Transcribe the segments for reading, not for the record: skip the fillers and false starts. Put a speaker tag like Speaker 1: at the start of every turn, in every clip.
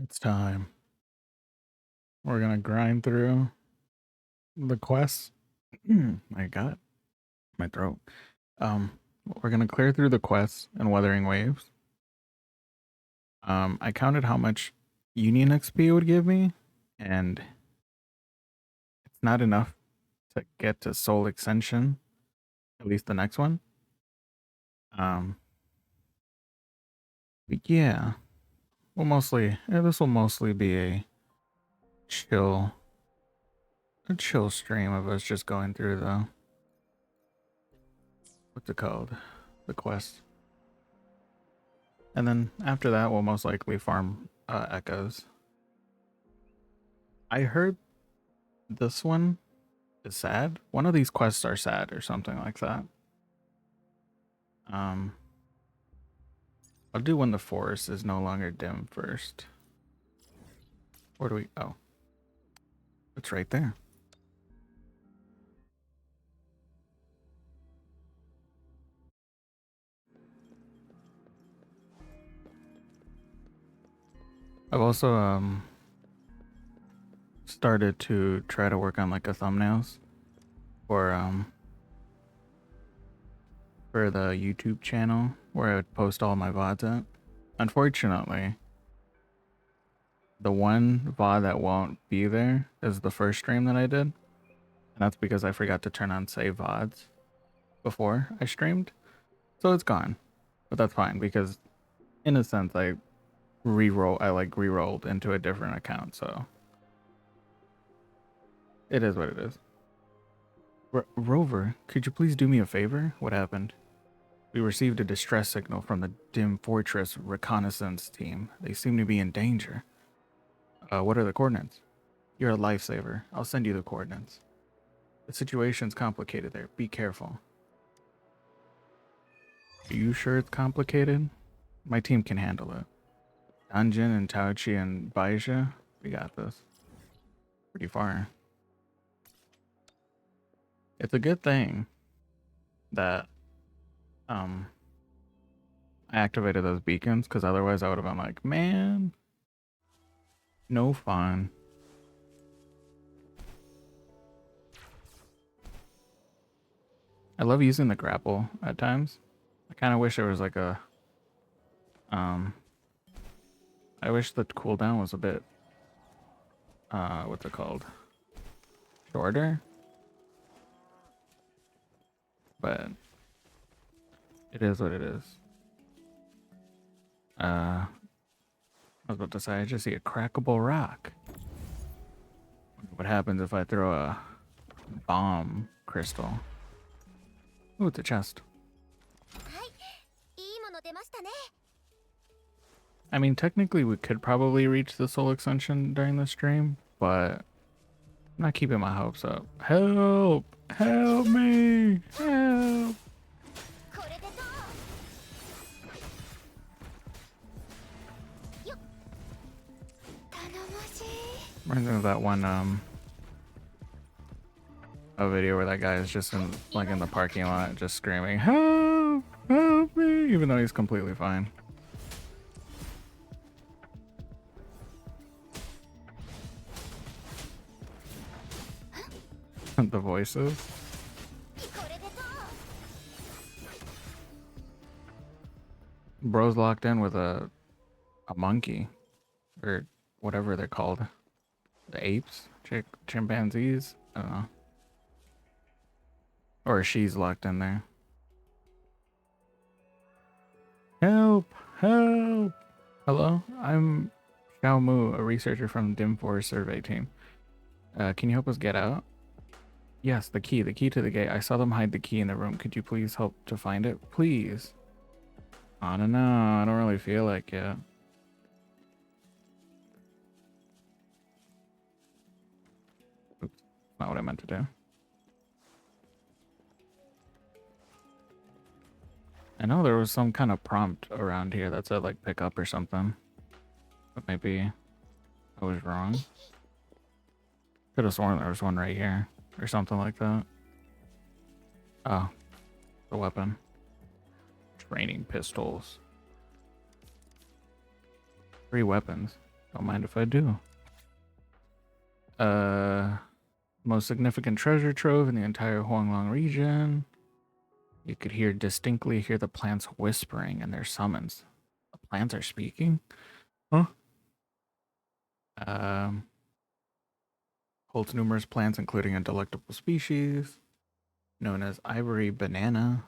Speaker 1: It's time. We're gonna grind through the quests. My God, my throat. Um, we're gonna clear through the quests and Wuthering Waves. I counted how much Union XP would give me, and it's not enough to get to Soul Ascension, at least the next one. But yeah, this will mostly be chill, a chill stream of us just going through the what's it called, the quest. And then after that, we'll most likely farm echoes. I heard this one is sad. One of these quests are sad or something like that. I'll do when the forest is no longer dim first. Where do we? Oh, it's right there. I've also started to try to work on like a thumbnails for the YouTube channel where I would post all my VODs at. Unfortunately, the one VOD that won't be there is the first stream that I did. And that's because I forgot to turn on save VODs before I streamed. So it's gone. But that's fine because in a sense I re-rolled into a different account, so it is what it is. Rover, could you please do me a favor? What happened? We received a distress signal from the Dim Fortress reconnaissance team. They seem to be in danger. What are the coordinates? You're a lifesaver. I'll send you the coordinates. The situation's complicated there. Be careful. Are you sure it's complicated? My team can handle it. Dungeon and Tauchi and Baisha, we got this. Pretty far. It's a good thing that I activated those beacons, because otherwise I would have been like, man, no fun. I love using the grapple at times. I kind of wish there was like a I wish the cooldown was a bit what's it called, shorter, but it is what it is. I was about to say, I just see a crackable rock. What happens if I throw a bomb crystal? Ooh, it's a chest. I mean, technically we could probably reach the soul ascension during the stream, but I'm not keeping my hopes up. Help! Help me! Help! Reminds me of that one a video where that guy is just in the parking lot just screaming, help! Help me! Even though he's completely fine. The voices. Bro's locked in with a monkey, or whatever they're called. The apes? Chimpanzees? I don't know. Or she's locked in there. Help! Help! Hello? I'm Xiao Mu, a researcher from Dim Forest Survey Team. Can you help us get out? Yes, the key to the gate. I saw them hide the key in the room. Could you please help to find it? Please. I don't know. I don't really feel like it. Oops. Not what I meant to do. I know there was some kind of prompt around here that said like pick up or something. But maybe I was wrong. Could have sworn there was one right here or something like that. Oh, the weapon. Training pistols. 3 weapons. Don't mind if I do. Most significant treasure trove in the entire Huanglong region. You could distinctly hear the plants whispering in their summons. The plants are speaking? Huh? Holds numerous plants, including a delectable species known as ivory banana.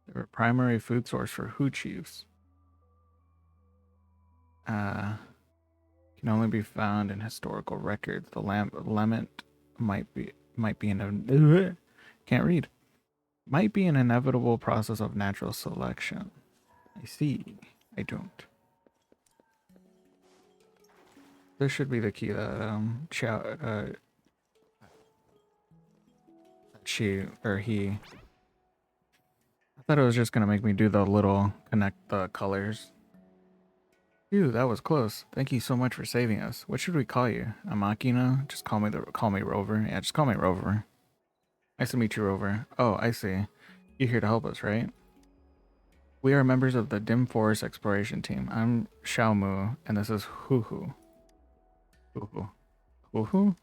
Speaker 1: They're a primary food source for Hu chiefs. Can only be found in historical records. The lament might be can't read. Might be an inevitable process of natural selection. I see. I don't. This should be the key that she or he. I thought it was just gonna make me do the little connect the colors. Phew, that was close. Thank you so much for saving us. What should we call you? A Machina? Just call me Rover. Yeah, just call me Rover. Nice to meet you, Rover. Oh, I see. You're here to help us, right? We are members of the Dim Forest Exploration Team. I'm Xiaomu, and this is Huhu. Huhu?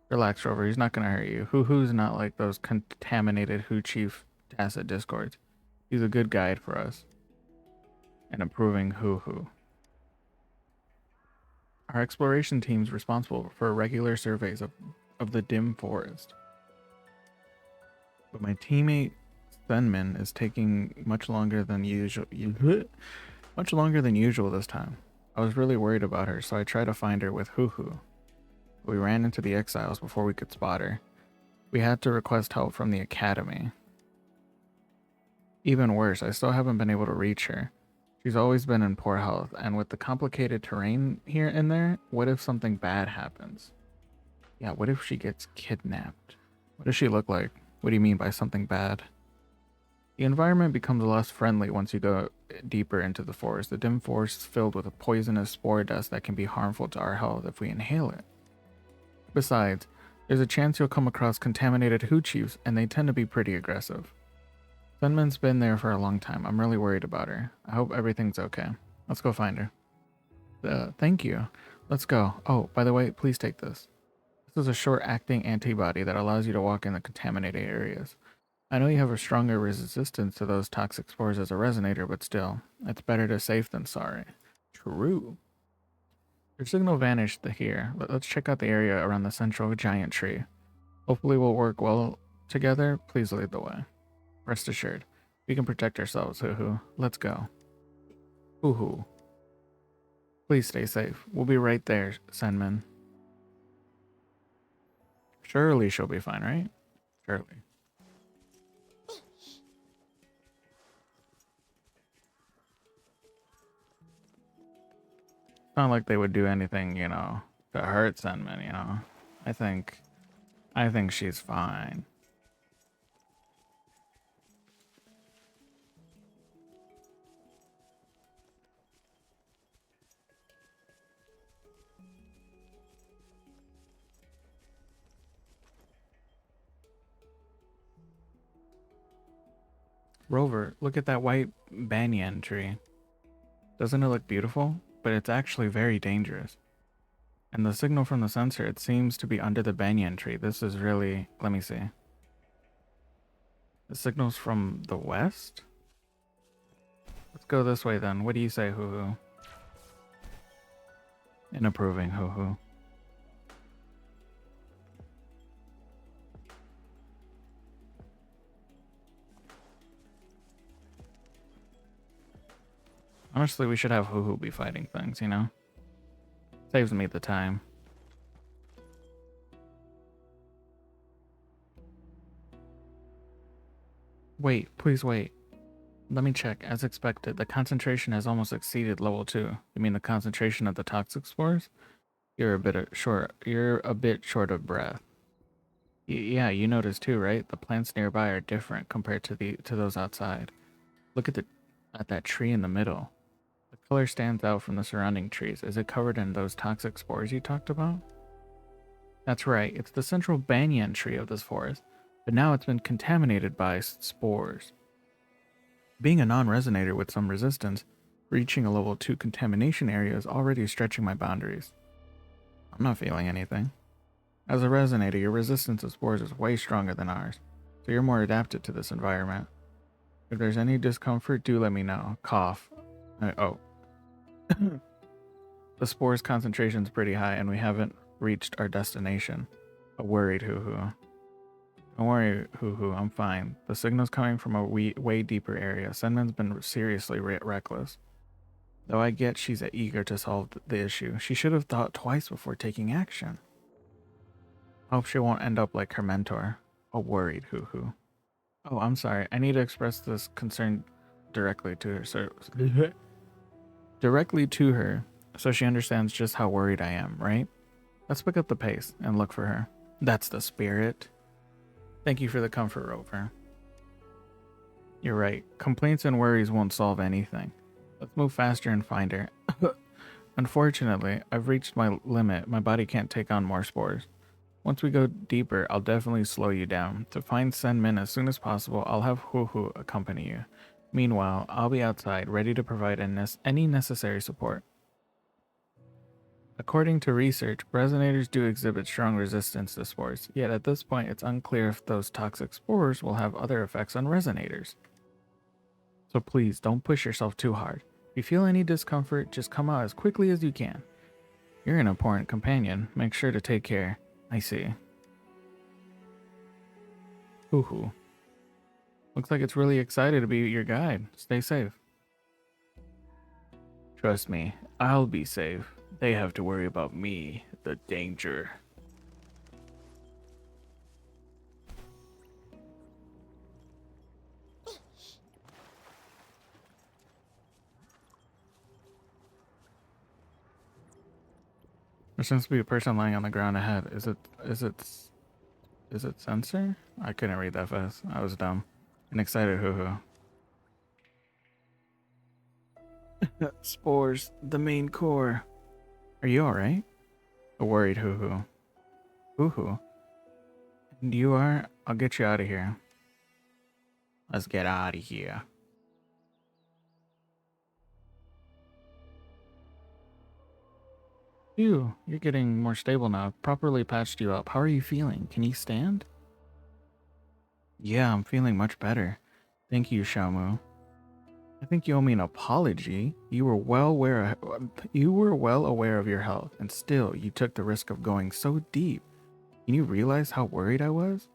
Speaker 1: Relax, Rover. He's not gonna hurt you. Huhu's not like those contaminated Hu Chief Tacit Discords. He's a good guide for us. And improving Huhu. Our exploration team is responsible for regular surveys of the Dim Forest. But my teammate Senmin is taking much longer than usual this time. I was really worried about her, so I tried to find her with Huhu. We ran into the exiles before we could spot her. We had to request help from the academy. Even worse, I still haven't been able to reach her. She's always been in poor health, and with the complicated terrain here and there, what if something bad happens? Yeah, what if she gets kidnapped? What does she look like? What do you mean by something bad? The environment becomes less friendly once you go deeper into the forest. The dim forest is filled with a poisonous spore dust that can be harmful to our health if we inhale it. Besides, there's a chance you'll come across contaminated Hu chiefs, and they tend to be pretty aggressive. Sunman's been there for a long time. I'm really worried about her. I hope everything's okay. Let's go find her. Thank you. Let's go. Oh, by the way, please take this. This is a short-acting antibody that allows you to walk in the contaminated areas. I know you have a stronger resistance to those toxic spores as a resonator, but still, it's better to safe than sorry. True. Your signal vanished here. Let's check out the area around the central giant tree. Hopefully we'll work well together. Please lead the way. Rest assured, we can protect ourselves, Huhu. Let's go. Huhu. Please stay safe. We'll be right there, Senmin. Surely she'll be fine, right? Surely. It's not like they would do anything, you know, to hurt Senmin, you know. I think she's fine. Rover, look at that white banyan tree. Doesn't it look beautiful? But it's actually very dangerous. And the signal from the sensor, it seems to be under the banyan tree. This is really... Let me see. The signal's from the west? Let's go this way then. What do you say, Huhu? In approving, Huhu. Honestly, we should have Huhu be fighting things, you know? Saves me the time. Wait, please wait. Let me check. As expected, the concentration has almost exceeded level 2. You mean the concentration of the toxic spores? You're a bit short of breath. Yeah, you noticed too, right? The plants nearby are different compared to those outside. Look at that tree in the middle. The color stands out from the surrounding trees. Is it covered in those toxic spores you talked about? That's right. It's the central banyan tree of this forest, but now it's been contaminated by spores. Being a non-resonator with some resistance, Reaching a level 2 contamination area is already stretching my boundaries. I'm not feeling anything. As a resonator, your resistance to spores is way stronger than ours, so you're more adapted to this environment. If there's any discomfort, do let me know. Cough. The spores concentration's pretty high and we haven't reached our destination. A worried hoo-hoo. Don't worry, hoo-hoo, I'm fine. The signal's coming from a way deeper area. Senman's been seriously reckless. Though I get she's eager to solve the issue, she should have thought twice before taking action. Hope she won't end up like her mentor. A worried hoo-hoo. Oh, I'm sorry. I need to express this concern directly to her, so she understands just how worried I am, right? Let's pick up the pace and look for her. That's the spirit. Thank you for the comfort, Rover. You're right. Complaints and worries won't solve anything. Let's move faster and find her. Unfortunately, I've reached my limit. My body can't take on more spores. Once we go deeper, I'll definitely slow you down. To find Senmin as soon as possible, I'll have Hoo-Hoo accompany you. Meanwhile, I'll be outside, ready to provide any necessary support. According to research, resonators do exhibit strong resistance to spores, yet at this point it's unclear if those toxic spores will have other effects on resonators. So please, don't push yourself too hard. If you feel any discomfort, just come out as quickly as you can. You're an important companion. Make sure to take care. I see. Hoo-hoo. Looks like it's really excited to be your guide. Stay safe. Trust me, I'll be safe. They have to worry about me, the danger. There seems to be a person lying on the ground ahead. Is it sensor? I couldn't read that fast. I was dumb. An excited hoo-hoo. Spores, the main core. Are you alright? A worried hoo-hoo. Hoo-hoo? And you are? I'll get you out of here. Let's get out of here. Phew, you're getting more stable now. I've properly patched you up. How are you feeling? Can you stand? Yeah, I'm feeling much better. Thank you, Xiaomu. I think you owe me an apology. You were well aware of your health, and still you took the risk of going so deep. Can you realize how worried I was?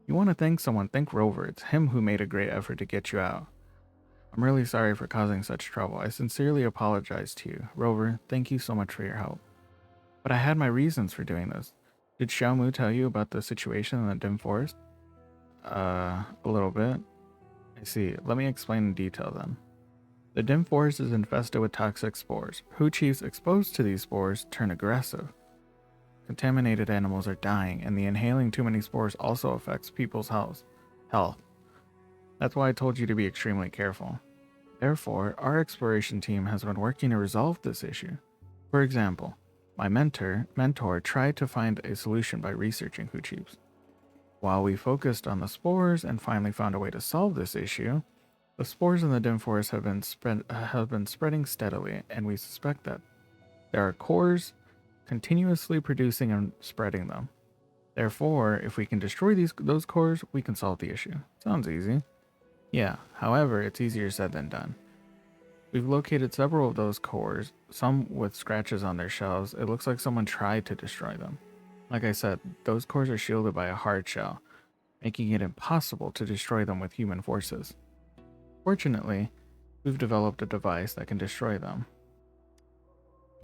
Speaker 1: You want to thank someone, thank Rover. It's him who made a great effort to get you out. I'm really sorry for causing such trouble. I sincerely apologize to you. Rover, thank you so much for your help. But I had my reasons for doing this. Did Xiaomu tell you about the situation in the dim forest? A little bit. I see. Let me explain in detail then. The dim forest is infested with toxic spores. Hu chiefs exposed to these spores turn aggressive. Contaminated animals are dying, and the inhaling too many spores also affects people's health. That's why I told you to be extremely careful. Therefore, our exploration team has been working to resolve this issue. For example, my mentor tried to find a solution by researching Hu chiefs. While we focused on the spores and finally found a way to solve this issue, the spores in the dim forest have been spreading steadily, and we suspect that there are cores continuously producing and spreading them. Therefore, if we can destroy those cores, we can solve the issue. Sounds easy. Yeah, however, it's easier said than done. We've located several of those cores, some with scratches on their shells. It looks like someone tried to destroy them. Like I said, those cores are shielded by a hard shell, making it impossible to destroy them with human forces. Fortunately, we've developed a device that can destroy them.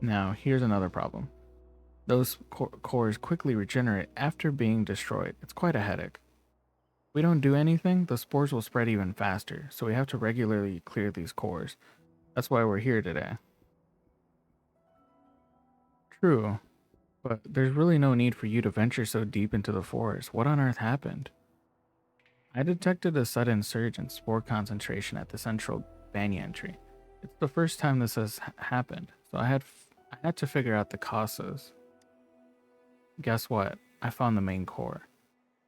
Speaker 1: Now, here's another problem. Those cores quickly regenerate after being destroyed. It's quite a headache. If we don't do anything, the spores will spread even faster, so we have to regularly clear these cores. That's why we're here today. True, but there's really no need for you to venture so deep into the forest. What on earth happened? I detected a sudden surge in spore concentration at the central Banyan tree. It's the first time this has happened, so I had to figure out the causes. Guess what? I found the main core.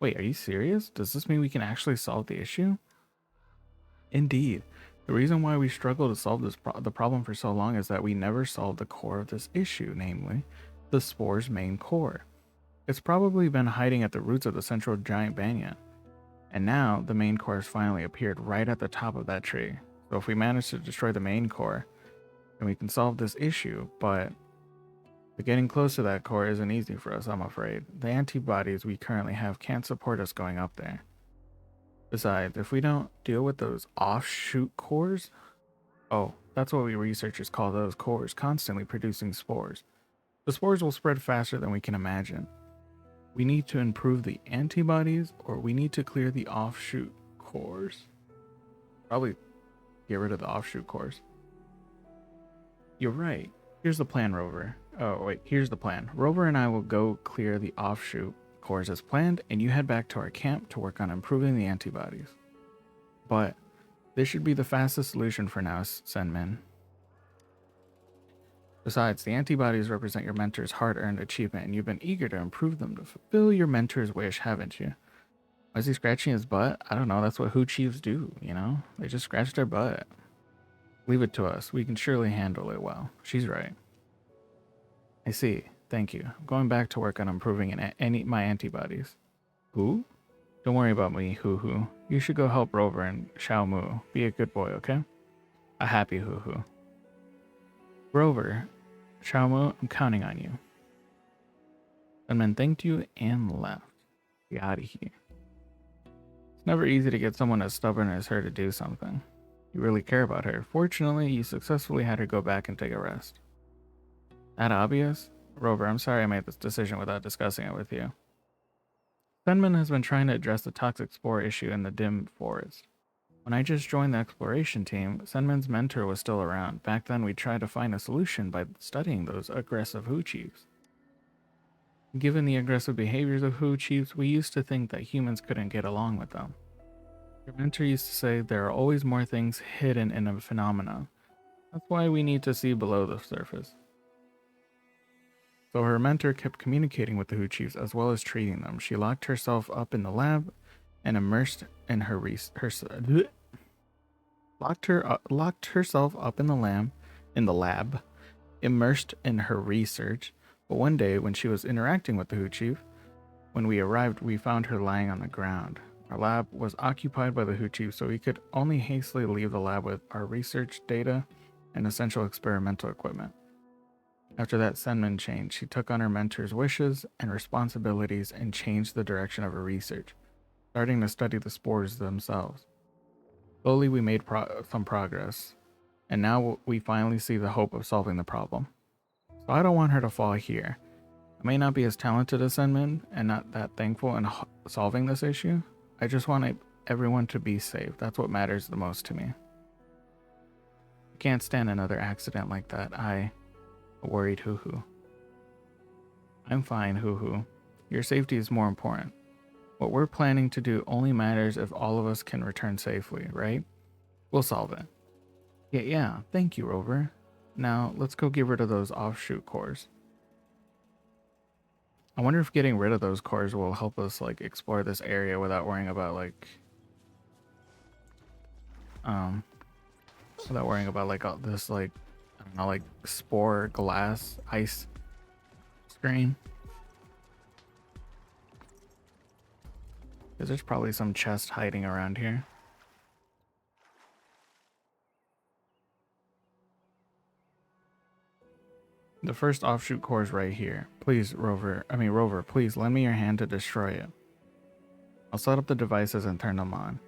Speaker 1: Wait, are you serious? Does this mean we can actually solve the issue? Indeed. The reason why we struggle to solve the problem for so long is that we never solved the core of this issue, namely, the spore's main core. It's probably been hiding at the roots of the central giant banyan. And now, the main core has finally appeared right at the top of that tree. So if we manage to destroy the main core, then we can solve this issue, but getting close to that core isn't easy for us, I'm afraid. The antibodies we currently have can't support us going up there. Besides, if we don't deal with those offshoot cores, oh, that's what we researchers call those cores, constantly producing spores. The spores will spread faster than we can imagine. We need to improve the antibodies, or we need to clear the offshoot cores. Probably get rid of the offshoot cores. You're right. Here's the plan, Rover. Oh, wait, here's the plan. Rover and I will go clear the offshoot cores as planned, and you head back to our camp to work on improving the antibodies. But this should be the fastest solution for now, Senmin. Besides, the antibodies represent your mentor's hard-earned achievement, and you've been eager to improve them to fulfill your mentor's wish, haven't you? Why is he scratching his butt? I don't know, that's what Hu Chiefs do, you know? They just scratch their butt. Leave it to us. We can surely handle it well. She's right. I see. Thank you. I'm going back to work on improving my antibodies. Who? Don't worry about me, Hoo Hoo. You should go help Rover and Xiao Mu. Be a good boy, okay? A happy Hoo Hoo. Rover, Xiao Mu, I'm counting on you. Sunman thanked you and left. Get out of here. It's never easy to get someone as stubborn as her to do something. You really care about her. Fortunately, you successfully had her go back and take a rest. That obvious? Rover, I'm sorry I made this decision without discussing it with you. Senman has been trying to address the toxic spore issue in the dim forest. When I just joined the exploration team, Senman's mentor was still around. Back then, we tried to find a solution by studying those aggressive Hu Chiefs. Given the aggressive behaviors of Hu Chiefs, we used to think that humans couldn't get along with them. Your mentor used to say there are always more things hidden in a phenomenon. That's why we need to see below the surface. So her mentor kept communicating with the Hu Chiefs as well as treating them. She locked herself up in the lab and immersed in her locked herself up in the lab, immersed in her research. But one day, when she was interacting with the Hu Chief, when we arrived, we found her lying on the ground. Our lab was occupied by the Hu Chief, so we could only hastily leave the lab with our research data and essential experimental equipment. After that, Senman changed. She took on her mentor's wishes and responsibilities and changed the direction of her research, starting to study the spores themselves. Slowly, we made some progress, and now we finally see the hope of solving the problem. So I don't want her to fall here. I may not be as talented as Senman and not that thankful in solving this issue. I just want everyone to be safe. That's what matters the most to me. I can't stand another accident like that. Worried Hoo Hoo. I'm fine, Hoo Hoo. Your safety is more important. What we're planning to do only matters if all of us can return safely, right? We'll solve it. Yeah, thank you, Rover. Now, let's go get rid of those offshoot cores. I wonder if getting rid of those cores will help us, like, explore this area without worrying about, like, all this, like, I don't know, like, spore, glass, ice screen. Because there's probably some chest hiding around here. The first offshoot core is right here. Please, Rover, please lend me your hand to destroy it. I'll set up the devices and turn them on.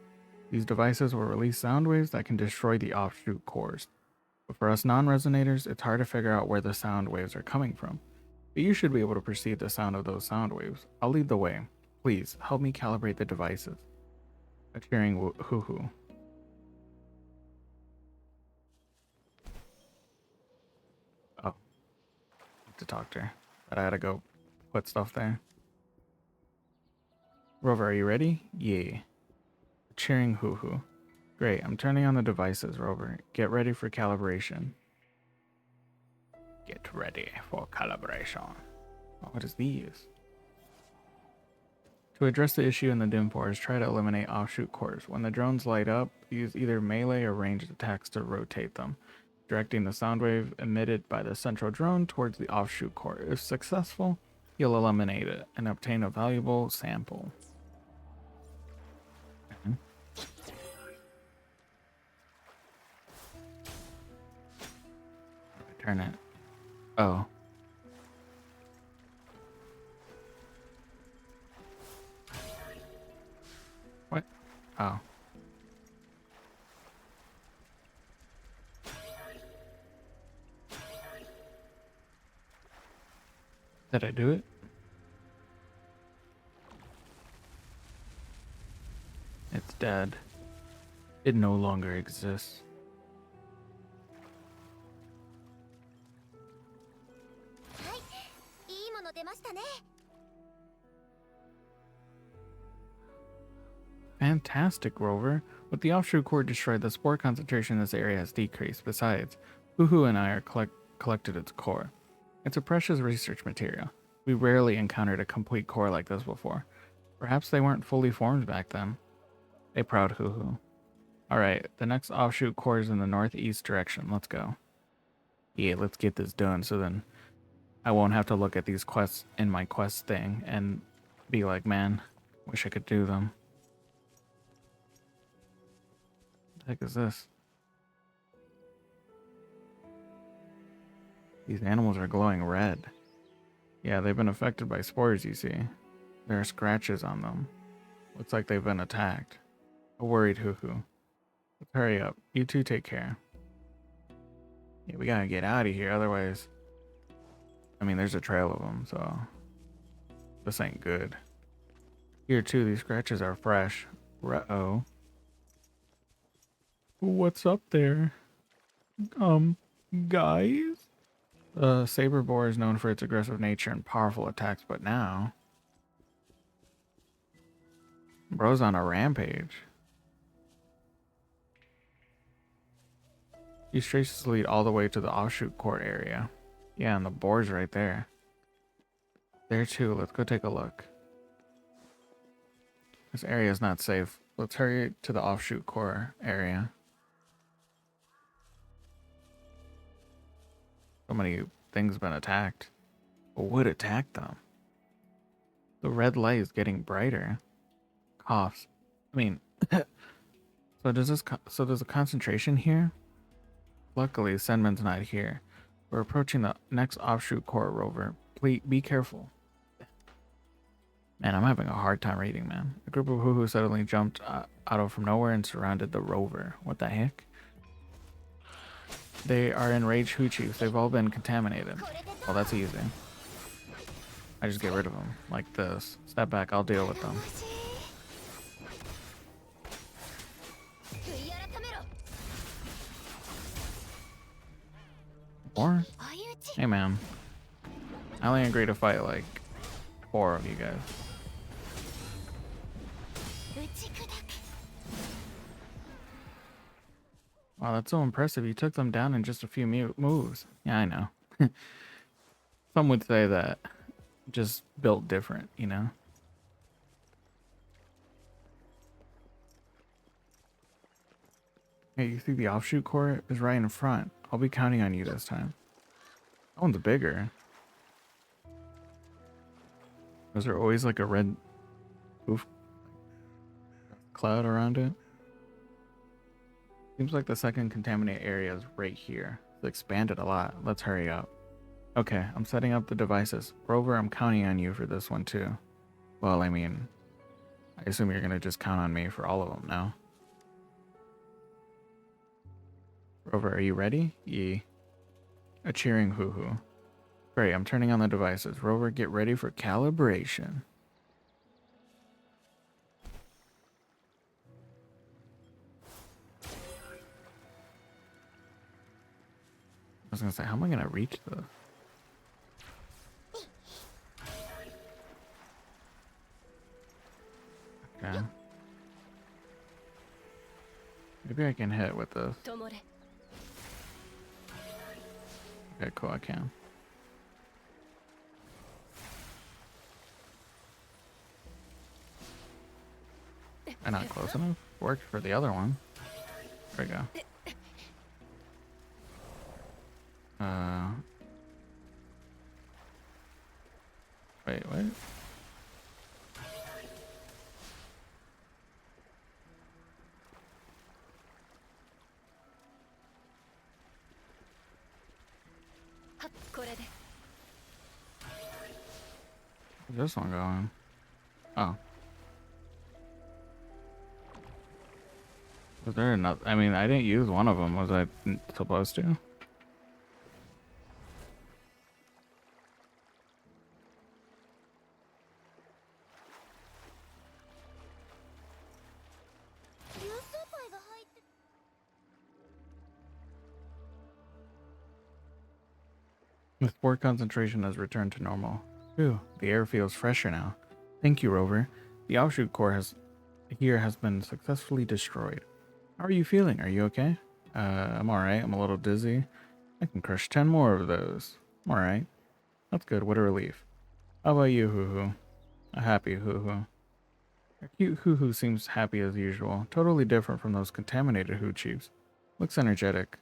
Speaker 1: These devices will release sound waves that can destroy the offshoot cores. But for us non-resonators, it's hard to figure out where the sound waves are coming from. But you should be able to perceive the sound of those sound waves. I'll lead the way. Please, help me calibrate the devices. A cheering Hoo Hoo. Oh. I have to talk to her. But I gotta go put stuff there. Rover, are you ready? Yeah. A cheering Hoo Hoo. Great, I'm turning on the devices, Rover. Get ready for calibration. Get ready for calibration. Oh, what is these? To address the issue in the dim forest, try to eliminate offshoot cores. When the drones light up, use either melee or ranged attacks to rotate them, directing the sound wave emitted by the central drone towards the offshoot core. If successful, you'll eliminate it and obtain a valuable sample. Okay. Turn it. Oh. What? Oh. Did I do it? It's dead. It no longer exists. Fantastic, Rover. With the offshoot core destroyed, the spore concentration in this area has decreased. Besides, Huhu and I are collected its core. It's a precious research material. We rarely encountered a complete core like this before. Perhaps they weren't fully formed back then. A proud Huhu. Alright, the next offshoot core is in the northeast direction. Let's go. Yeah, let's get this done so then I won't have to look at these quests in my quest thing and be like, man, wish I could do them. What the heck is this? These animals are glowing red. Yeah, they've been affected by spores, you see. There are scratches on them. Looks like they've been attacked. A worried Huhu. Let's hurry up. You two take care. Yeah, we gotta get out of here, otherwise... I mean, there's a trail of them, so... This ain't good. Here, too, these scratches are fresh. Uh-oh. What's up there? Guys? Saber boar is known for its aggressive nature and powerful attacks, but now... Bro's on a rampage. These traces lead all the way to the offshoot court area. Yeah, and the boar's right there. There too, let's go take a look. This area is not safe. Let's hurry to the offshoot core area. So many things have been attacked. But what attacked them? The red light is getting brighter. Coughs. I mean, so does the concentration here? Luckily, Senman's not here. We're approaching the next offshoot core, Rover. Please be careful. Man, I'm having a hard time reading, man. A group of Huhu suddenly jumped out of from nowhere and surrounded the rover. What the heck? They are enraged Hu-Chiefs. They've all been contaminated. Well, that's easy. I just get rid of them. Like this. Step back, I'll deal with them. Or? Hey, man. I only agree to fight like 4 of you guys. Wow, that's so impressive. You took them down in just a few moves. Yeah, I know. Some would say that just built different, you know? Hey, you see the offshoot core is right in front. I'll be counting on you this time. That one's bigger. Was there always like a red poof cloud around it? Seems like the second contaminated area is right here. It's expanded a lot. Let's hurry up. Okay, I'm setting up the devices. Rover, I'm counting on you for this one too. Well, I mean, I assume you're gonna just count on me for all of them now. Rover, are you ready? Yee. A cheering hoo-hoo. Great, I'm turning on the devices. Rover, get ready for calibration. I was gonna say, how am I gonna reach the... Okay. Maybe I can hit with this. Okay, cool, I can. Am I not close enough? Worked for the other one. There we go. Wait. Where's this one going? Oh. Was there another? I mean, I didn't use one of them. Was I supposed to? The spore concentration has returned to normal. Phew, the air feels fresher now. Thank you, Rover. The offshoot core has been successfully destroyed. How are you feeling? Are you okay? I'm alright. I'm a little dizzy. I can crush 10 more of those. I'm alright. That's good. What a relief. How about you, Hoo-Hoo? A happy Hoo-Hoo. Your cute Hoo-Hoo seems happy as usual. Totally different from those contaminated Hoo Chiefs. Looks energetic.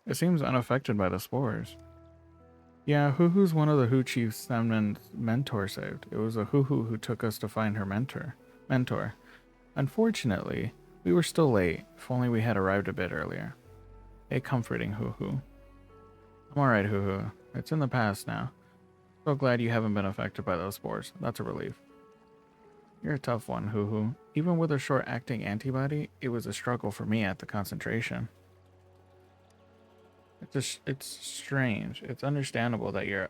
Speaker 1: It seems unaffected by the spores. Yeah, Hoo-Hoo's one of the Hoo Chief's Senmen's mentor saved. It was a Hoo-Hoo who took us to find her mentor. Unfortunately, we were still late. If only we had arrived a bit earlier. A comforting Hoo-Hoo. I'm alright, Hoo-Hoo. It's in the past now. So glad you haven't been affected by those spores. That's a relief. You're a tough one, Hoo-Hoo. Even with a short-acting antibody, it was a struggle for me at the concentration. It's strange. It's understandable that you're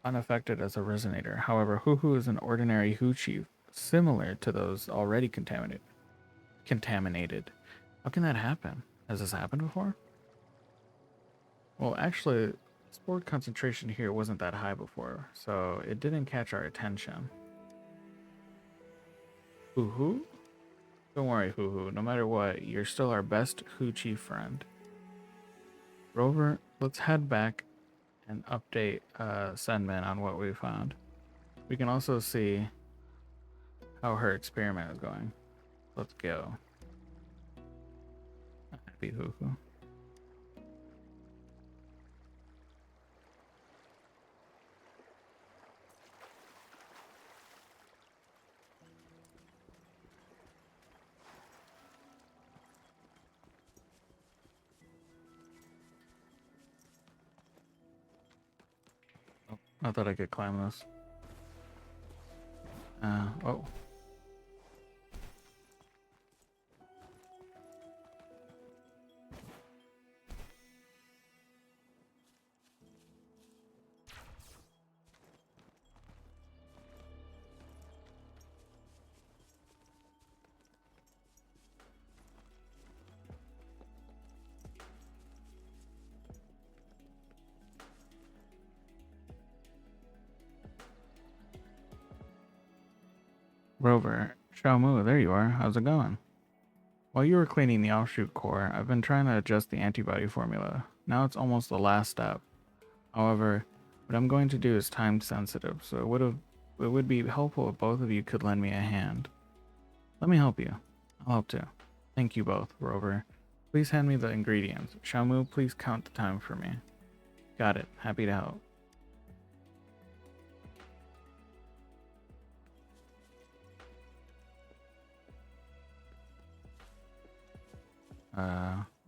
Speaker 1: unaffected as a resonator. However, Hoo-Hoo is an ordinary Hoo Chief, similar to those already contaminated. How can that happen? Has this happened before? Well, actually, spore concentration here wasn't that high before, so it didn't catch our attention. Hoo-Hoo? Don't worry, Hoo-Hoo. No matter what, you're still our best Hoo Chief friend. Rover, let's head back and update Senmen on what we found. We can also see how her experiment is going. Let's go. Happy Hoo-Hoo. I thought I could climb this. Oh. Rover, Xiaomu, there you are. How's it going? While you were cleaning the offshoot core, I've been trying to adjust the antibody formula. Now it's almost the last step. However, what I'm going to do is time sensitive, so it would be helpful if both of you could lend me a hand. Let me help you. I'll help too. Thank you both, Rover. Please hand me the ingredients. Xiaomu, please count the time for me. Got it. Happy to help.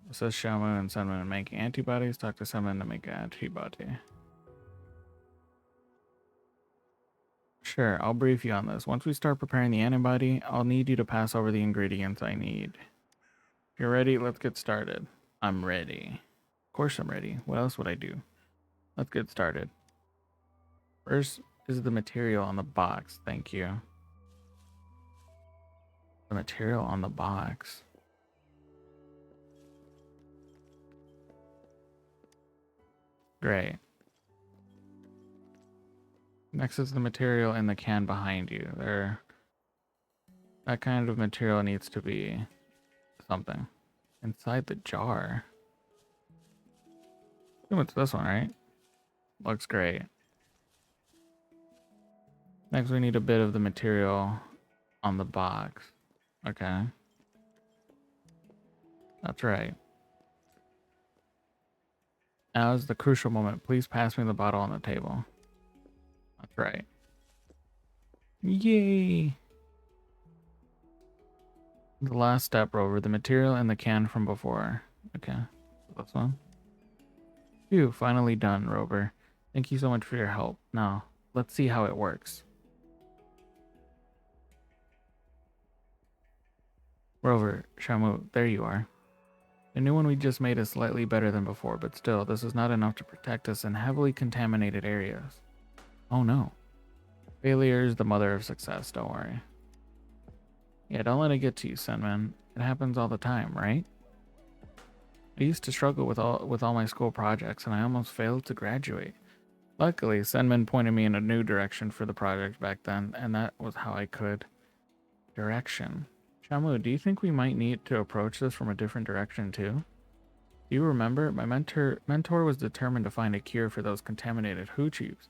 Speaker 1: It says Xiaomu and Senmen making antibodies. Talk to Senmen to make an antibody. Sure, I'll brief you on this. Once we start preparing the antibody, I'll need you to pass over the ingredients I need. If you're ready, let's get started. I'm ready. Of course I'm ready. What else would I do? Let's get started. First is the material on the box. Thank you. The material on the box. Great. Next is the material in the can behind you. That kind of material needs to be something. Inside the jar. I think it's this one, right? Looks great. Next we need a bit of the material on the box. Okay. That's right. Now is the crucial moment. Please pass me the bottle on the table. That's right. Yay! The last step, Rover. The material in the can from before. Okay. This one. Phew, finally done, Rover. Thank you so much for your help. Now, let's see how it works. Rover, Shamu, there you are. The new one we just made is slightly better than before, but still, this is not enough to protect us in heavily contaminated areas. Oh no. Failure is the mother of success, don't worry. Yeah, don't let it get to you, Senman. It happens all the time, right? I used to struggle with all my school projects, and I almost failed to graduate. Luckily, Senman pointed me in a new direction for the project back then, and that was how I could. Direction. Shamu, do you think we might need to approach this from a different direction too? Do you remember? My mentor was determined to find a cure for those contaminated hoochies,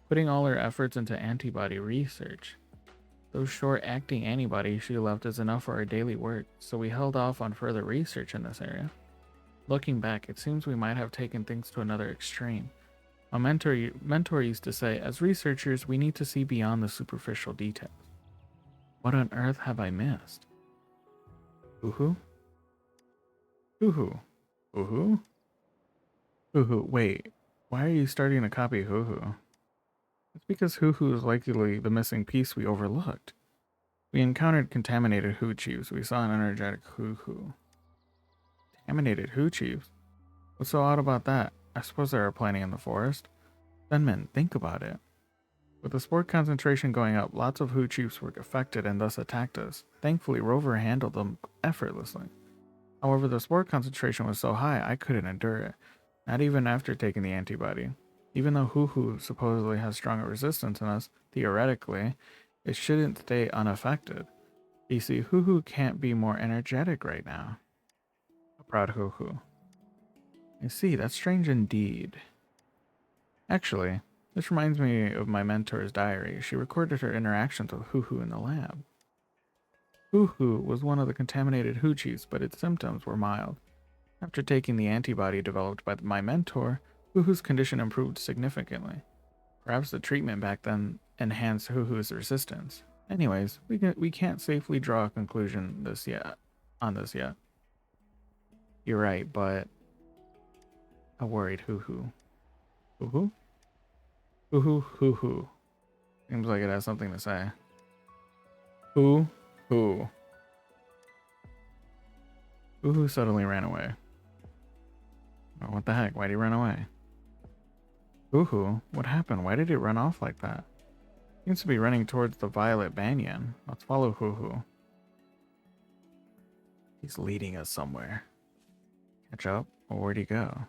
Speaker 1: putting all her efforts into antibody research. Those short-acting antibodies she left is enough for our daily work, so we held off on further research in this area. Looking back, it seems we might have taken things to another extreme. My mentor used to say, as researchers, we need to see beyond the superficial details. What on earth have I missed? Hoo-hoo? Hoo-hoo? Hoo-hoo? Hoo-hoo, wait. Why are you starting to copy Hoo-hoo? It's because Hoo-hoo is likely the missing piece we overlooked. We encountered contaminated hoochies. We saw an energetic Hoo-hoo. Contaminated hoochies? What's so odd about that? I suppose there are plenty in the forest. Senman, think about it. With the spore concentration going up, lots of hoochies were affected and thus attacked us. Thankfully, Rover handled them effortlessly. However, the spore concentration was so high, I couldn't endure it. Not even after taking the antibody. Even though Hoo-hoo supposedly has stronger resistance than us, theoretically, it shouldn't stay unaffected. You see, Hoo-hoo can't be more energetic right now. A proud Hoo-hoo. I see, that's strange indeed. Actually, this reminds me of my mentor's diary. She recorded her interactions with Hoo-hoo in the lab. Hoo-hoo was one of the contaminated hoochies, but its symptoms were mild. After taking the antibody developed by my mentor, Hoo-hoo's condition improved significantly. Perhaps the treatment back then enhanced Hoo-hoo's resistance. Anyways, we can't safely draw a conclusion on this yet. You're right, but a worried Hoo-hoo. Hoo-hoo? Hoo-hoo, hoo-hoo. Seems like it has something to say. Hoo-hoo. Hoo-hoo suddenly ran away. Oh, what the heck? Why'd he run away? Hoo-hoo? What happened? Why did he run off like that? Seems to be running towards the violet Banyan. Let's follow Hoo-hoo. He's leading us somewhere. Catch up? Or where'd he go?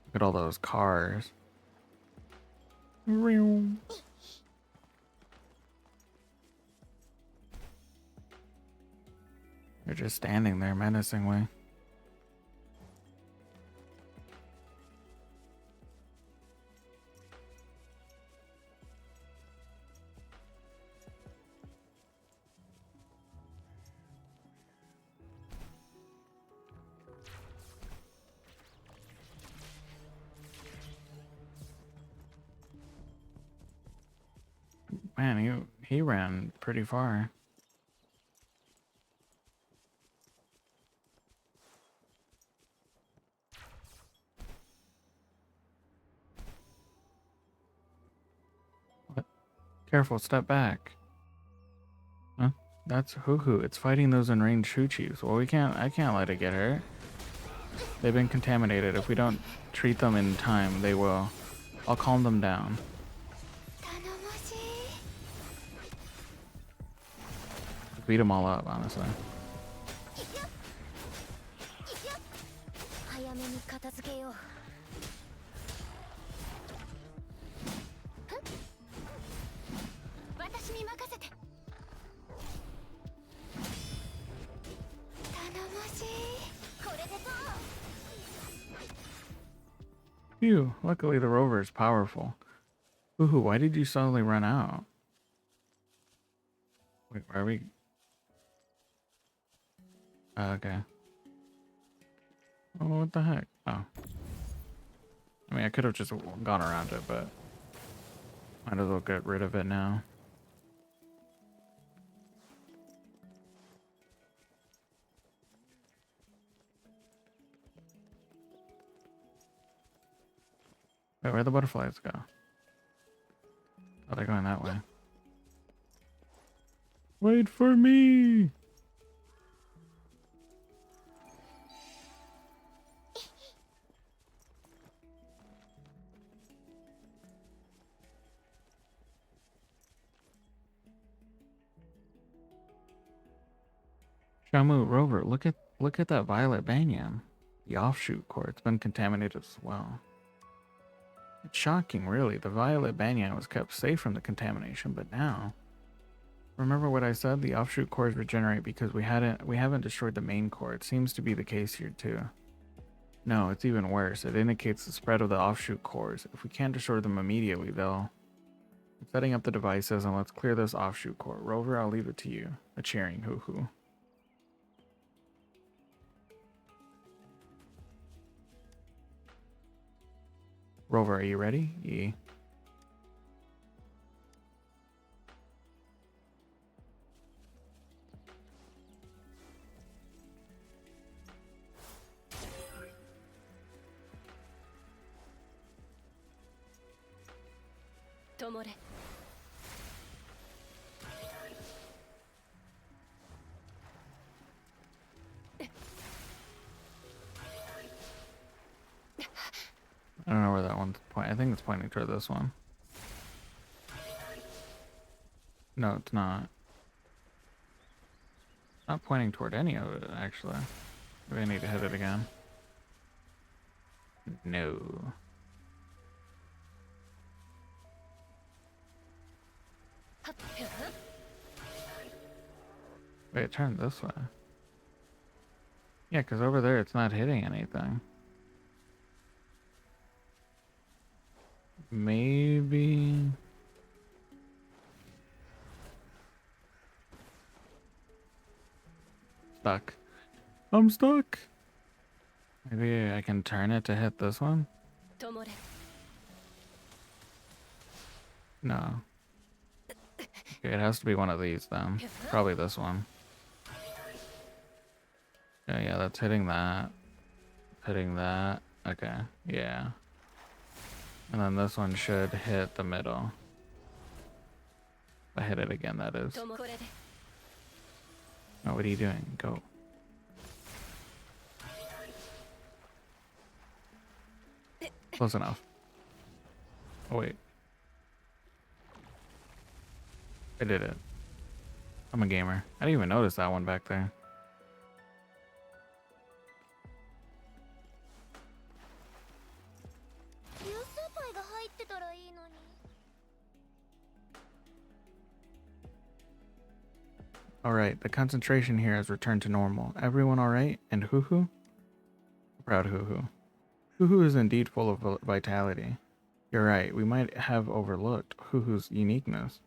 Speaker 1: Look at all those cars. They're just standing there menacingly. Man, he ran pretty far. What? Careful, step back. Huh? That's Hoo-hoo. It's fighting those enraged hoochies. Well, I can't let it get hurt. They've been contaminated. If we don't treat them in time, they will. I'll calm them down. Beat them all up, honestly. Phew, luckily the rover is powerful. Hoo-hoo, why did you suddenly run out? Wait, where are we? Okay. Oh, what the heck? Oh. I mean, I could have just gone around it, but might as well get rid of it now. Wait, where'd the butterflies go? Oh, they're going that way. Wait for me! Shamu, Rover, look at that violet banyan. The offshoot core, it's been contaminated as well. It's shocking, really. The violet banyan was kept safe from the contamination, but now... Remember what I said? The offshoot cores regenerate because we haven't destroyed the main core. It seems to be the case here too. No, it's even worse. It indicates the spread of the offshoot cores. If we can't destroy them immediately, they'll... I'm setting up the devices and let's clear this offshoot core. Rover, I'll leave it to you. A cheering hoo-hoo. Rover, are you ready? Yee. I don't know where that one's pointing. I think it's pointing toward this one. No, it's not. It's not pointing toward any of it, actually. Maybe I need to hit it again. No. Wait, it turned this way. Yeah, because over there it's not hitting anything. Maybe... Stuck. I'm stuck! Maybe I can turn it to hit this one? No. Okay, it has to be one of these then. Probably this one. Yeah, that's hitting that. Hitting that. Okay, yeah. And then this one should hit the middle. If I hit it again, that is. Oh, what are you doing? Go. Close enough. Oh, wait. I did it. I'm a gamer. I didn't even notice that one back there. Alright, the concentration here has returned to normal. Everyone alright? And Hoo-Hoo? Proud Hoo-Hoo. Hoo-Hoo is indeed full of vitality. You're right, we might have overlooked Hoo-Hoo's uniqueness.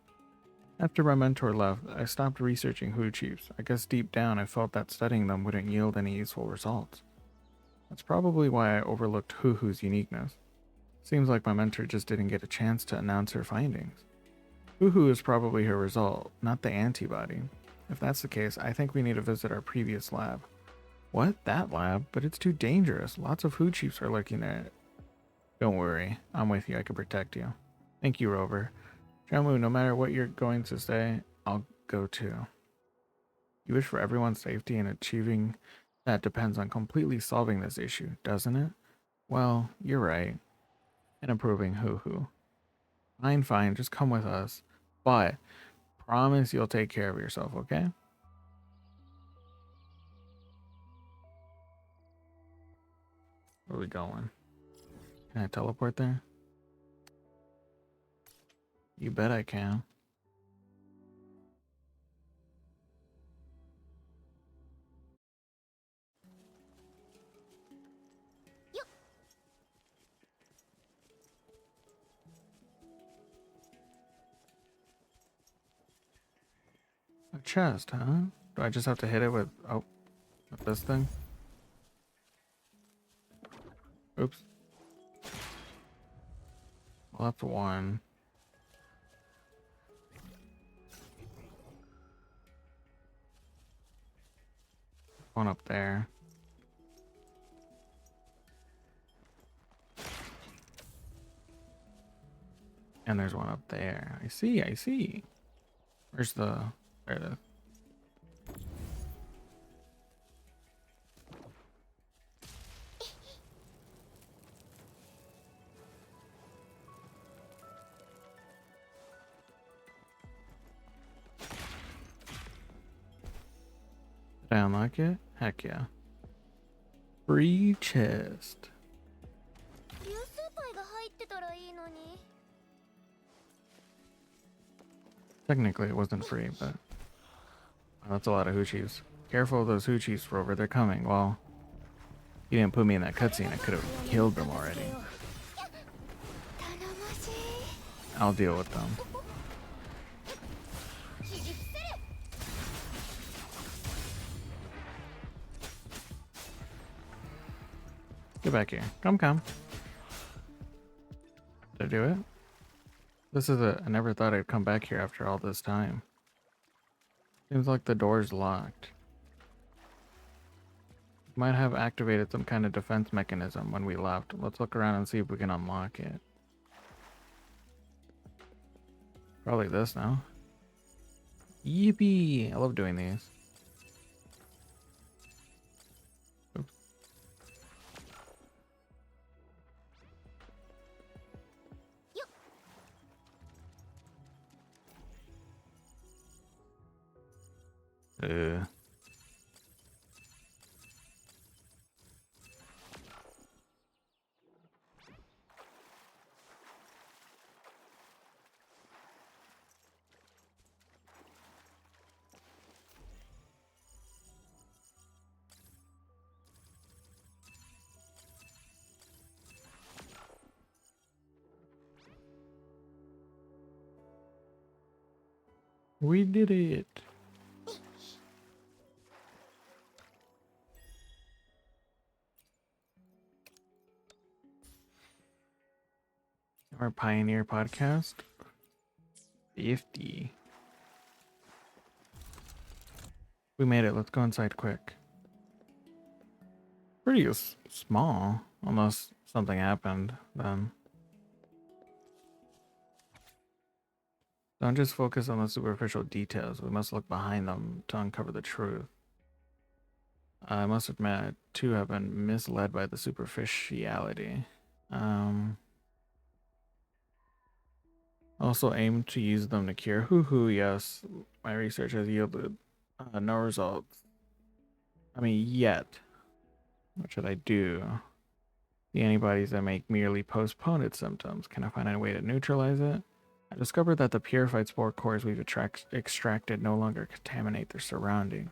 Speaker 1: After my mentor left, I stopped researching Hoo Chiefs. I guess deep down I felt that studying them wouldn't yield any useful results. That's probably why I overlooked Hoo-Hoo's uniqueness. Seems like my mentor just didn't get a chance to announce her findings. Hoo-Hoo is probably her result, not the antibody. If that's the case, I think we need to visit our previous lab. What? That lab? But it's too dangerous. Lots of Hoo Chiefs are lurking there. Don't worry. I'm with you. I can protect you. Thank you, Rover. Shamu, no matter what you're going to say, I'll go too. You wish for everyone's safety, and achieving that depends on completely solving this issue, doesn't it? Well, you're right. And improving Hoo-Hoo. Fine, fine. Just come with us. But promise you'll take care of yourself, okay? Where are we going? Can I teleport there? You bet I can. chest, huh? Do I just have to hit it with, oh, with this thing? Oops. Well, that's one. One up there. And there's one up there. I see, I see. Where's the... There it is. Did I unlock it? Heck yeah. Free chest. Technically, it wasn't free, but oh, that's a lot of hoochies. Careful of those hoochies, Rover. They're coming. Well, you didn't put me in that cutscene. I could have killed them already. I'll deal with them. Get back here. Come, come. Did I do it? This is I never thought I'd come back here after all this time. Seems like the door's locked. Might have activated some kind of defense mechanism when we left. Let's look around and see if we can unlock it. Probably this now. Yippee! I love doing these. Oops. We did it. Our Pioneer podcast. 50. We made it. Let's go inside quick. Pretty small, unless something happened then. Don't just focus on the superficial details. We must look behind them to uncover the truth. I must admit, I too have been misled by the superficiality. Also aim to use them to cure. Hoo-hoo, yes. My research has yielded no results. I mean, yet. What should I do? The antibodies that make merely postpone its symptoms. Can I find a way to neutralize it? I discovered that the purified spore cores we've extracted no longer contaminate their surroundings.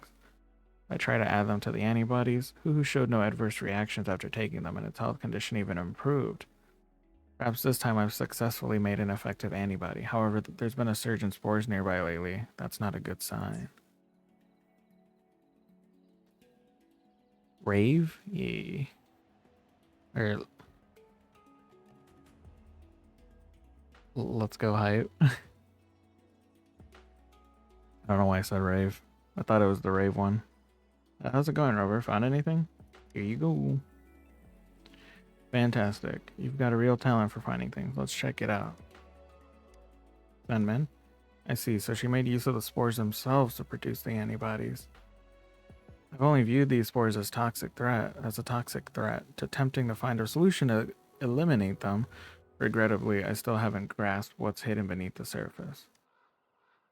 Speaker 1: I try to add them to the antibodies. Hoo-hoo showed no adverse reactions after taking them, and its health condition even improved. Perhaps this time I've successfully made an effective antibody. However, there's been a surge in spores nearby lately. That's not a good sign. Rave? Yeah. Let's go hype. I don't know why I said rave. I thought it was the rave one. How's it going, Rover? Found anything? Here you go. Fantastic. You've got a real talent for finding things. Let's check it out. Ben. I see. So she made use of the spores themselves to produce the antibodies. I've only viewed these spores as a toxic threat, attempting to find a solution to eliminate them. Regrettably, I still haven't grasped what's hidden beneath the surface.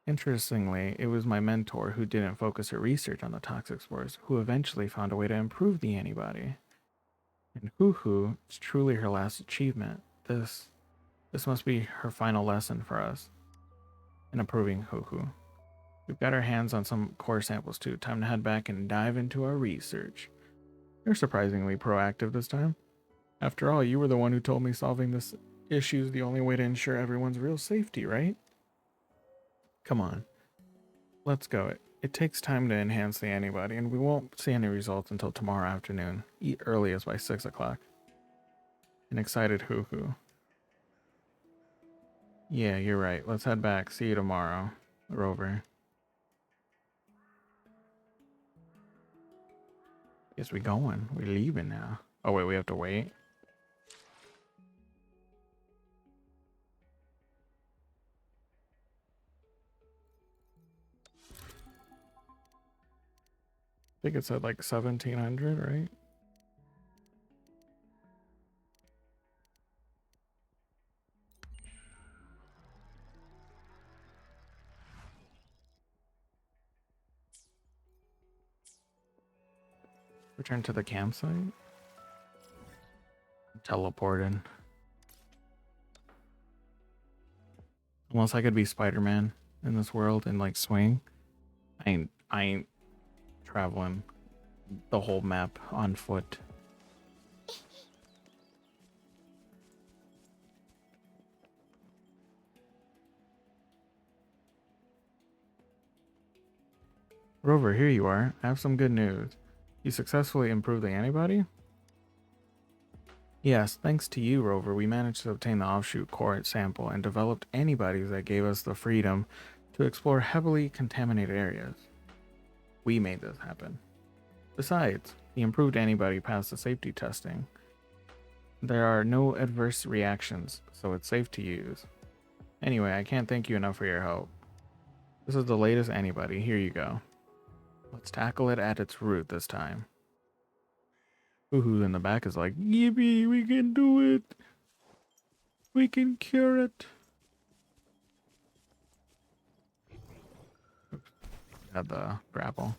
Speaker 1: Interestingly, it was my mentor who didn't focus her research on the toxic spores, who eventually found a way to improve the antibody. And Hoo-hoo is truly her last achievement. This must be her final lesson for us in improving Hoo-hoo. We've got our hands on some core samples too. Time to head back and dive into our research. You're surprisingly proactive this time. After all, you were the one who told me solving this issue is the only way to ensure everyone's real safety, right? Come on. Let's go. It takes time to enhance the antibody, and we won't see any results until tomorrow afternoon. Eat earliest by 6 o'clock. An excited hoo-hoo. Yeah, you're right. Let's head back. See you tomorrow, Rover. Guess we going. We're leaving now. Oh, wait, we have to wait? I think it said like 1700, right? Return to the campsite. Teleported. Unless I could be Spider-Man in this world and like swing. I ain't traveling the whole map on foot. Rover, here you are. I have some good news. You successfully improved the antibody? Yes, thanks to you, Rover, we managed to obtain the offshoot core sample and developed antibodies that gave us the freedom to explore heavily contaminated areas. We made this happen. Besides, the improved antibody passed the safety testing. There are no adverse reactions, so it's safe to use. Anyway, I can't thank you enough for your help. This is the latest antibody. Here you go. Let's tackle it at its root this time. Woohoo in the back is like, yippee, we can do it. We can cure it. Oops. Had the grapple.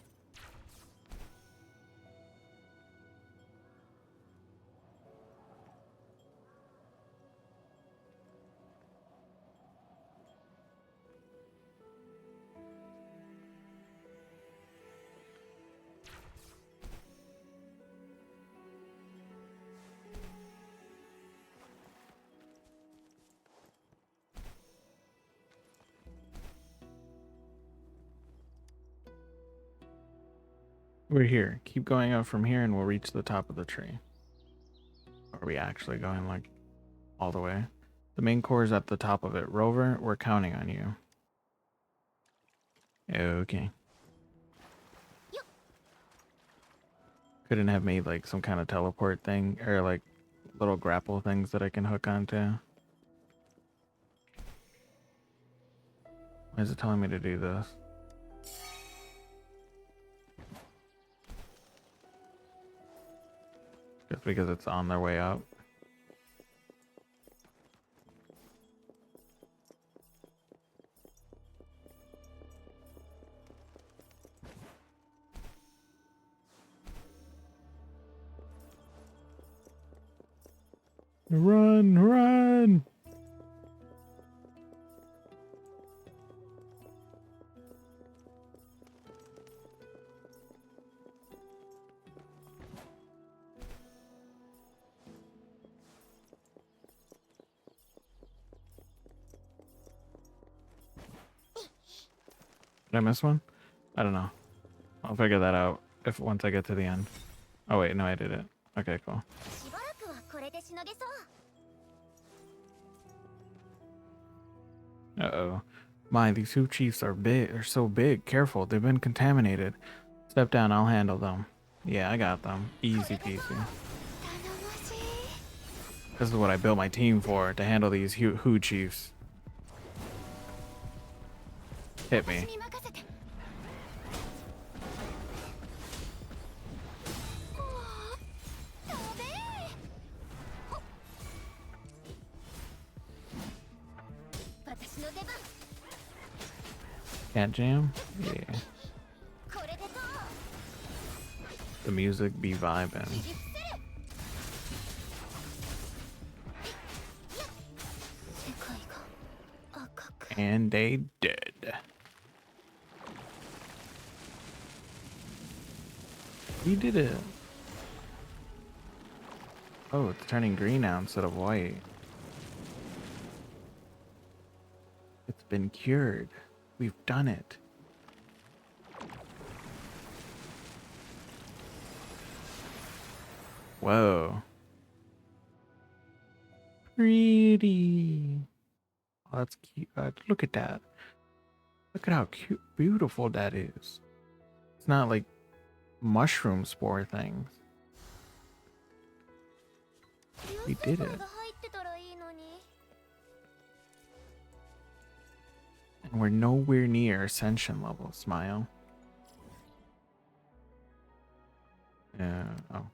Speaker 1: We're here. Keep going up from here and we'll reach the top of the tree. Are we actually going like all the way? The main core is at the top of it. Rover, we're counting on you. Okay. Couldn't have made like some kind of teleport thing or like little grapple things that I can hook onto. Why is it telling me to do this? Just because it's on their way up. Run, run! Did I miss one? I don't know. I'll figure that out if once I get to the end. Oh wait, no, I did it. Okay, cool. Uh-oh. My, these two chiefs are big. They're so big. Careful, they've been contaminated. Step down, I'll handle them. Yeah, I got them. Easy peasy. This is what I built my team for, to handle these Hu chiefs. Hit me. Cat jam? Yeah. The music be vibing. And they did. We did it. Oh, it's turning green now instead of white. It's been cured. We've done it. Whoa. Pretty. Oh, that's cute. Look at that. Look at how cute, beautiful that is. It's not like mushroom spore things. We did it. And we're nowhere near ascension level, smile. Yeah, oh.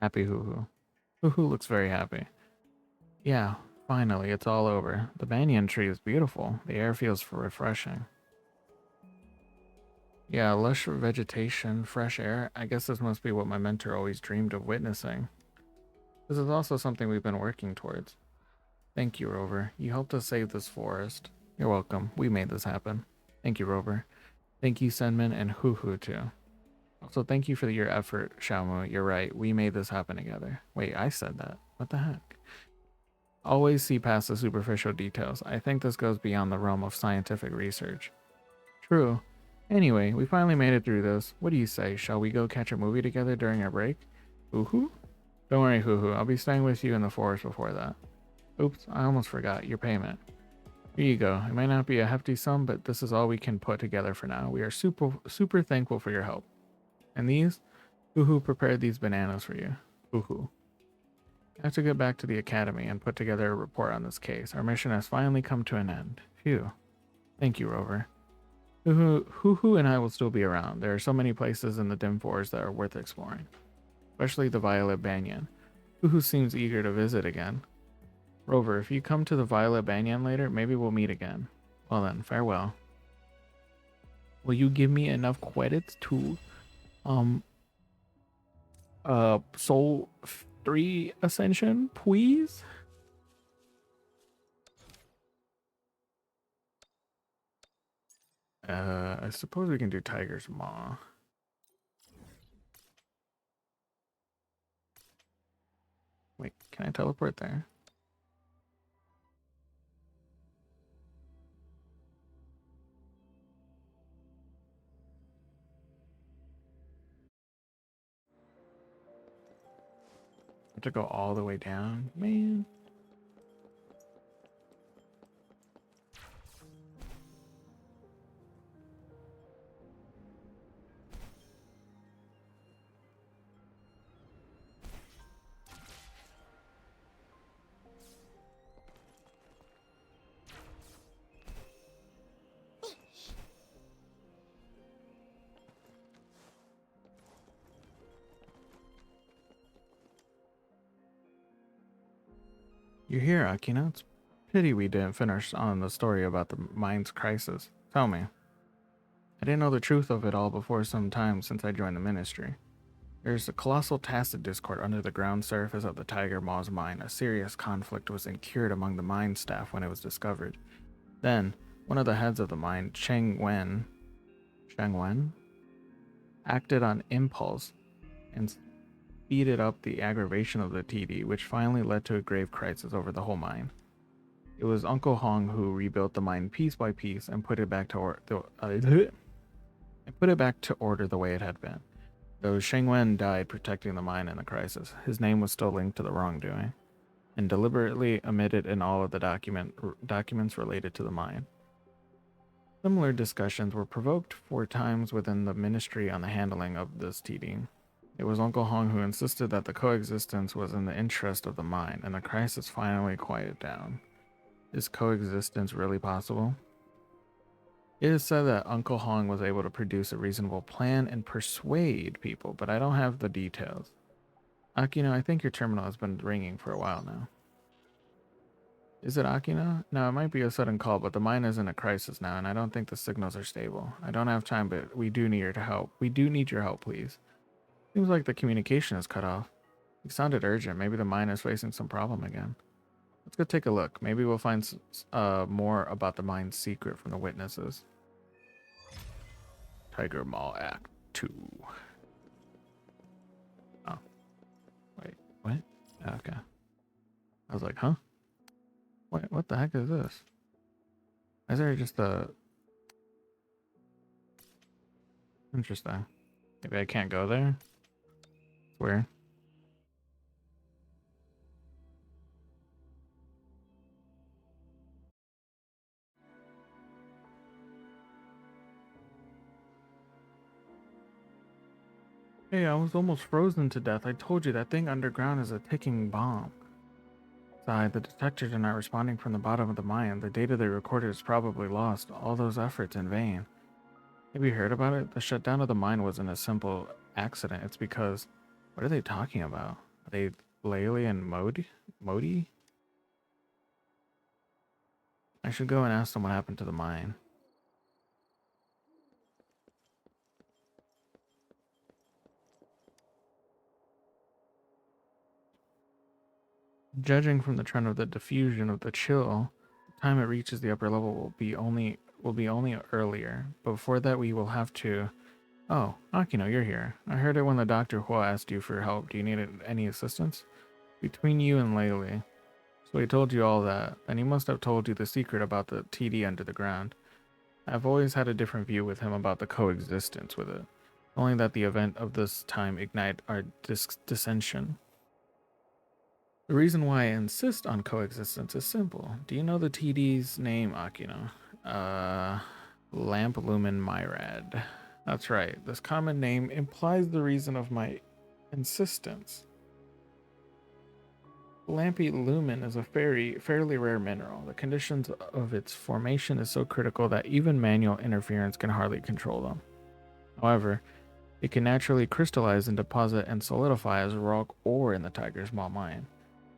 Speaker 1: Happy Hoo Hoo. Hoo Hoo looks very happy. Yeah, finally, it's all over. The banyan tree is beautiful. The air feels refreshing. Yeah, lush vegetation, fresh air. I guess this must be what my mentor always dreamed of witnessing. This is also something we've been working towards. Thank you, Rover. You helped us save this forest. You're welcome. We made this happen. Thank you, Rover. Thank you, Senmin, and Hoo Hoo, too. Also, thank you for your effort, Xiaomu. You're right. We made this happen together. Wait, I said that. What the heck? Always see past the superficial details. I think this goes beyond the realm of scientific research. True. Anyway, we finally made it through this. What do you say? Shall we go catch a movie together during our break? Hoo Hoo? Don't worry, Hoo Hoo. I'll be staying with you in the forest before that. Oops, I almost forgot your payment. Here you go. It might not be a hefty sum, but this is all we can put together for now. We are super thankful for your help. And these? Hoo Hoo prepared these bananas for you. Hoo Hoo. I have to get back to the academy and put together a report on this case. Our mission has finally come to an end. Phew. Thank you, Rover. Hoo Hoo and I will still be around. There are so many places in the dim forest that are worth exploring. Especially the Violet Banyan. Hoo Hoo seems eager to visit again. Rover, if you come to the Violet Banyan later, maybe we'll meet again. Well then, farewell. Will you give me enough credits to Soul 3 Ascension, please? I suppose we can do Tiger's Maw. Wait, can I teleport there? I have to go all the way down, man. You're here, Akina. It's pity we didn't finish on the story about the mind's crisis. Tell me. I didn't know the truth of it all before some time since I joined the ministry. There's a colossal tacit discord under the ground surface of the Tiger Maw's mine. A serious conflict was incurred among the mine staff when it was discovered. Then, one of the heads of the mine, Cheng Wen, acted on impulse and speeded up the aggravation of the TD, which finally led to a grave crisis over the whole mine. It was Uncle Hong who rebuilt the mine piece by piece and put it back to order the way it had been. Though Sheng Wen died protecting the mine in the crisis, his name was still linked to the wrongdoing, and deliberately omitted in all of the documents related to the mine. Similar discussions were provoked 4 times within the ministry on the handling of this TD. It was Uncle Hong who insisted that the coexistence was in the interest of the mine, and the crisis finally quieted down. Is coexistence really possible? It is said that Uncle Hong was able to produce a reasonable plan and persuade people, but I don't have the details. Akino, I think your terminal has been ringing for a while now. Is it Akino? No, it might be a sudden call, but the mine is in a crisis now, and I don't think the signals are stable. I don't have time, but we do need your help. We do need your help, please. Seems like the communication is cut off. You sounded urgent. Maybe the mine is facing some problem again. Let's go take a look. Maybe we'll find more about the mine's secret from the witnesses. Tiger Maw Act 2. Oh. Wait. I was like, huh? What the heck is this? Is there just a... Interesting. Maybe I can't go there? It's weird. Hey, I was almost frozen to death. I told you that thing underground is a ticking bomb. Sigh, the detectors are not responding from the bottom of the mine. The data they recorded is probably lost. All those efforts in vain. Have you heard about it? The shutdown of the mine wasn't a simple accident. It's because... What are they talking about? Are they Laylee and Modi? I should go and ask them what happened to the mine. Judging from the trend of the diffusion of the chill, the time it reaches the upper level will be only earlier. But before that, we will have to. Oh, Akino, you're here. I heard it when the Dr. Hua asked you for help. Do you need any assistance? Between you and Laylee. So he told you all that. Then he must have told you the secret about the TD under the ground. I've always had a different view with him about the coexistence with it. Only that the event of this time ignite our dissension. The reason why I insist on coexistence is simple. Do you know the TD's name, Akino? Lamp Lumen Myrad. That's right. This common name implies the reason of my insistence. Lampy lumen is a fairly rare mineral. The conditions of its formation is so critical that even manual interference can hardly control them. However, it can naturally crystallize and deposit and solidify as rock ore in the Tiger's Maw mine.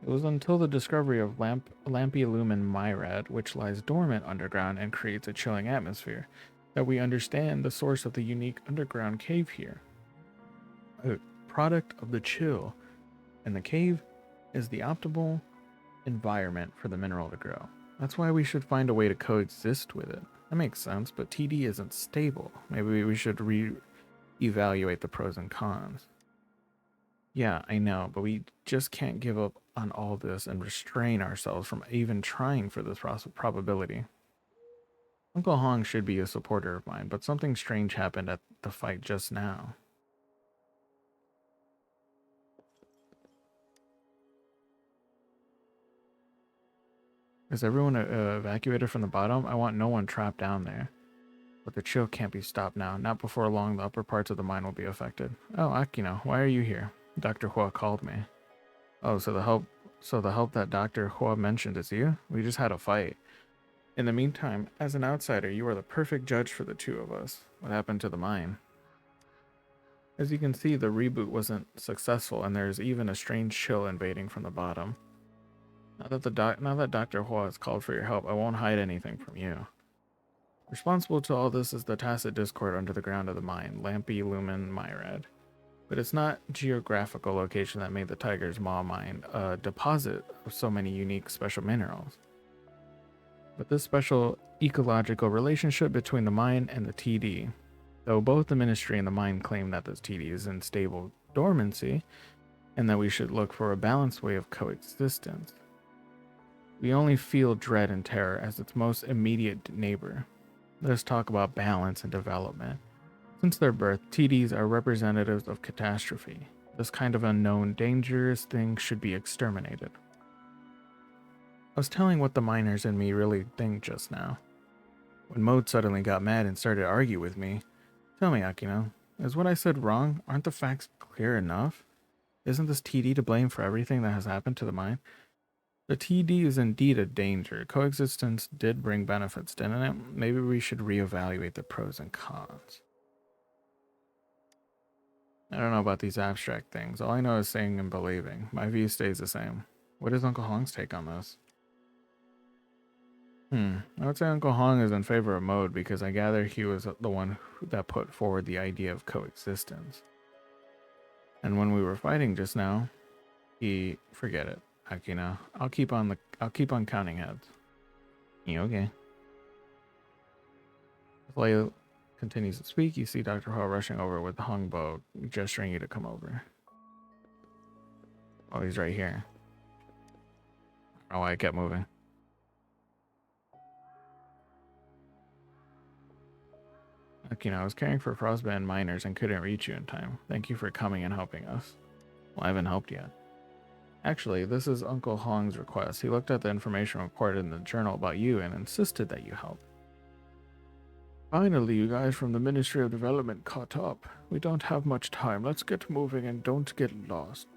Speaker 1: It was until the discovery of Lampy lumen Myrad, which lies dormant underground and creates a chilling atmosphere, that we understand the source of the unique underground cave here. A product of the chill, and the cave is the optimal environment for the mineral to grow. That's why we should find a way to coexist with it. That makes sense, but TD isn't stable. Maybe we should re-evaluate the pros and cons. Yeah, I know, but we just can't give up on all this and restrain ourselves from even trying for this probability. Uncle Hong should be a supporter of mine, but something strange happened at the fight just now. Is everyone evacuated from the bottom? I want no one trapped down there. But the chill can't be stopped now. Not before long, the upper parts of the mine will be affected. Oh, Akino, why are you here? Dr. Hua called me. Oh, so the help that Dr. Hua mentioned is you? We just had a fight. In the meantime, as an outsider, you are the perfect judge for the two of us. What happened to the mine? As you can see, the reboot wasn't successful, and there's even a strange chill invading from the bottom. Now that Dr. Hua has called for your help, I won't hide anything from you. Responsible to all this is the tacit discord under the ground of the mine, Lampy Lumen Myrad. But it's not geographical location that made the Tiger's Maw mine a deposit of so many unique special minerals. But this special ecological relationship between the mine and the TD, though both the ministry and the mine claim that this TD is in stable dormancy, and that we should look for a balanced way of coexistence. We only feel dread and terror as its most immediate neighbor. Let us talk about balance and development. Since their birth, TDs are representatives of catastrophe. This kind of unknown, dangerous thing should be exterminated. I was telling what the miners and me really think just now. When Mode suddenly got mad and started to argue with me. Tell me, Akino, is what I said wrong? Aren't the facts clear enough? Isn't this TD to blame for everything that has happened to the mine? The TD is indeed a danger. Coexistence did bring benefits, didn't it? Maybe we should reevaluate the pros and cons. I don't know about these abstract things. All I know is seeing and believing. My view stays the same. What is Uncle Hong's take on this? I would say Uncle Hong is in favor of Mode because I gather he was the one that put forward the idea of coexistence. And when we were fighting just now, forget it, Akino. I'll keep on counting heads. Yeah, okay. As Leo continues to speak, you see Dr. Hua rushing over with the Hong bow, gesturing you to come over. Oh, he's right here. Oh, I kept moving. Look, I was caring for frostband miners and couldn't reach you in time. Thank you for coming and helping us. Well, I haven't helped yet. Actually, this is Uncle Hong's request. He looked at the information recorded in the journal about you and insisted that you help. Finally, you guys from the Ministry of Development caught up. We don't have much time. Let's get moving and don't get lost.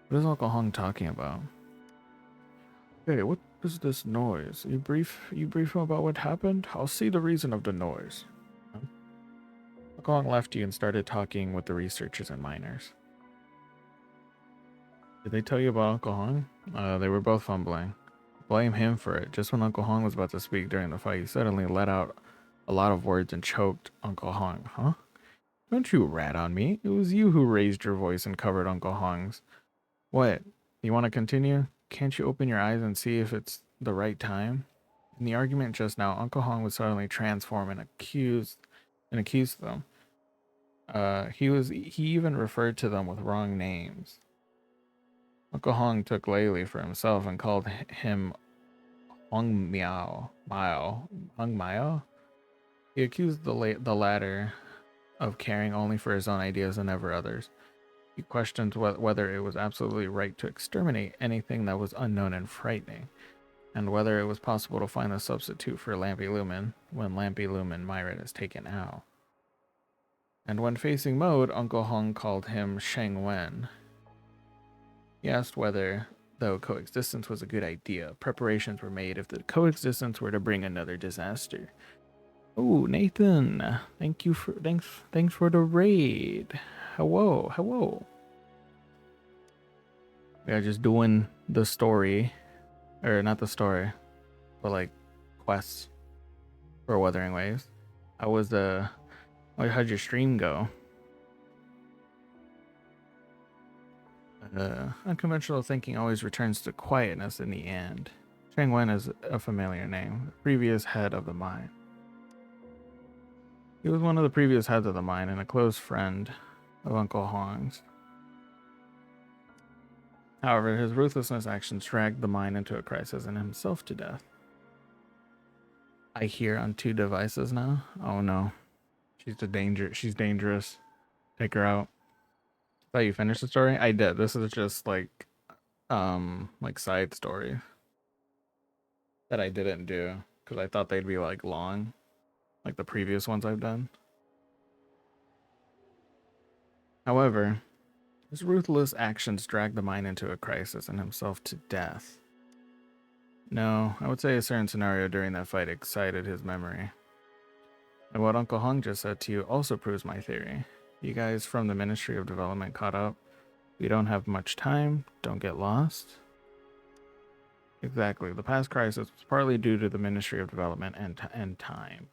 Speaker 1: What is Uncle Hong talking about? Hey, what is this noise? You brief him about what happened? I'll see the reason of the noise. Uncle Hong left you and started talking with the researchers and miners. Did they tell you about Uncle Hong? They were both fumbling. Blame him for it. Just when Uncle Hong was about to speak during the fight, he suddenly let out a lot of words and choked Uncle Hong. Huh? Don't you rat on me. It was you who raised your voice and covered Uncle Hong's. What? You want to continue? Can't you open your eyes and see if it's the right time? In the argument just now, Uncle Hong would suddenly transform and accuse them. He even referred to them with wrong names. Uncle Hong took Layli for himself and called him Hong Miao. He accused the latter of caring only for his own ideas and never others. He questioned whether it was absolutely right to exterminate anything that was unknown and frightening, and whether it was possible to find a substitute for Lampy Lumen when Lampy Lumen Myrit is taken out. And when facing mode, Uncle Hong called him Sheng Wen. He asked whether, though coexistence was a good idea, preparations were made if the coexistence were to bring another disaster. Oh, Nathan, thanks for the raid. Hello. We are just doing the story, or not the story, but like quests for Wuthering Waves. How'd your stream go? Unconventional thinking always returns to quietness in the end. Sheng Wen is a familiar name, the previous head of the mine. He was one of the previous heads of the mine and a close friend of Uncle Hong's. However, his ruthlessness actions dragged the mine into a crisis and himself to death. I hear on 2 devices now. Oh no. She's dangerous. Take her out. Thought you finished the story? I did. This is just like side story that I didn't do because I thought they'd be like long, like the previous ones I've done. However, his ruthless actions dragged the mine into a crisis and himself to death. No, I would say a certain scenario during that fight excited his memory. And what Uncle Hong just said to you also proves my theory. You guys from the Ministry of Development caught up. We don't have much time. Don't get lost. Exactly. The past crisis was partly due to the Ministry of Development and time.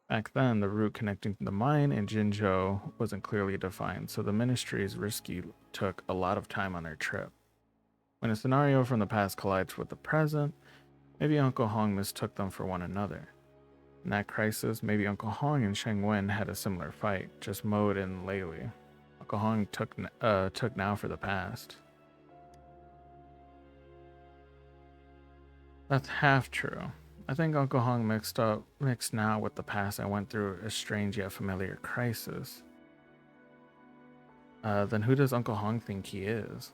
Speaker 1: Back then, the route connecting the mine and Jinzhou wasn't clearly defined, so the Ministry's rescue took a lot of time on their trip. When a scenario from the past collides with the present, maybe Uncle Hong mistook them for one another. In that crisis, maybe Uncle Hong and Sheng Wen had a similar fight, just Mode and Layli. Uncle Hong took now for the past. That's half true. I think Uncle Hong mixed now with the past and went through a strange yet familiar crisis. Then who does Uncle Hong think he is?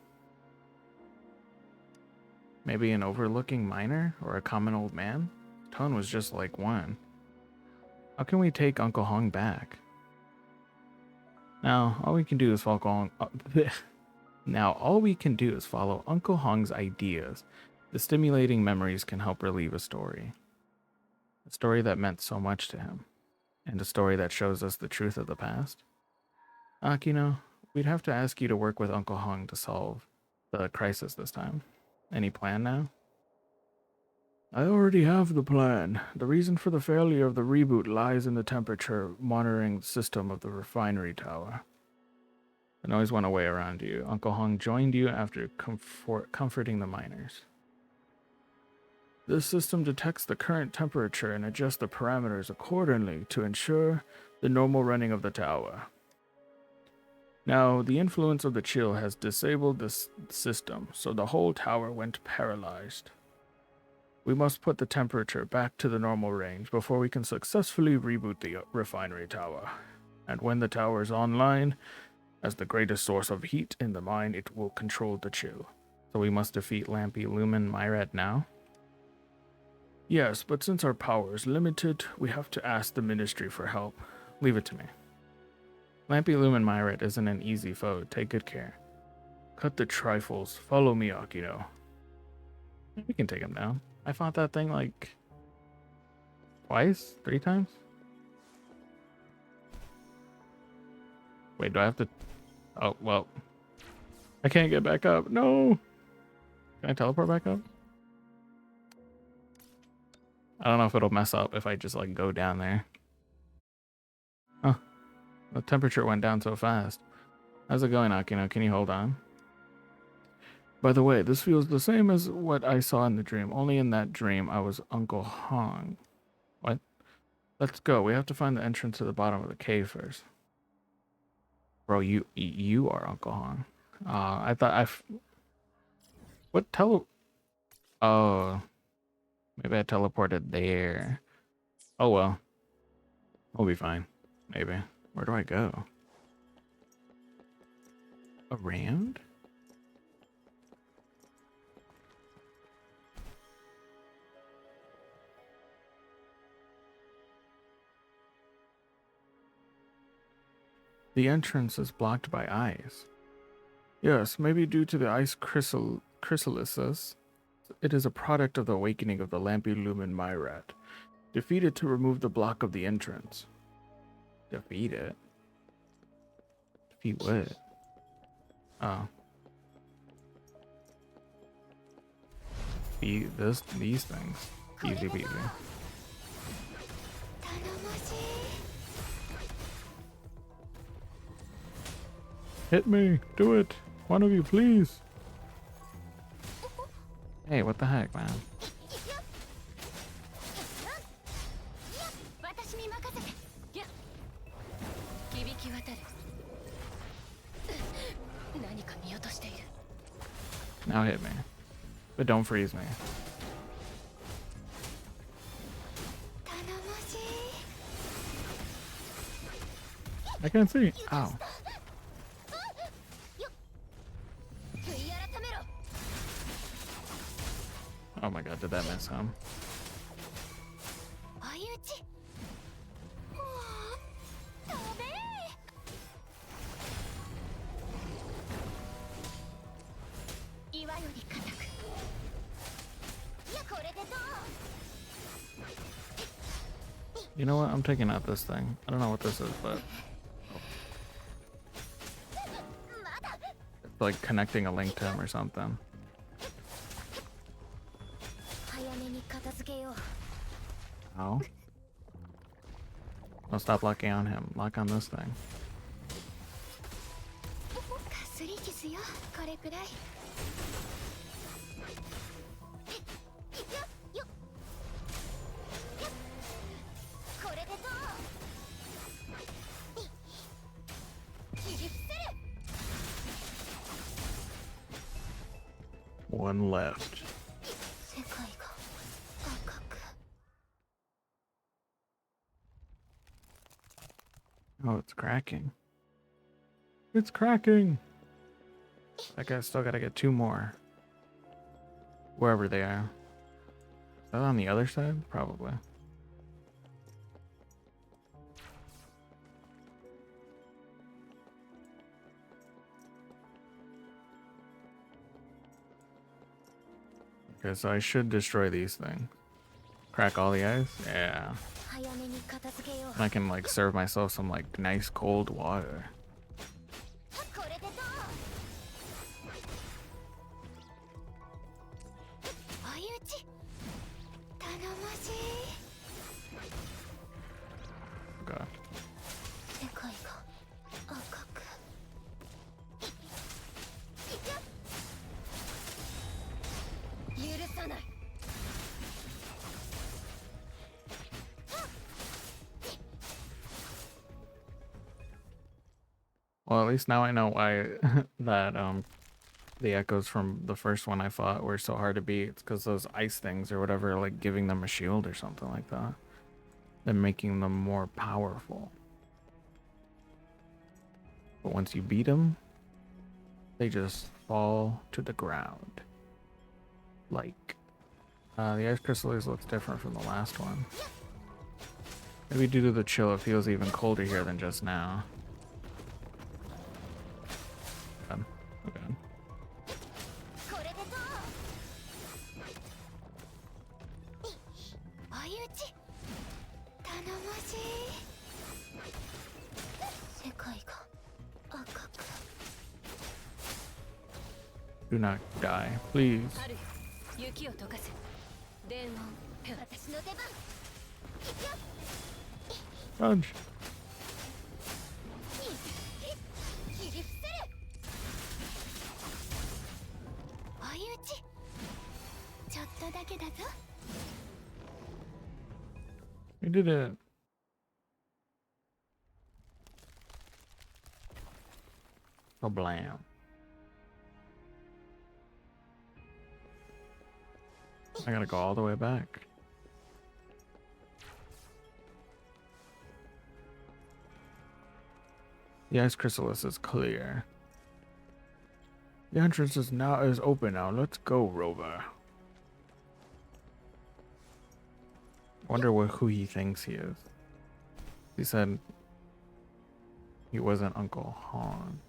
Speaker 1: Maybe an overlooking miner or a common old man? Tone was just like one. How can we take Uncle Hong back? Now, all we can do is follow Uncle Hong's ideas. The stimulating memories can help relieve a story. A story that meant so much to him. And a story that shows us the truth of the past. Akino, we'd have to ask you to work with Uncle Hong to solve the crisis this time. Any plan now? I already have the plan. The reason for the failure of the reboot lies in the temperature monitoring system of the refinery tower. The noise went away around you. Uncle Hong joined you after comforting the miners. This system detects the current temperature and adjusts the parameters accordingly to ensure the normal running of the tower. Now, the influence of the chill has disabled this system, so the whole tower went paralyzed. We must put the temperature back to the normal range before we can successfully reboot the refinery tower. And when the tower is online, as the greatest source of heat in the mine, it will control the chill. So we must defeat Lampy Lumen Myret now? Yes, but since our power is limited, we have to ask the Ministry for help. Leave it to me. Lampy Lumen Myret isn't an easy foe. Take good care. Cut the trifles. Follow me, Akino. We can take him down. I fought that thing like twice? 3 times? Wait, do I have to... Oh, well. I can't get back up. No! Can I teleport back up? I don't know if it'll mess up if I just like go down there. Huh. The temperature went down so fast. How's it going, Akino? Can you hold on? By the way, this feels the same as what I saw in the dream. Only in that dream, I was Uncle Hong. What? Let's go. We have to find the entrance to the bottom of the cave first. Bro, you are Uncle Hong. I thought What Oh. Maybe I teleported there. Oh well. We'll be fine. Maybe. Where do I go? Around? The entrance is blocked by ice. Yes, maybe due to the ice chrysalises. It is a product of the awakening of the Lampy Lumen Myrat. Defeat it to remove the block of the entrance. Defeat it? Defeat what? Oh. These things. Easy peasy. Hit me! Do it! One of you, please! Hey, what the heck, man? Now hit me. But don't freeze me. I can't see. Ow. Oh my god, did that miss him? You know what? I'm taking out this thing. I don't know what this is, but... It's like connecting a link to him or something. Oh. I'll stop locking on him. Lock on this thing. One left. Oh, it's cracking. It's cracking. That guy's still gotta get 2 more. Wherever they are. Is that on the other side? Probably. Okay, so I should destroy these things. Crack all the ice? Yeah. And I can like serve myself some like nice cold water. Okay. Well, at least now I know why that the echoes from the first one I fought were so hard to beat. It's because those ice things or whatever are like giving them a shield or something like that. Then making them more powerful. But once you beat them, they just fall to the ground. Like, the ice crystallis looks different from the last one. Maybe due to the chill, it feels even colder here than just now. Okay. Do not die, please. Dodge. We did it. Oh, blam. I gotta go all the way back. The ice chrysalis is clear. The entrance is open now. Let's go, Rover. Wonder who he thinks he is. He said he wasn't Uncle Han.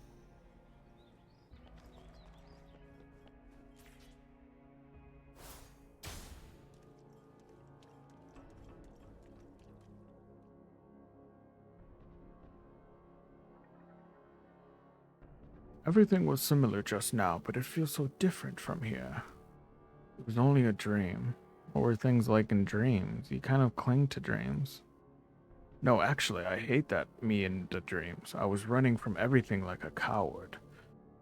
Speaker 1: Everything was similar just now, but it feels so different from here. It was only a dream. What were things like in dreams? You kind of cling to dreams. No, actually, I hate that me in the dreams. I was running from everything like a coward.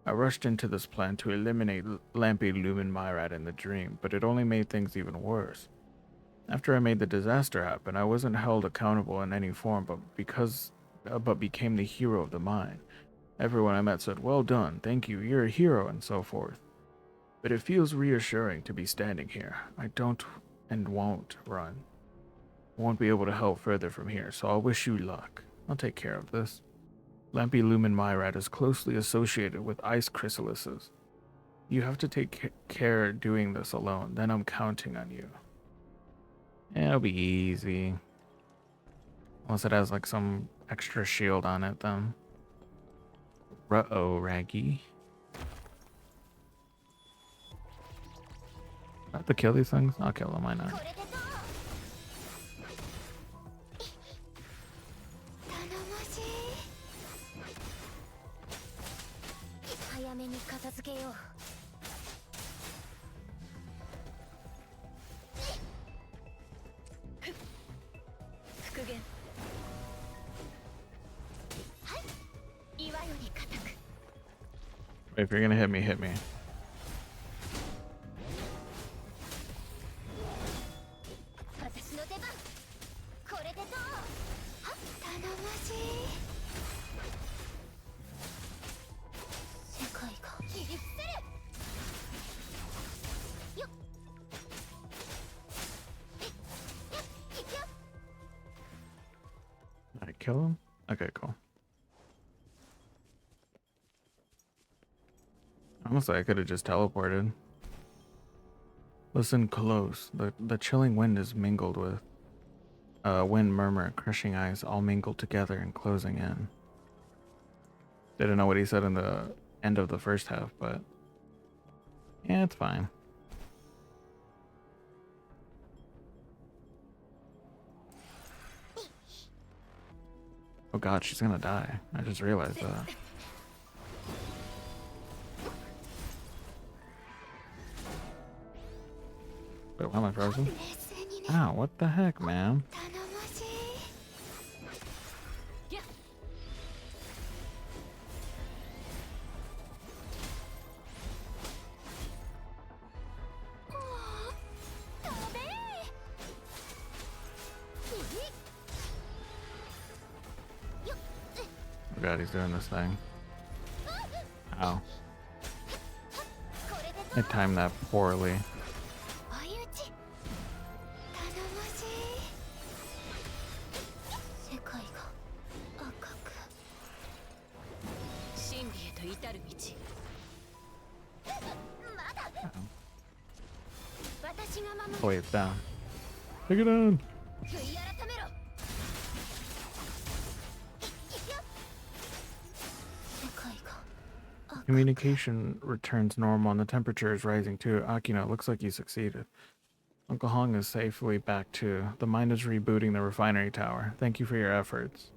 Speaker 1: I rushed into this plan to eliminate Lampy Lumen Myrat in the dream, but it only made things even worse. After I made the disaster happen, I wasn't held accountable in any form, but became the hero of the mine. Everyone I met said, "Well done, thank you, you're a hero," and so forth. But it feels reassuring to be standing here. I don't and won't run. Won't be able to help further from here, so I'll wish you luck. I'll take care of this. Lampy Lumen Myrat is closely associated with ice chrysalises. You have to take care doing this alone, then I'm counting on you. It'll be easy. Unless it has like some extra shield on it then. Ruh-oh, Raggy. I have to kill these things? I'll kill them, why not? If you're gonna hit me, hit me. Did I kill him? Okay, cool. Honestly, I could have just teleported. Listen close. The chilling wind is mingled with wind murmur, crushing ice, all mingled together and closing in. Didn't know what he said in the end of the first half, but yeah, it's fine. Oh god, she's gonna die. I just realized that. Wait, why am I frozen? Ow, what the heck, man? Oh god, he's doing this thing. Ow. I timed that poorly. Oh wait, it's down. Take it down. Communication returns normal and the temperature is rising too. Akino, looks like you succeeded. Uncle Hong is safely back too. The mine is rebooting the refinery tower. Thank you for your efforts.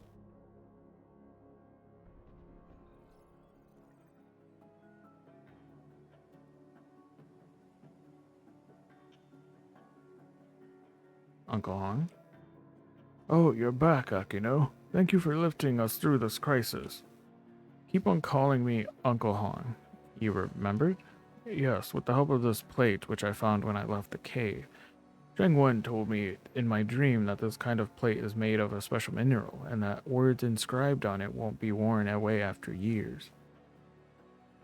Speaker 1: Uncle Hong? Oh, you're back, Akino. Thank you for lifting us through this crisis. Keep on calling me Uncle Hong. You remembered? Yes, with the help of this plate which I found when I left the cave. Zheng Wen told me in my dream that this kind of plate is made of a special mineral, and that words inscribed on it won't be worn away after years.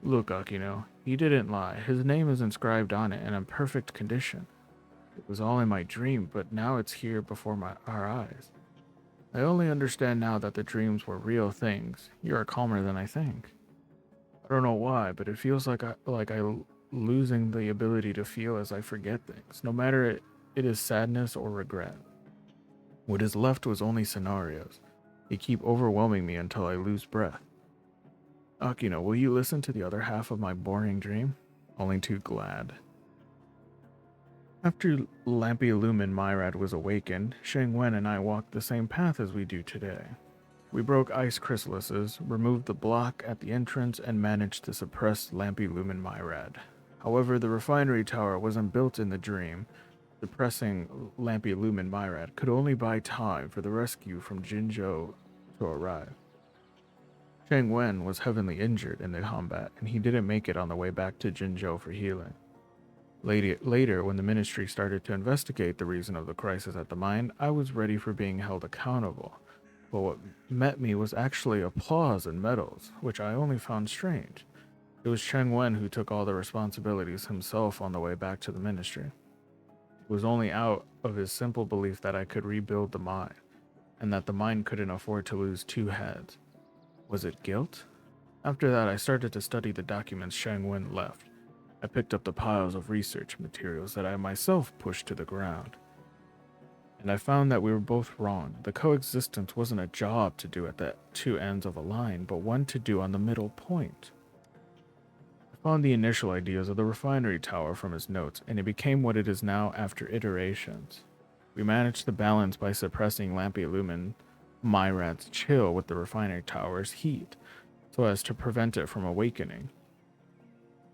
Speaker 1: Look, Akino, he didn't lie. His name is inscribed on it and in perfect condition. It was all in my dream, but now it's here before our eyes. I only understand now that the dreams were real things. You are calmer than I think. I don't know why, but it feels like I losing the ability to feel as I forget things, no matter it is sadness or regret. What is left was only scenarios. They keep overwhelming me until I lose breath. Akino, will you listen to the other half of my boring dream? Only too glad. After Lampilumen Myrad was awakened, Sheng Wen and I walked the same path as we do today. We broke ice chrysalises, removed the block at the entrance, and managed to suppress Lampilumen Myrad. However, the refinery tower wasn't built in the dream. Suppressing Lampilumen Myrad could only buy time for the rescue from Jinzhou to arrive. Sheng Wen was heavily injured in the combat, and he didn't make it on the way back to Jinzhou for healing. Later, when the ministry started to investigate the reason of the crisis at the mine, I was ready for being held accountable. But what met me was actually applause and medals, which I only found strange. It was Sheng Wen who took all the responsibilities himself on the way back to the ministry. It was only out of his simple belief that I could rebuild the mine, and that the mine couldn't afford to lose two heads. Was it guilt? After that, I started to study the documents Sheng Wen left. I picked up the piles of research materials that I myself pushed to the ground. And I found that we were both wrong. The coexistence wasn't a job to do at the two ends of a line, but one to do on the middle point. I found the initial ideas of the refinery tower from his notes, and it became what it is now after iterations. We managed the balance by suppressing Lampilumen Myrad's chill with the refinery tower's heat, so as to prevent it from awakening.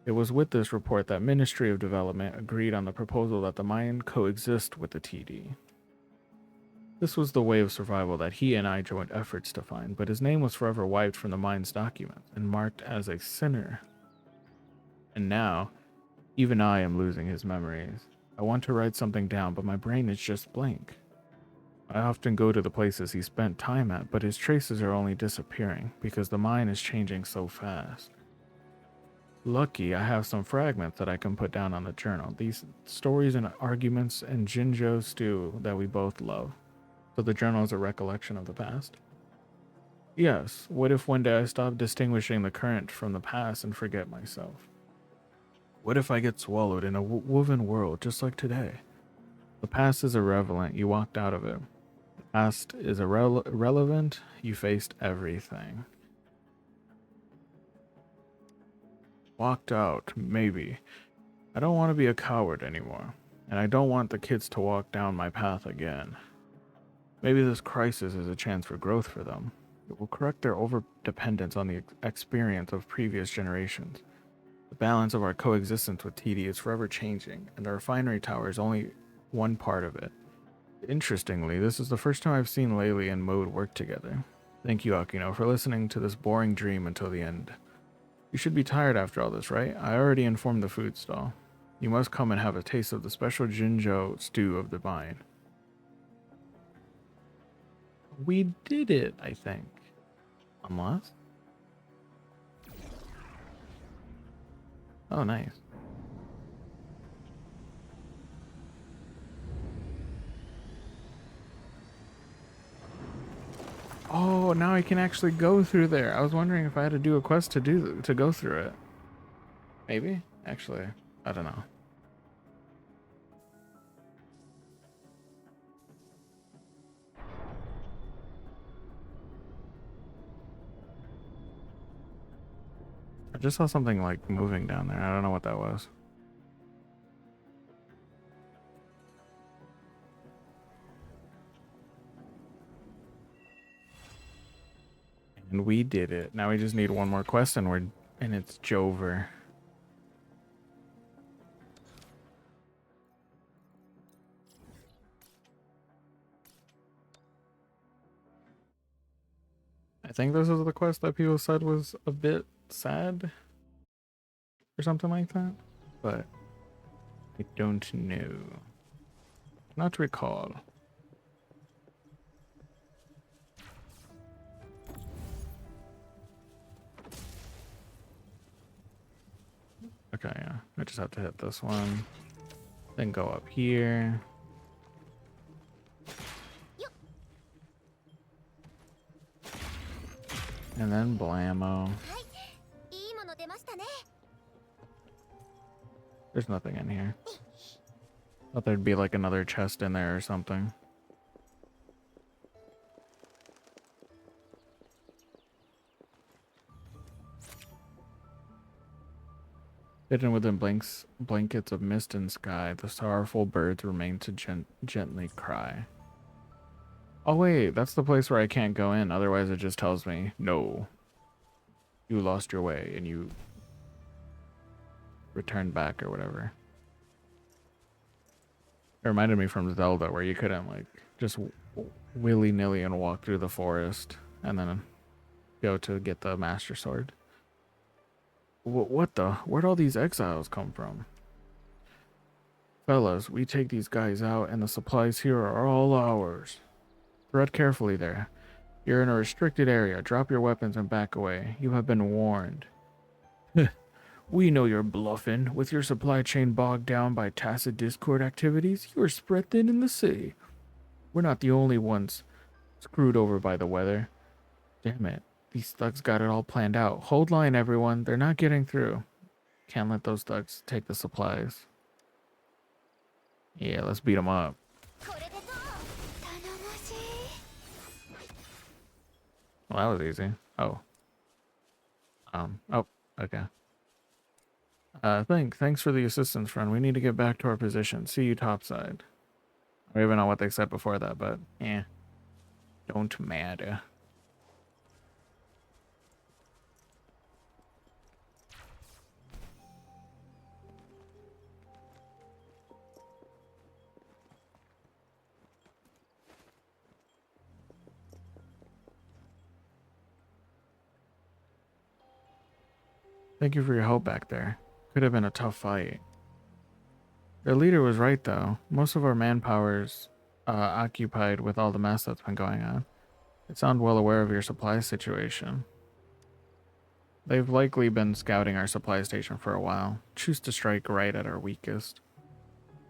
Speaker 1: It was with this report that Ministry of Development agreed on the proposal that the mine coexist with the TD. This was the way of survival that he and I joined efforts to find, but his name was forever wiped from the mine's documents and marked as a sinner. And now, even I am losing his memories. I want to write something down, but my brain is just blank. I often go to the places he spent time at, but his traces are only disappearing because the mine is changing so fast. Lucky I have some fragments that I can put down on the journal. These stories and arguments and Jinzhou stew that we both love. So the journal is a recollection of the past? Yes, what if one day I stop distinguishing the current from the past and forget myself? What if I get swallowed in a woven world just like today? The past is irrelevant, you walked out of it. The past is irrelevant, you faced everything. Walked out, maybe. I don't want to be a coward anymore, and I don't want the kids to walk down my path again. Maybe this crisis is a chance for growth for them. It will correct their over-dependence on the experience of previous generations. The balance of our coexistence with TD is forever changing, and the refinery tower is only one part of it. Interestingly, this is the first time I've seen Laylee and Mode work together. Thank you, Akino, for listening to this boring dream until the end. You should be tired after all this, right? I already informed the food stall. You must come and have a taste of the special Jinzhou stew of the vine. We did it, I think. Unless? Oh, nice. Oh, now I can actually go through there. I was wondering if I had to do a quest to go through it. Maybe? Actually, I don't know. I just saw something like moving down there. I don't know what that was. And we did it. Now we just need one more quest and it's Jover. I think this is the quest that people said was a bit sad or something like that, but I don't know. Not recall. Okay, yeah. I just have to hit this one. Then go up here. And then blammo. There's nothing in here. Thought there'd be like another chest in there or something. Hidden within blankets of mist and sky, the sorrowful birds remain to gently cry. Oh wait, that's the place where I can't go in. Otherwise it just tells me, no, you lost your way and you returned back or whatever. It reminded me from Zelda where you couldn't like just willy-nilly and walk through the forest and then go to get the Master Sword. What the? Where'd all these exiles come from? Fellas, we take these guys out and the supplies here are all ours. Tread carefully there. You're in a restricted area. Drop your weapons and back away. You have been warned. We know you're bluffing. With your supply chain bogged down by tacit Discord activities, you are spread thin in the city. We're not the only ones screwed over by the weather. Damn it. These thugs got it all planned out. Hold line, everyone. They're not getting through. Can't let those thugs take the supplies. Yeah, let's beat them up. Well, that was easy. Oh. Oh, okay. Thanks for the assistance, friend. We need to get back to our position. See you topside. I don't even know what they said before that, but yeah. Don't matter. Thank you for your help back there. Could have been a tough fight. Their leader was right, though. Most of our manpower's occupied with all the mess that's been going on. They sound well aware of your supply situation. They've likely been scouting our supply station for a while. Choose to strike right at our weakest.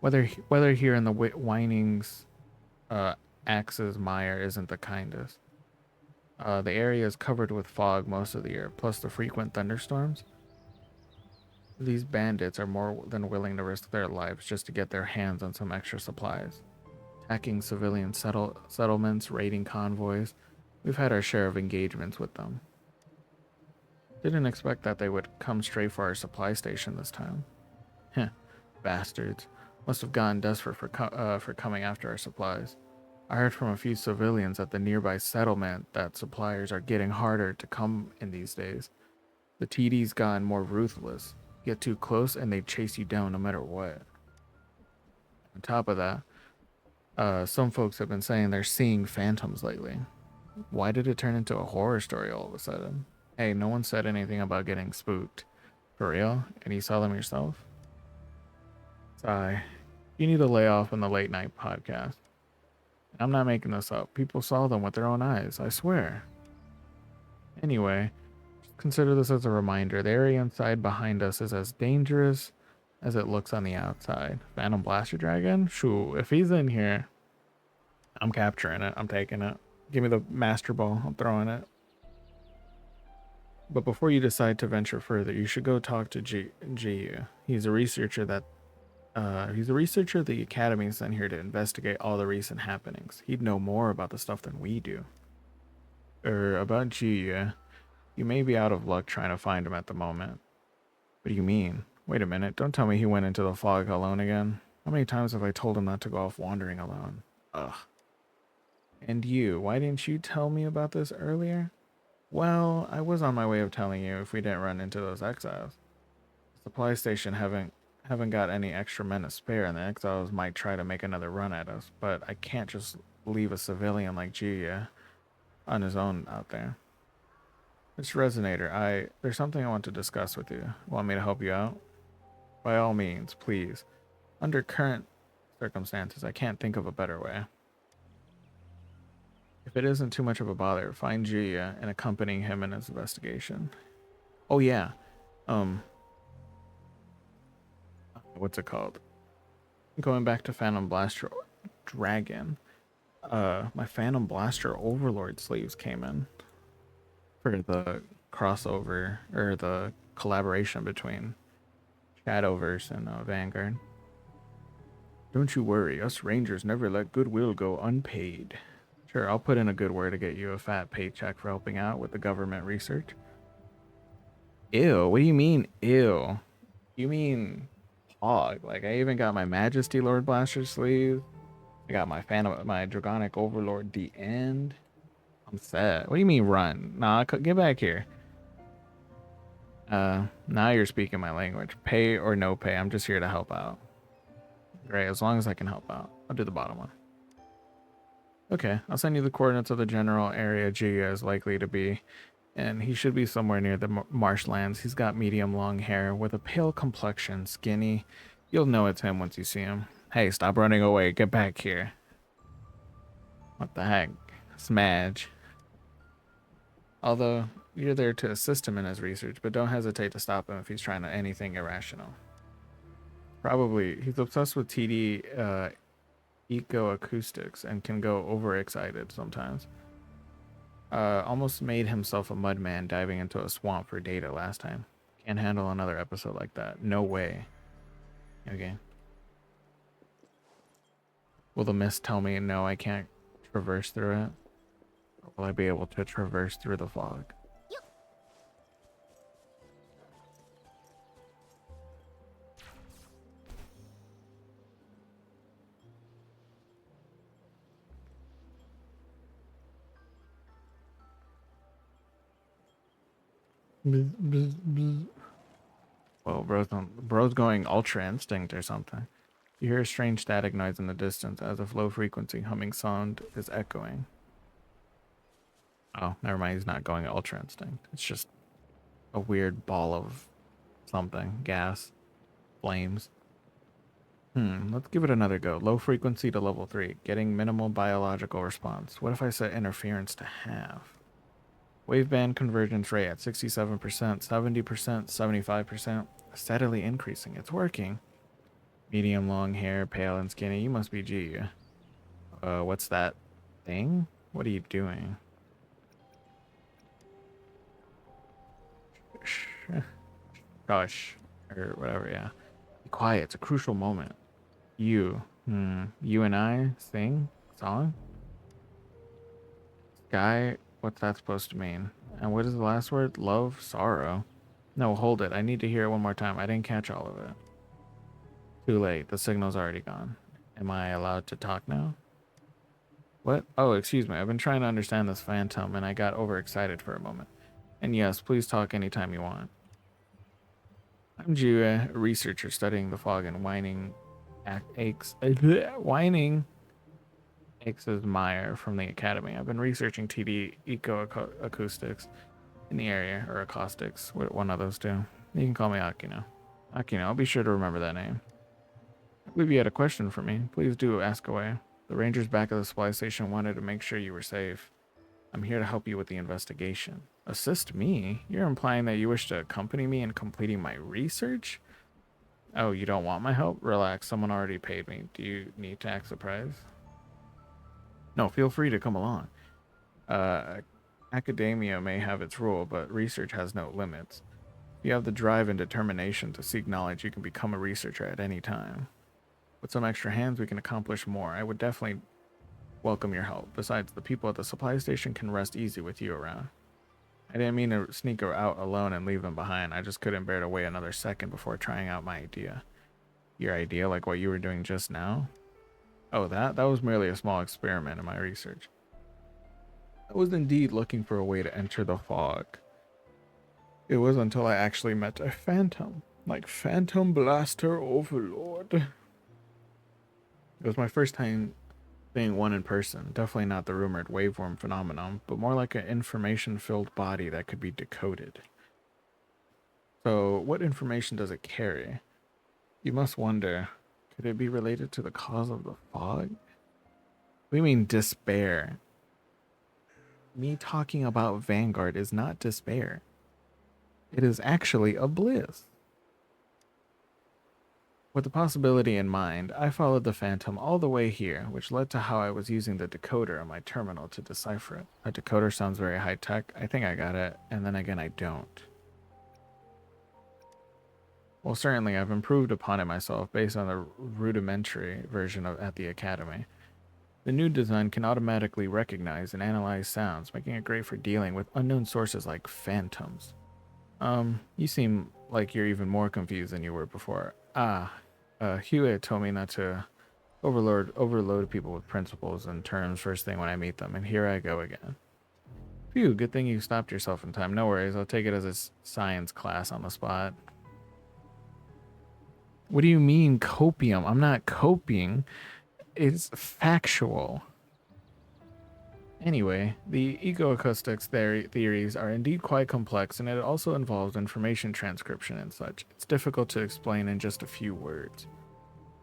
Speaker 1: Whether here in the Whining's Axe's mire isn't the kindest. The area is covered with fog most of the year, plus the frequent thunderstorms. These bandits are more than willing to risk their lives just to get their hands on some extra supplies. Attacking civilian settlements, raiding convoys. We've had our share of engagements with them. Didn't expect that they would come straight for our supply station this time. Heh, bastards. Must have gone desperate for coming after our supplies. I heard from a few civilians at the nearby settlement that suppliers are getting harder to come in these days. The TD's gotten more ruthless. Get too close and they chase you down no matter what. On top of that, some folks have been saying they're seeing phantoms lately. Why did it turn into a horror story all of a sudden? Hey, no one said anything about getting spooked. For real? And you saw them yourself? Sigh. You need to lay off on the late night podcast. I'm not making this up. People saw them with their own eyes, I swear. Anyway, consider this as a reminder. The area inside behind us is as dangerous as it looks on the outside. Phantom Blaster Dragon? Shoo, if he's in here, I'm capturing it. I'm taking it. Give me the master ball. I'm throwing it. But before you decide to venture further, you should go talk to Jiyu. He's a researcher the Academy sent here to investigate all the recent happenings. He'd know more about the stuff than we do. About Jiyu, you may be out of luck trying to find him at the moment. What do you mean? Wait a minute, don't tell me he went into the fog alone again. How many times have I told him not to go off wandering alone? Ugh. And you, why didn't you tell me about this earlier? Well, I was on my way of telling you if we didn't run into those exiles. The supply station haven't got any extra men to spare, and the exiles might try to make another run at us, but I can't just leave a civilian like Gia on his own out there. Mr. Resonator, there's something I want to discuss with you. Want me to help you out? By all means, please. Under current circumstances, I can't think of a better way. If it isn't too much of a bother, find Gia and accompany him in his investigation. Oh yeah. What's it called? Going back to Phantom Blaster Dragon. My Phantom Blaster Overlord sleeves came in for the crossover or the collaboration between Shadowverse and Vanguard. Don't you worry, us Rangers never let goodwill go unpaid. Sure, I'll put in a good word to get you a fat paycheck for helping out with the government research. Ew, what do you mean, ew? You mean hog? Like, I even got my Majesty Lord Blaster sleeve. I got my my Dragonic Overlord the End. I'm set. What do you mean run? Nah, get back here. Now you're speaking my language. Pay or no pay, I'm just here to help out. Great, as long as I can help out. I'll do the bottom one. Okay, I'll send you the coordinates of the general area Gia is likely to be, and he should be somewhere near the marshlands. He's got medium long hair with a pale complexion, skinny. You'll know it's him once you see him. Hey, stop running away. Get back here. What the heck? Smudge. Although, you're there to assist him in his research, but don't hesitate to stop him if he's trying anything irrational. Probably, he's obsessed with TD eco-acoustics and can go overexcited sometimes. Almost made himself a mudman diving into a swamp for data last time. Can't handle another episode like that. No way. Okay. Will the mist tell me no, I can't traverse through it? Or will I be able to traverse through the fog? Well, bro's going ultra instinct or something. You hear a strange static noise in the distance as if low frequency humming sound is echoing. Oh, never mind, he's not going ultra instinct. It's just a weird ball of something. Gas. Flames. Let's give it another go. Low frequency to level 3. Getting minimal biological response. What if I set interference to half? Waveband convergence rate at 67%, 70%, 75%. Steadily increasing. It's working. Medium long hair, pale and skinny. You must be G. What's that thing? What are you doing? Gosh. Or whatever, yeah. Be quiet. It's a crucial moment. You. You and I sing? Song? Sky? What's that supposed to mean? And what is the last word? Love? Sorrow? No, hold it. I need to hear it one more time. I didn't catch all of it. Too late. The signal's already gone. Am I allowed to talk now? What? Oh, excuse me. I've been trying to understand this phantom and I got overexcited for a moment. And yes, please talk anytime you want. I'm Jua, a researcher studying the fog and whining X's Meyer from the Academy. I've been researching TD eco-acoustics in the area, or acoustics, one of those two. You can call me Akino. Akino, I'll be sure to remember that name. I believe you had a question for me. Please do ask away. The rangers back at the supply station wanted to make sure you were safe. I'm here to help you with the investigation. Assist me? You're implying that you wish to accompany me in completing my research? Oh, you don't want my help? Relax, someone already paid me. Do you need to act surprised? No, feel free to come along. Academia may have its rule, but research has no limits. If you have the drive and determination to seek knowledge, you can become a researcher at any time. With some extra hands, we can accomplish more. I would definitely welcome your help. Besides, the people at the supply station can rest easy with you around. I didn't mean to sneak her out alone and leave them behind. I just couldn't bear to wait another second before trying out my idea. Your idea, like what you were doing just now? Oh, that was merely a small experiment in my research. I was indeed looking for a way to enter the fog. It was until I actually met a phantom, like Phantom Blaster Overlord. It was my first time seeing one in person. Definitely not the rumored waveworm phenomenon, but more like an information-filled body that could be decoded. So, what information does it carry? You must wonder, could it be related to the cause of the fog? We mean despair. Me talking about Vanguard is not despair. It is actually a bliss. With the possibility in mind, I followed the Phantom all the way here, which led to how I was using the decoder on my terminal to decipher it. A decoder sounds very high-tech. I think I got it, and then again I don't. Well, certainly I've improved upon it myself based on the rudimentary version at the Academy. The new design can automatically recognize and analyze sounds, making it great for dealing with unknown sources like phantoms. You seem like you're even more confused than you were before. Hewitt told me not to overload people with principles and terms first thing when I meet them, and here I go again. Phew, good thing you stopped yourself in time. No worries, I'll take it as a science class on the spot. What do you mean, copium? I'm not copying. It's factual. Anyway, the ecoacoustics theories are indeed quite complex, and it also involves information transcription and such. It's difficult to explain in just a few words.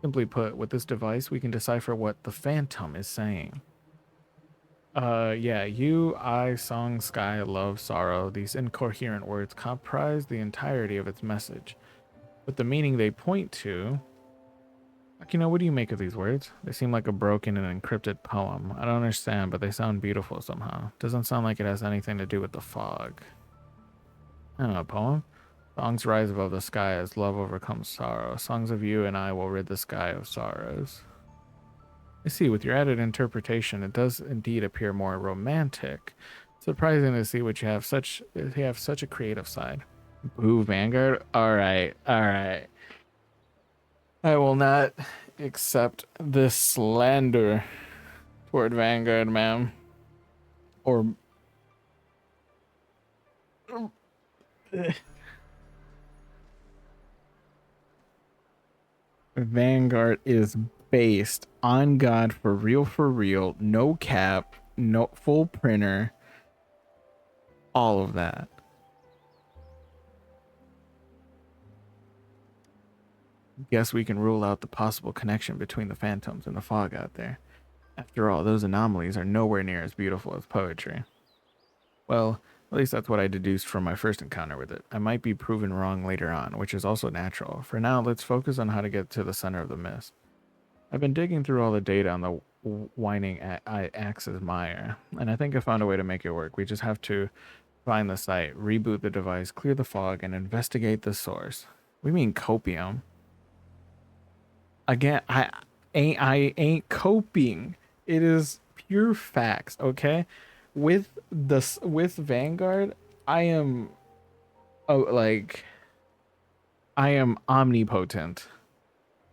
Speaker 1: Simply put, with this device, we can decipher what the Phantom is saying. Yeah, you, I, song, sky, love, sorrow, these incoherent words comprise the entirety of its message. But the meaning they point to... what do you make of these words? They seem like a broken and encrypted poem. I don't understand, but they sound beautiful somehow. Doesn't sound like it has anything to do with the fog. I don't know, poem? Songs rise above the sky as love overcomes sorrow. Songs of you and I will rid the sky of sorrows. I see, with your added interpretation, it does indeed appear more romantic. Surprising to see what you have such a creative side. Boo, Vanguard? Alright. I will not accept this slander toward Vanguard, ma'am. Or... Vanguard is based on God for real, no cap, no full printer, all of that. Guess we can rule out the possible connection between the phantoms and the fog out there. After all, those anomalies are nowhere near as beautiful as poetry. Well, at least that's what I deduced from my first encounter with it. I might be proven wrong later on, which is also natural. For now, let's focus on how to get to the center of the mist. I've been digging through all the data on the whining axis mire, and I think I found a way to make it work. We just have to find the site, reboot the device, clear the fog, and investigate the source. We mean copium. Again, I ain't coping. It is pure facts, okay? With Vanguard, I am I am omnipotent.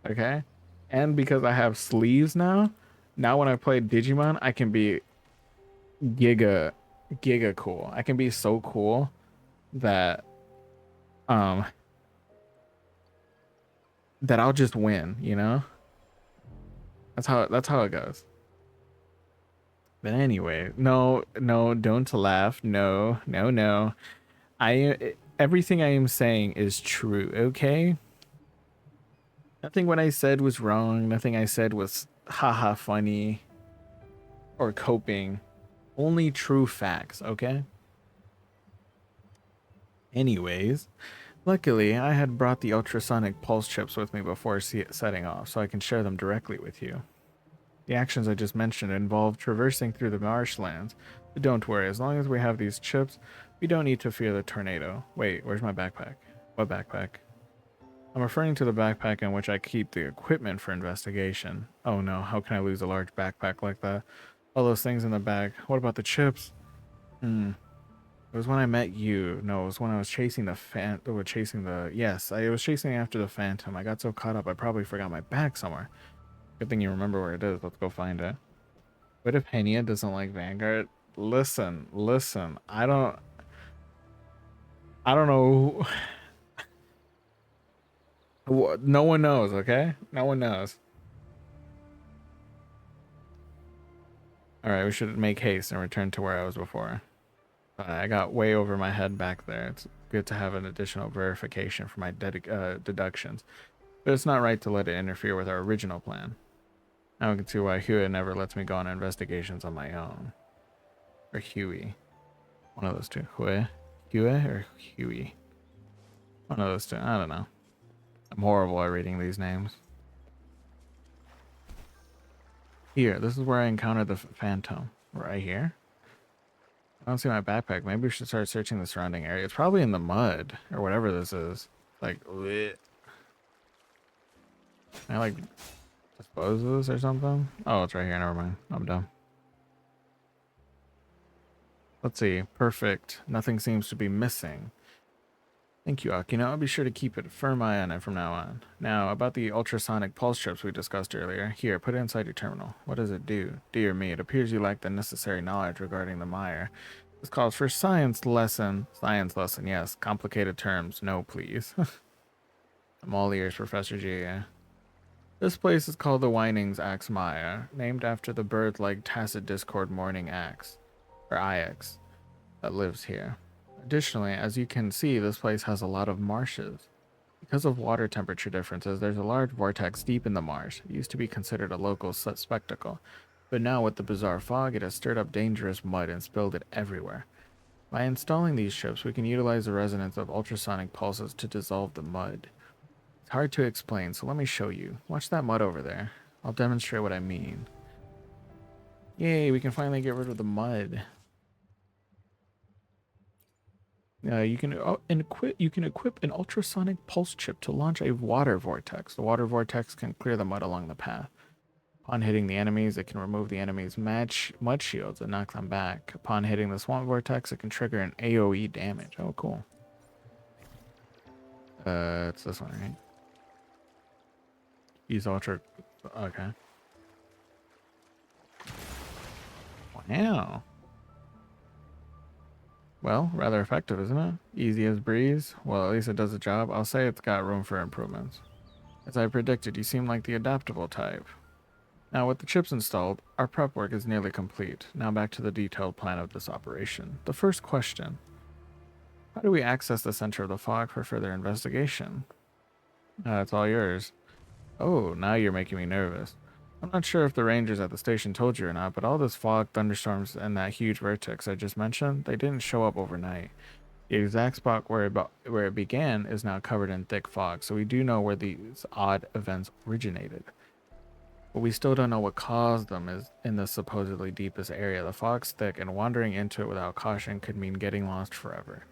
Speaker 1: Okay? And because I have sleeves now when I play Digimon, I can be giga cool. I can be so cool that that I'll just win, you know? That's how it goes. But anyway, no, don't laugh. No. Everything I am saying is true, okay? Nothing what I said was wrong. Nothing I said was haha funny or coping. Only true facts, okay? Anyways, luckily I had brought the ultrasonic pulse chips with me before setting off, so I can share them directly with you. The actions I just mentioned involve traversing through the marshlands. But don't worry, as long as we have these chips, we don't need to fear the tornado. Wait, where's my backpack? What backpack? I'm referring to the backpack in which I keep the equipment for investigation. Oh no, how can I lose a large backpack like that? All those things in the bag. What about the chips? It was when I met you. No, it was when I was chasing the yes, I was chasing after the phantom. I got so caught up, I probably forgot my bag somewhere. Good thing you remember where it is. Let's go find it. What if Henia doesn't like Vanguard? Listen. I don't know. No one knows, okay? No one knows. Alright, we should make haste and return to where I was before. I got way over my head back there. It's good to have an additional verification for my deductions. But it's not right to let it interfere with our original plan. Now I can see why Hewitt never lets me go on investigations on my own. Or Huey. One of those two. Hewitt or Huey? One of those two. I don't know. I'm horrible at reading these names. Here, this is where I encountered the phantom. Right here? I don't see my backpack. Maybe we should start searching the surrounding area. It's probably in the mud or whatever this is. Like, bleh. Can I like dispose of this or something? Oh, it's right here. Never mind. I'm done. Let's see. Perfect. Nothing seems to be missing. Thank you, Akino. I'll be sure to keep a firm eye on it from now on. Now, about the ultrasonic pulse chips we discussed earlier. Here, put it inside your terminal. What does it do? Dear me, it appears you lack the necessary knowledge regarding the mire. This calls for science lesson. Science lesson, yes. Complicated terms. No, please. I'm all ears, Professor G. This place is called the Whinings Axe Mire, named after the bird-like tacit discord mourning axe, or Ix, that lives here. Additionally, as you can see, this place has a lot of marshes. Because of water temperature differences, there's a large vortex deep in the marsh. It used to be considered a local spectacle, but now with the bizarre fog, it has stirred up dangerous mud and spilled it everywhere. By installing these ships, we can utilize the resonance of ultrasonic pulses to dissolve the mud. It's hard to explain, so let me show you. Watch that mud over there. I'll demonstrate what I mean. Yay, we can finally get rid of the mud. You can equip an ultrasonic pulse chip to launch a water vortex. The water vortex can clear the mud along the path. Upon hitting the enemies, it can remove the enemy's mud shields and knock them back. Upon hitting the swamp vortex, it can trigger an AoE damage. Oh, cool. It's this one, right? Use ultra. Okay. Wow. Well, rather effective, isn't it? Easy as breeze. Well, at least it does the job. I'll say it's got room for improvements. As I predicted, you seem like the adaptable type. Now, with the chips installed, our prep work is nearly complete. Now back to the detailed plan of this operation. The first question. How do we access the center of the fog for further investigation? It's all yours. Oh, now you're making me nervous. I'm not sure if the rangers at the station told you or not, but all this fog, thunderstorms, and that huge vertex I just mentioned, they didn't show up overnight. The exact spot where it began is now covered in thick fog, so we do know where these odd events originated. But we still don't know what caused them in the supposedly deepest area. The fog's thick, and wandering into it without caution could mean getting lost forever.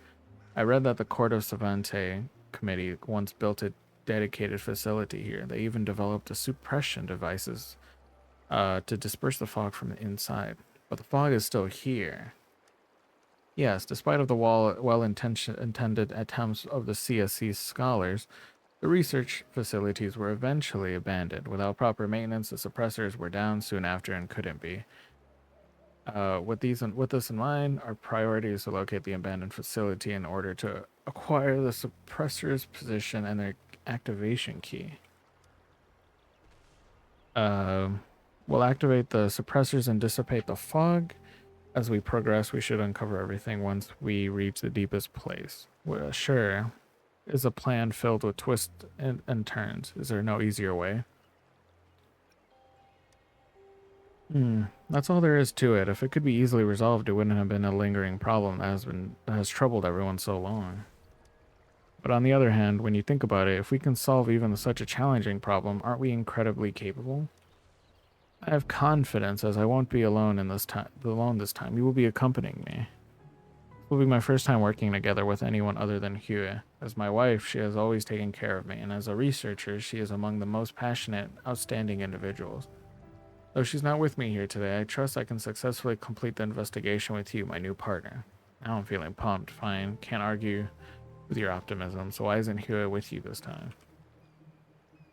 Speaker 1: I read that the Court of Savante Committee once built a dedicated facility here. They even developed a suppression devices to disperse the fog from the inside. But the fog is still here. Yes, despite of the well-intended attempts of the CSC scholars, the research facilities were eventually abandoned. Without proper maintenance, the suppressors were down soon after and couldn't be. With this in mind, our priority is to locate the abandoned facility in order to acquire the suppressor's position and their activation key. We'll activate the suppressors and dissipate the fog. As we progress, we should uncover everything once we reach the deepest place. Well, sure, is a plan filled with twists and turns. Is there no easier way? That's all there is to it. If it could be easily resolved, it wouldn't have been a lingering problem that has troubled everyone so long. But on the other hand, when you think about it, if we can solve even such a challenging problem, aren't we incredibly capable? I have confidence as I won't be alone in this time. Alone this time. You will be accompanying me. It will be my first time working together with anyone other than Hue. As my wife, she has always taken care of me, and as a researcher, she is among the most passionate, outstanding individuals. Though she's not with me here today, I trust I can successfully complete the investigation with you, my new partner. Now I'm feeling pumped. Fine, can't argue with your optimism, so why isn't Hue with you this time?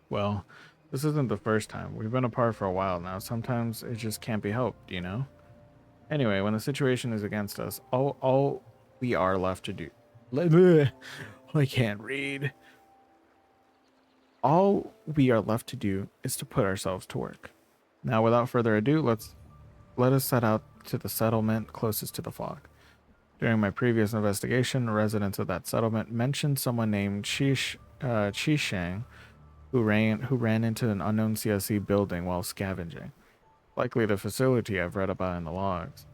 Speaker 1: Well, this isn't the first time. We've been apart for a while now. Sometimes it just can't be helped, you know? Anyway, when the situation is against us, all we are left to do... I can't read. All we are left to do is to put ourselves to work. Now, without further ado, let us set out to the settlement closest to the fog. During my previous investigation, residents of that settlement mentioned someone named Shishang who ran into an unknown CSE building while scavenging. Likely the facility I've read about in the logs.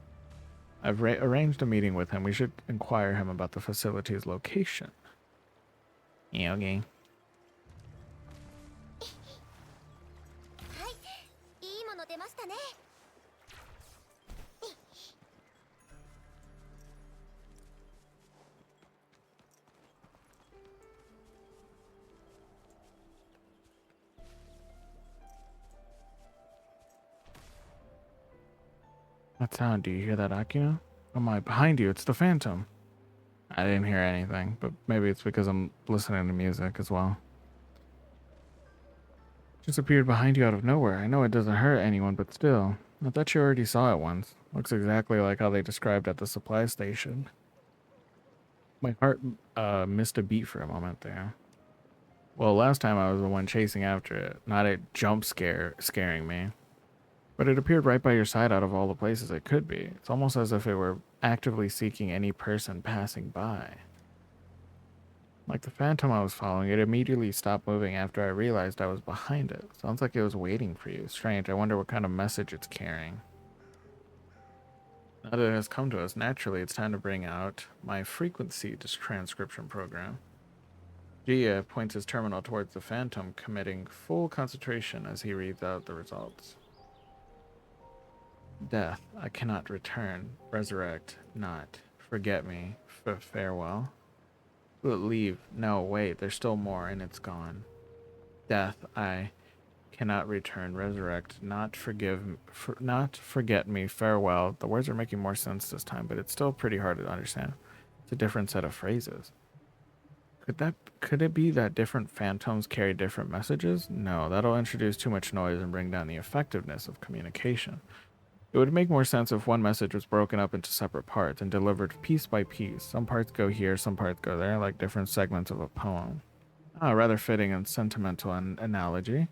Speaker 1: I've arranged a meeting with him. We should inquire him about the facility's location. Yeah, okay. 'What sound? Do you hear that, Akino? Oh my, behind you, it's the Phantom. I didn't hear anything, but maybe it's because I'm listening to music as well. Just appeared behind you out of nowhere. I know it doesn't hurt anyone, but still. I thought you already saw it once. Looks exactly like how they described at the supply station. My heart missed a beat for a moment there. Well, last time I was the one chasing after it, not it scaring me. But it appeared right by your side out of all the places it could be. It's almost as if it were actively seeking any person passing by. Like the phantom I was following, it immediately stopped moving after I realized I was behind it. Sounds like it was waiting for you. Strange, I wonder what kind of message it's carrying. Now that it has come to us, naturally it's time to bring out my frequency transcription program. Gia points his terminal towards the phantom, committing full concentration as he reads out the results. Death, I cannot return, resurrect, not, forget me, farewell. Will it leave? No, wait, there's still more, and it's gone. Death, I cannot return, resurrect, not forget me, farewell. The words are making more sense this time, but it's still pretty hard to understand. It's a different set of phrases. Could it be that different phantoms carry different messages? No, that'll introduce too much noise and bring down the effectiveness of communication. It would make more sense if one message was broken up into separate parts and delivered piece by piece. Some parts go here, some parts go there, like different segments of a poem. Ah, rather fitting and sentimental analogy.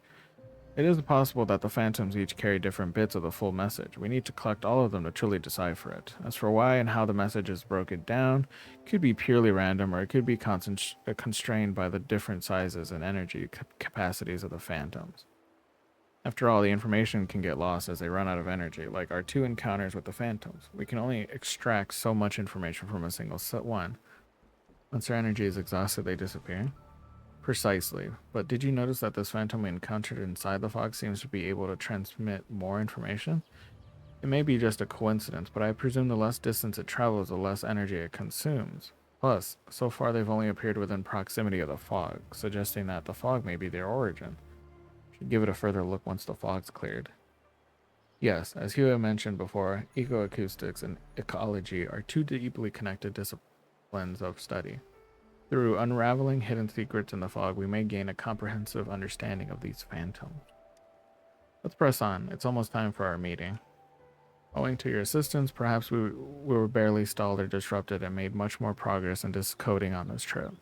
Speaker 1: It is possible that the phantoms each carry different bits of the full message. We need to collect all of them to truly decipher it. As for why and how the message is broken down, it could be purely random or it could be constrained by the different sizes and energy capacities of the phantoms. After all, the information can get lost as they run out of energy, like our 2 encounters with the phantoms. We can only extract so much information from a single one. Once their energy is exhausted, they disappear. Precisely. But did you notice that this phantom we encountered inside the fog seems to be able to transmit more information? It may be just a coincidence, but I presume the less distance it travels, the less energy it consumes. Plus, so far they've only appeared within proximity of the fog, suggesting that the fog may be their origin. Should give it a further look once the fog's cleared. Yes, as Hugh mentioned before, ecoacoustics and ecology are 2 deeply connected disciplines of study. Through unraveling hidden secrets in the fog, we may gain a comprehensive understanding of these phantoms. Let's press on. It's almost time for our meeting. Owing to your assistance, perhaps we were barely stalled or disrupted and made much more progress in decoding on this trip.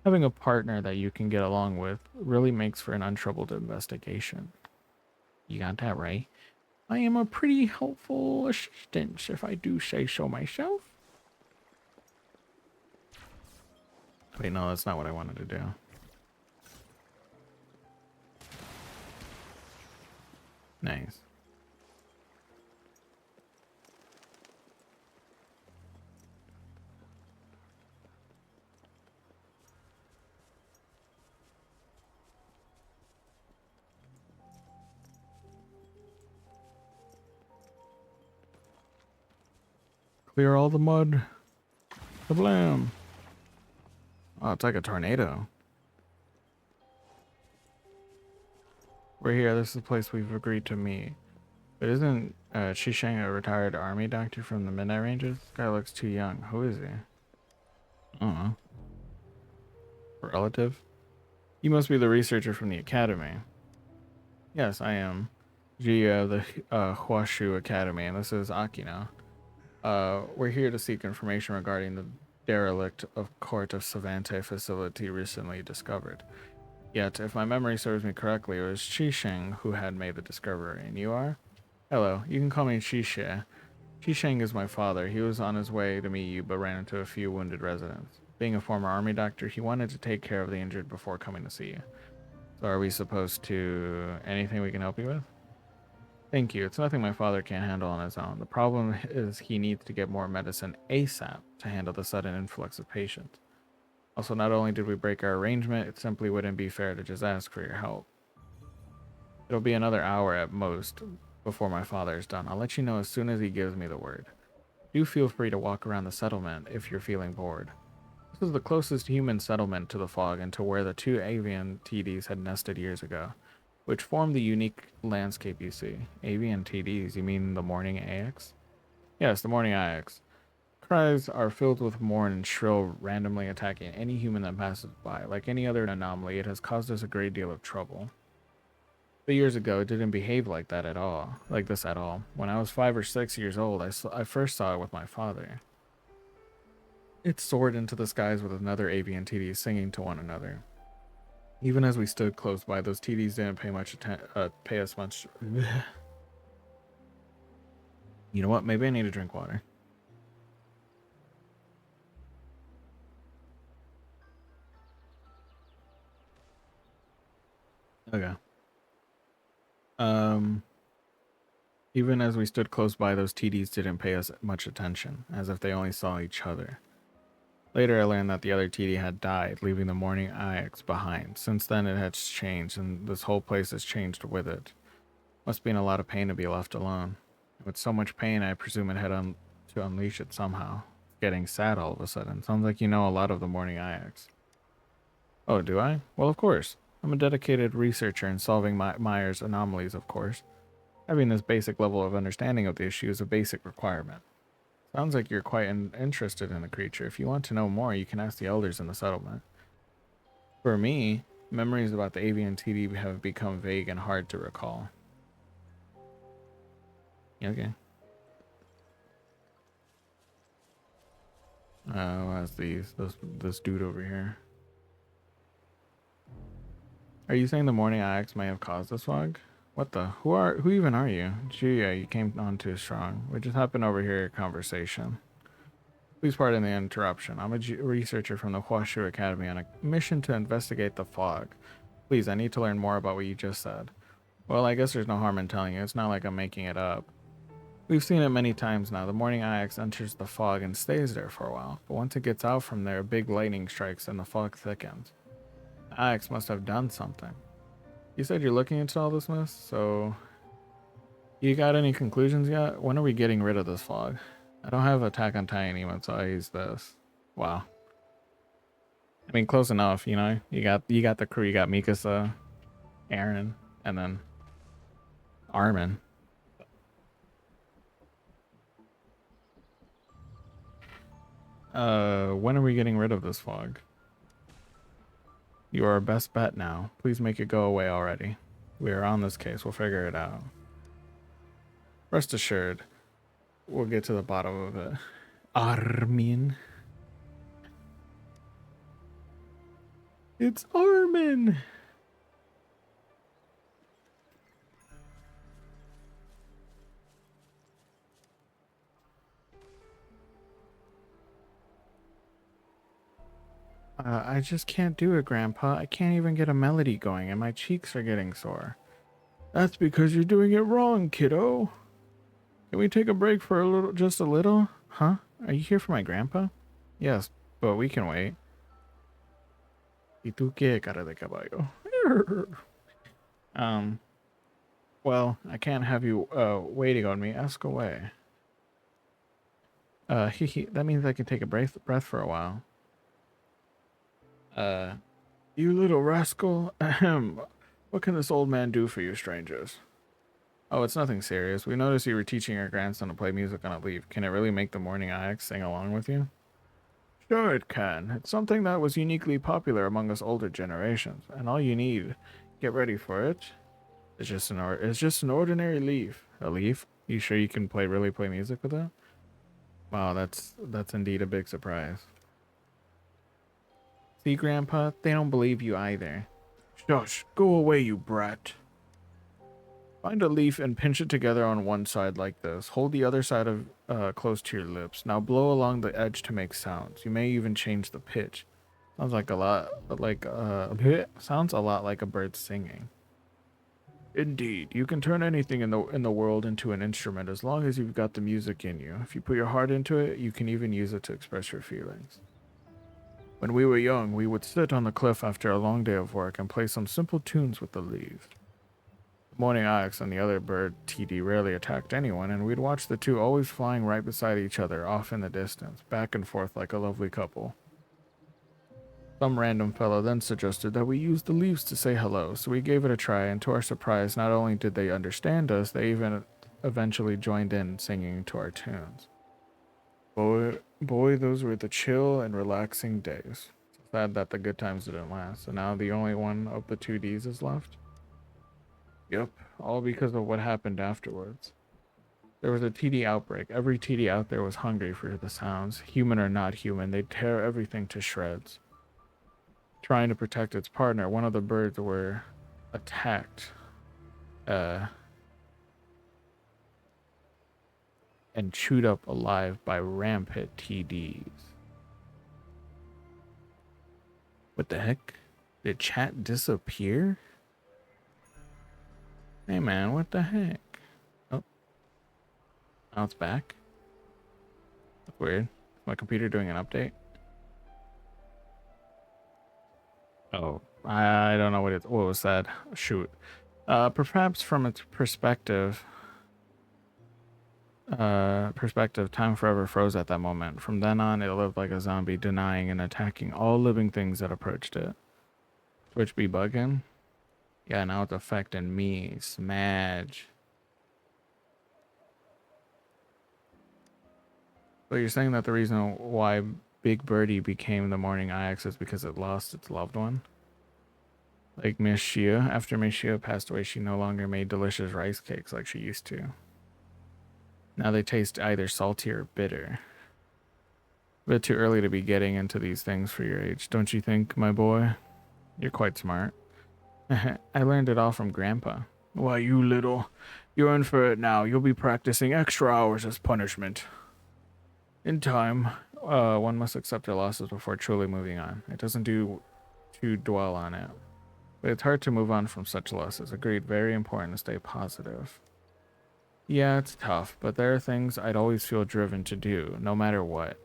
Speaker 1: Having a partner that you can get along with really makes for an untroubled investigation. You got that right. I am a pretty helpful assistant, if I do say so myself. Wait, no, that's not what I wanted to do. Nice. Clear all the mud. Kablam! Oh, it's like a tornado. We're here. This is the place we've agreed to meet. But isn't Shishang a retired army doctor from the Midnight Ranges? This guy looks too young. Who is he? I don't know. A relative? You must be the researcher from the academy. Yes, I am. Jia of the Huashu Academy, and this is Akina. We're here to seek information regarding the derelict of Court of Savante facility recently discovered. Yet, if my memory serves me correctly, it was Shisheng who had made the discovery, and you are? Hello, you can call me Shishe. Shisheng is my father. He was on his way to meet you, but ran into a few wounded residents. Being a former army doctor, he wanted to take care of the injured before coming to see you. So are we supposed to... anything we can help you with? Thank you. It's nothing my father can't handle on his own. The problem is he needs to get more medicine ASAP to handle the sudden influx of patients. Also, not only did we break our arrangement, it simply wouldn't be fair to just ask for your help. It'll be another hour at most before my father is done. I'll let you know as soon as he gives me the word. Do feel free to walk around the settlement if you're feeling bored. This is the closest human settlement to the fog and to where the two avian TDs had nested years ago, which formed the unique landscape you see. Avian TDs, you mean the morning AX? Yes, the morning AX. Cries are filled with mourn and shrill, randomly attacking any human that passes by. Like any other anomaly, it has caused us a great deal of trouble. But years ago, it didn't behave like that at all. Like this at all. When I was 5 or 6 years old, I first saw it with my father. It soared into the skies with another avian TD singing to one another. Even as we stood close by, those TDs didn't pay us much. You know what? Maybe I need to drink water. Okay. Even as we stood close by, those TDs didn't pay us much attention, as if they only saw each other. Later, I learned that the other TD had died, leaving the morning IX behind. Since then, it has changed, and this whole place has changed with it. Must be in a lot of pain to be left alone. With so much pain, I presume it had to unleash it somehow. Getting sad all of a sudden. Sounds like you know a lot of the morning IX. Oh, do I? Well, of course. I'm a dedicated researcher in solving Meyer's anomalies, of course. Having this basic level of understanding of the issue is a basic requirement. Sounds like you're quite interested in the creature. If you want to know more, you can ask the elders in the settlement. For me, memories about the avian TD have become vague and hard to recall. Okay. What's this dude over here? Are you saying the morning IX may have caused this fog? What the? Who even are you? Gee, yeah, you came on too strong. We just happened over here conversation. Please pardon the interruption. I'm a researcher from the Huashu Academy on a mission to investigate the fog. Please, I need to learn more about what you just said. Well, I guess there's no harm in telling you. It's not like I'm making it up. We've seen it many times now. The morning IX enters the fog and stays there for a while. But once it gets out from there, big lightning strikes and the fog thickens. The IX must have done something. You said you're looking into all this mess, so you got any conclusions yet? When are we getting rid of this fog? I don't have Attack on Titan emote, so I use this. Wow. I mean, close enough, you know. You got the crew. You got Mikasa, Aaron, and then Armin. When are we getting rid of this fog? You are our best bet now. Please make it go away already. We are on this case. We'll figure it out. Rest assured, we'll get to the bottom of it. Armin. It's Armin. I just can't do it, Grandpa. I can't even get a melody going, and my cheeks are getting sore. That's because you're doing it wrong, kiddo. Can we take a break for a little, just a little? Huh? Are you here for my grandpa? Yes, but we can wait. ¿Y tú qué, cara de caballo? Well, I can't have you waiting on me. Ask away. That means I can take a breath for a while. You little rascal. Ahem. What can this old man do for you strangers? Oh, it's nothing serious. We noticed you were teaching your grandson to play music on a leaf. Can it really make the morning Ix sing along with you? Sure it can. It's something that was uniquely popular among us older generations, and all you need, get ready for it, it's just an ordinary leaf. A leaf? You sure you can really play music with it? Wow, that's indeed a big surprise. See, Grandpa, they don't believe you either. Shush, go away, you brat. Find a leaf and pinch it together on one side like this. Hold the other side of close to your lips. Now blow along the edge to make sounds. You may even change the pitch. Sounds like a lot like sounds a lot like a bird singing. Indeed, you can turn anything in the world into an instrument as long as you've got the music in you. If you put your heart into it, you can even use it to express your feelings. When we were young, we would sit on the cliff after a long day of work and play some simple tunes with the leaves. The morning ox and the other bird, TD, rarely attacked anyone, and we'd watch the two always flying right beside each other off in the distance, back and forth like a lovely couple. Some random fellow then suggested that we use the leaves to say hello, so we gave it a try, and to our surprise, not only did they understand us, they even eventually joined in singing to our tunes. Boy, those were the chill and relaxing days. Sad that the good times didn't last, and now the only one of the 2Ds is left. Yep, all because of what happened afterwards. There was a TD outbreak. Every TD out there was hungry for the sounds. Human or not human, they'd tear everything to shreds. Trying to protect its partner, one of the birds were attacked. And chewed up alive by rampant TDs. What the heck? Did chat disappear? Hey man, what the heck? Oh. Now it's back. That's weird. Is my computer doing an update? Oh, I don't know what was said. Shoot. Perhaps from its perspective, time forever froze at that moment. From then on, it lived like a zombie, denying and attacking all living things that approached it. Twitch be bugging? Yeah, now it's affecting me. Smadge. So you're saying that the reason why Big Birdie became the morning Ix is because it lost its loved one? Like Miss Shia. After Miss Shia passed away, she no longer made delicious rice cakes like she used to. Now they taste either salty or bitter. A bit too early to be getting into these things for your age, don't you think, my boy? You're quite smart. I learned it all from Grandpa. Why, you little. You're in for it now. You'll be practicing extra hours as punishment. In time, one must accept their losses before truly moving on. It doesn't do to dwell on it. But it's hard to move on from such losses. Agreed, very important to stay positive. Yeah, it's tough, but there are things I'd always feel driven to do, no matter what.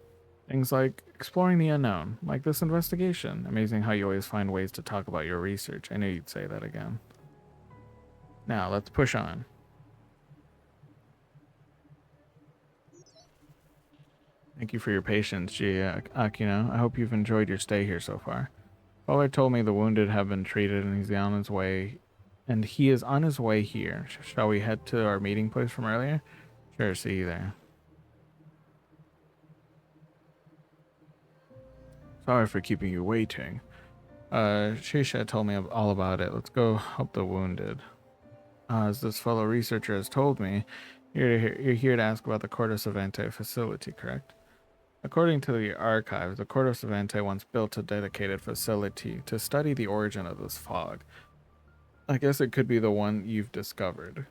Speaker 1: Things like exploring the unknown, like this investigation. Amazing how you always find ways to talk about your research. I knew you'd say that again. Now, let's push on. Thank you for your patience, Akino. I hope you've enjoyed your stay here so far. Father told me the wounded have been treated and he's on his way, and he is on his way here. Shall we head to our meeting place from earlier? Sure, see you there. Sorry for keeping you waiting. Shisha told me all about it. Let's go help the wounded. As this fellow researcher has told me, you're here to ask about the Cordo Savante facility, correct? According to the archive, the Cordo Savante once built a dedicated facility to study the origin of this fog. I guess it could be the one you've discovered.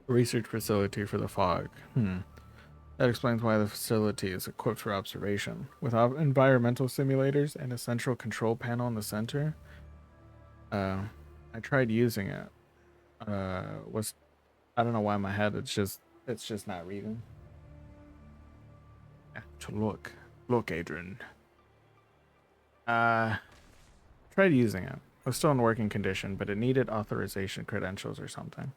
Speaker 1: Research facility for the fog. That explains why the facility is equipped for observation. With environmental simulators and a central control panel in the center. I tried using it. I don't know why my head it's just not reading. To look, Adrian. Tried using it. It was still in working condition, but it needed authorization credentials or something.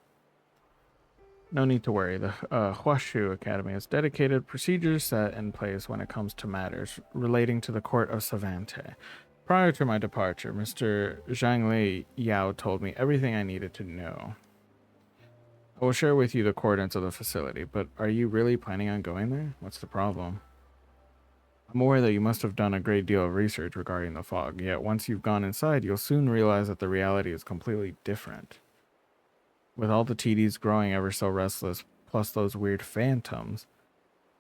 Speaker 1: No need to worry. The Huashu Academy has dedicated procedures set in place when it comes to matters relating to the court of Savante. Prior to my departure, Mr. Zhang Yao told me everything I needed to know. I will share with you the coordinates of the facility, but are you really planning on going there? What's the problem? I'm aware that you must have done a great deal of research regarding the fog, yet once you've gone inside, you'll soon realize that the reality is completely different. With all the TDs growing ever so restless, plus those weird phantoms,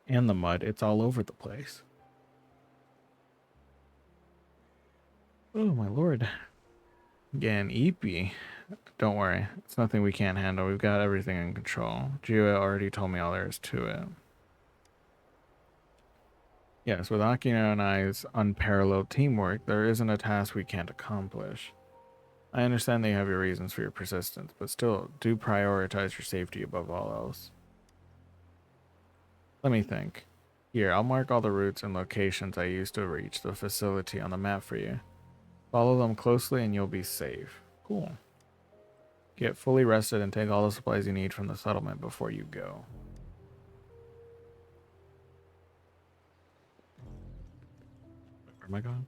Speaker 1: and the mud, it's all over the place. Oh my lord. Getting eepy. Don't worry, it's nothing we can't handle. We've got everything in control. Jua already told me all there is to it. Yes, with Akino and I's unparalleled teamwork, there isn't a task we can't accomplish. I understand that you have your reasons for your persistence, but still, do prioritize your safety above all else. Let me think. Here, I'll mark all the routes and locations I used to reach the facility on the map for you. Follow them closely and you'll be safe. Cool. Get fully rested and take all the supplies you need from the settlement before you go. Where am I going?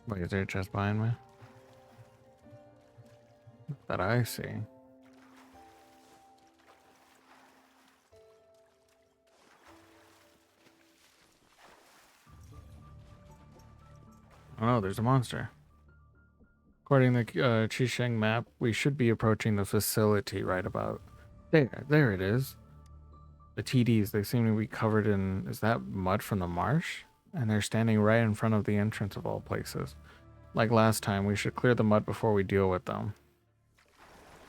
Speaker 1: Wait, is there a chest behind me? That I see. Oh no, there's a monster. According to the Chisheng map, we should be approaching the facility right about there. There it is. The TDs, they seem to be covered in, is that mud from the marsh? And they're standing right in front of the entrance of all places. Like last time, we should clear the mud before we deal with them.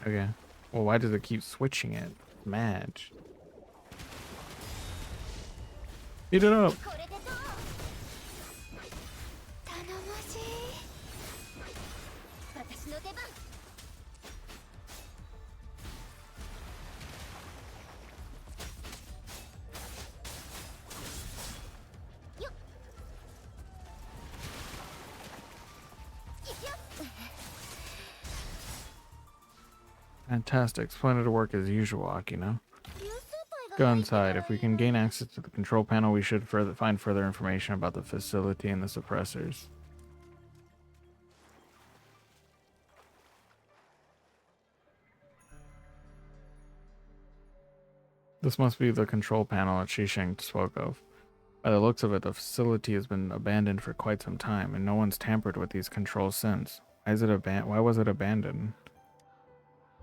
Speaker 1: Okay. Well, why does it keep switching it? Mad. Beat it up! Fantastic. Splendid work as usual, Akino. Go inside. If we can gain access to the control panel, we should find further information about the facility and the suppressors. This must be the control panel that Shisheng spoke of. By the looks of it, the facility has been abandoned for quite some time, and no one's tampered with these controls since. Why was it abandoned?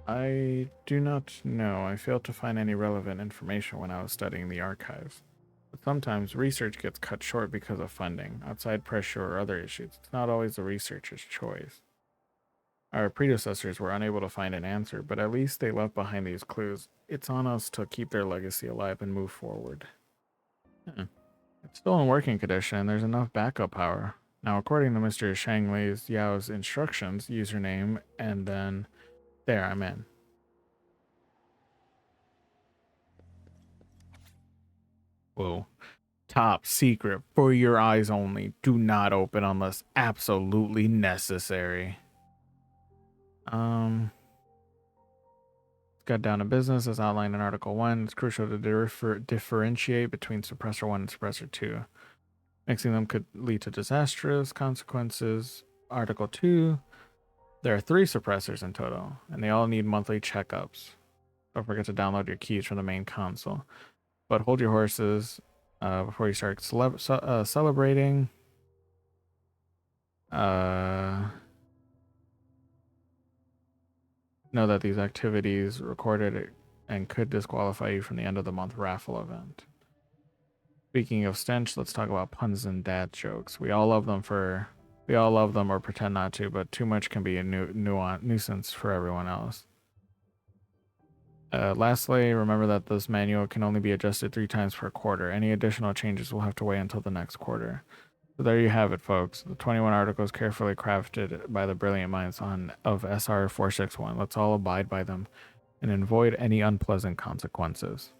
Speaker 1: I do not know. I failed to find any relevant information when I was studying the archives. But sometimes research gets cut short because of funding, outside pressure, or other issues. It's not always the researcher's choice. Our predecessors were unable to find an answer, but at least they left behind these clues. It's on us to keep their legacy alive and move forward. It's still in working condition, and there's enough backup power. Now, according to Mr. Shang Yao's instructions, username, and then... There, I'm in. Whoa. Top secret, for your eyes only. Do not open unless absolutely necessary. Got down to business as outlined in Article 1. It's crucial to differentiate between Suppressor 1 and Suppressor 2. Mixing them could lead to disastrous consequences. Article 2. There are 3 suppressors in total, and they all need monthly checkups. Don't forget to download your keys from the main console. But hold your horses before you start celebrating. Know that these activities recorded and could disqualify you from the end of the month raffle event. Speaking of stench, let's talk about puns and dad jokes. We all love them or pretend not to, but too much can be a nuisance for everyone else. Lastly, remember that this manual can only be adjusted 3 times per quarter. Any additional changes will have to wait until the next quarter. So there you have it, folks. The 21 articles carefully crafted by the brilliant minds of SR 461. Let's all abide by them and avoid any unpleasant consequences.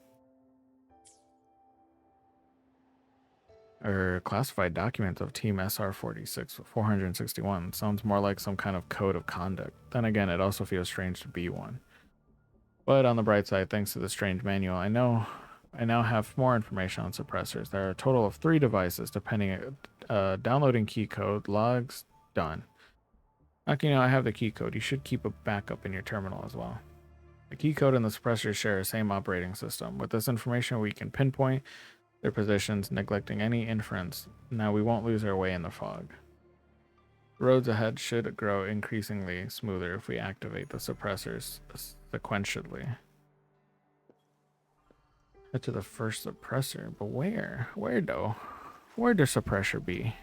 Speaker 1: Or classified documents of Team SR 461 sounds more like some kind of code of conduct. Then again, it also feels strange to be one. But on the bright side, thanks to the strange manual, I now have more information on suppressors. There are a total of 3 devices, depending. Downloading key code, logs, done. Okay, I have the key code. You should keep a backup in your terminal as well. The key code and the suppressors share the same operating system. With this information, we can pinpoint their positions, neglecting any inference. Now we won't lose our way in the fog. The roads ahead should grow increasingly smoother if we activate the suppressors sequentially. Head to the first suppressor, but where? Where though? Where'd the suppressor be?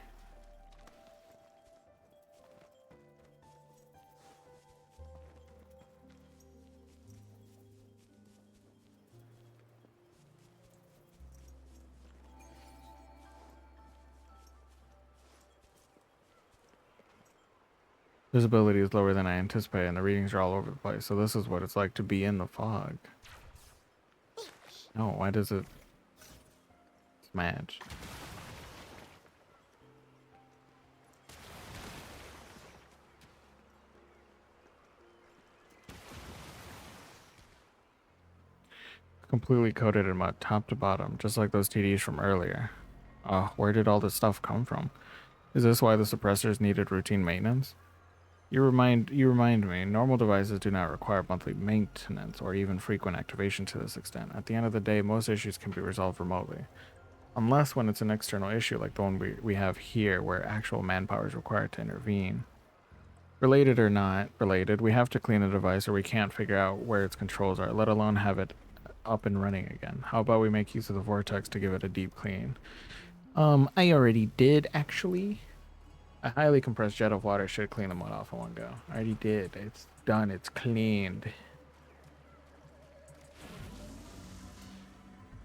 Speaker 1: Visibility is lower than I anticipated, and the readings are all over the place. So this is what it's like to be in the fog. No, why does it smash? Completely coated in mud, top to bottom, just like those TDs from earlier. Oh, where did all this stuff come from? Is this why the suppressors needed routine maintenance? You remind me, normal devices do not require monthly maintenance or even frequent activation to this extent. At the end of the day, most issues can be resolved remotely. Unless when it's an external issue like the one we have here, where actual manpower is required to intervene. Related or not related, we have to clean a device or we can't figure out where its controls are, let alone have it up and running again. How about we make use of the vortex to give it a deep clean? I already did, actually. A highly compressed jet of water should clean the mud off in one go. I already did. It's done. It's cleaned.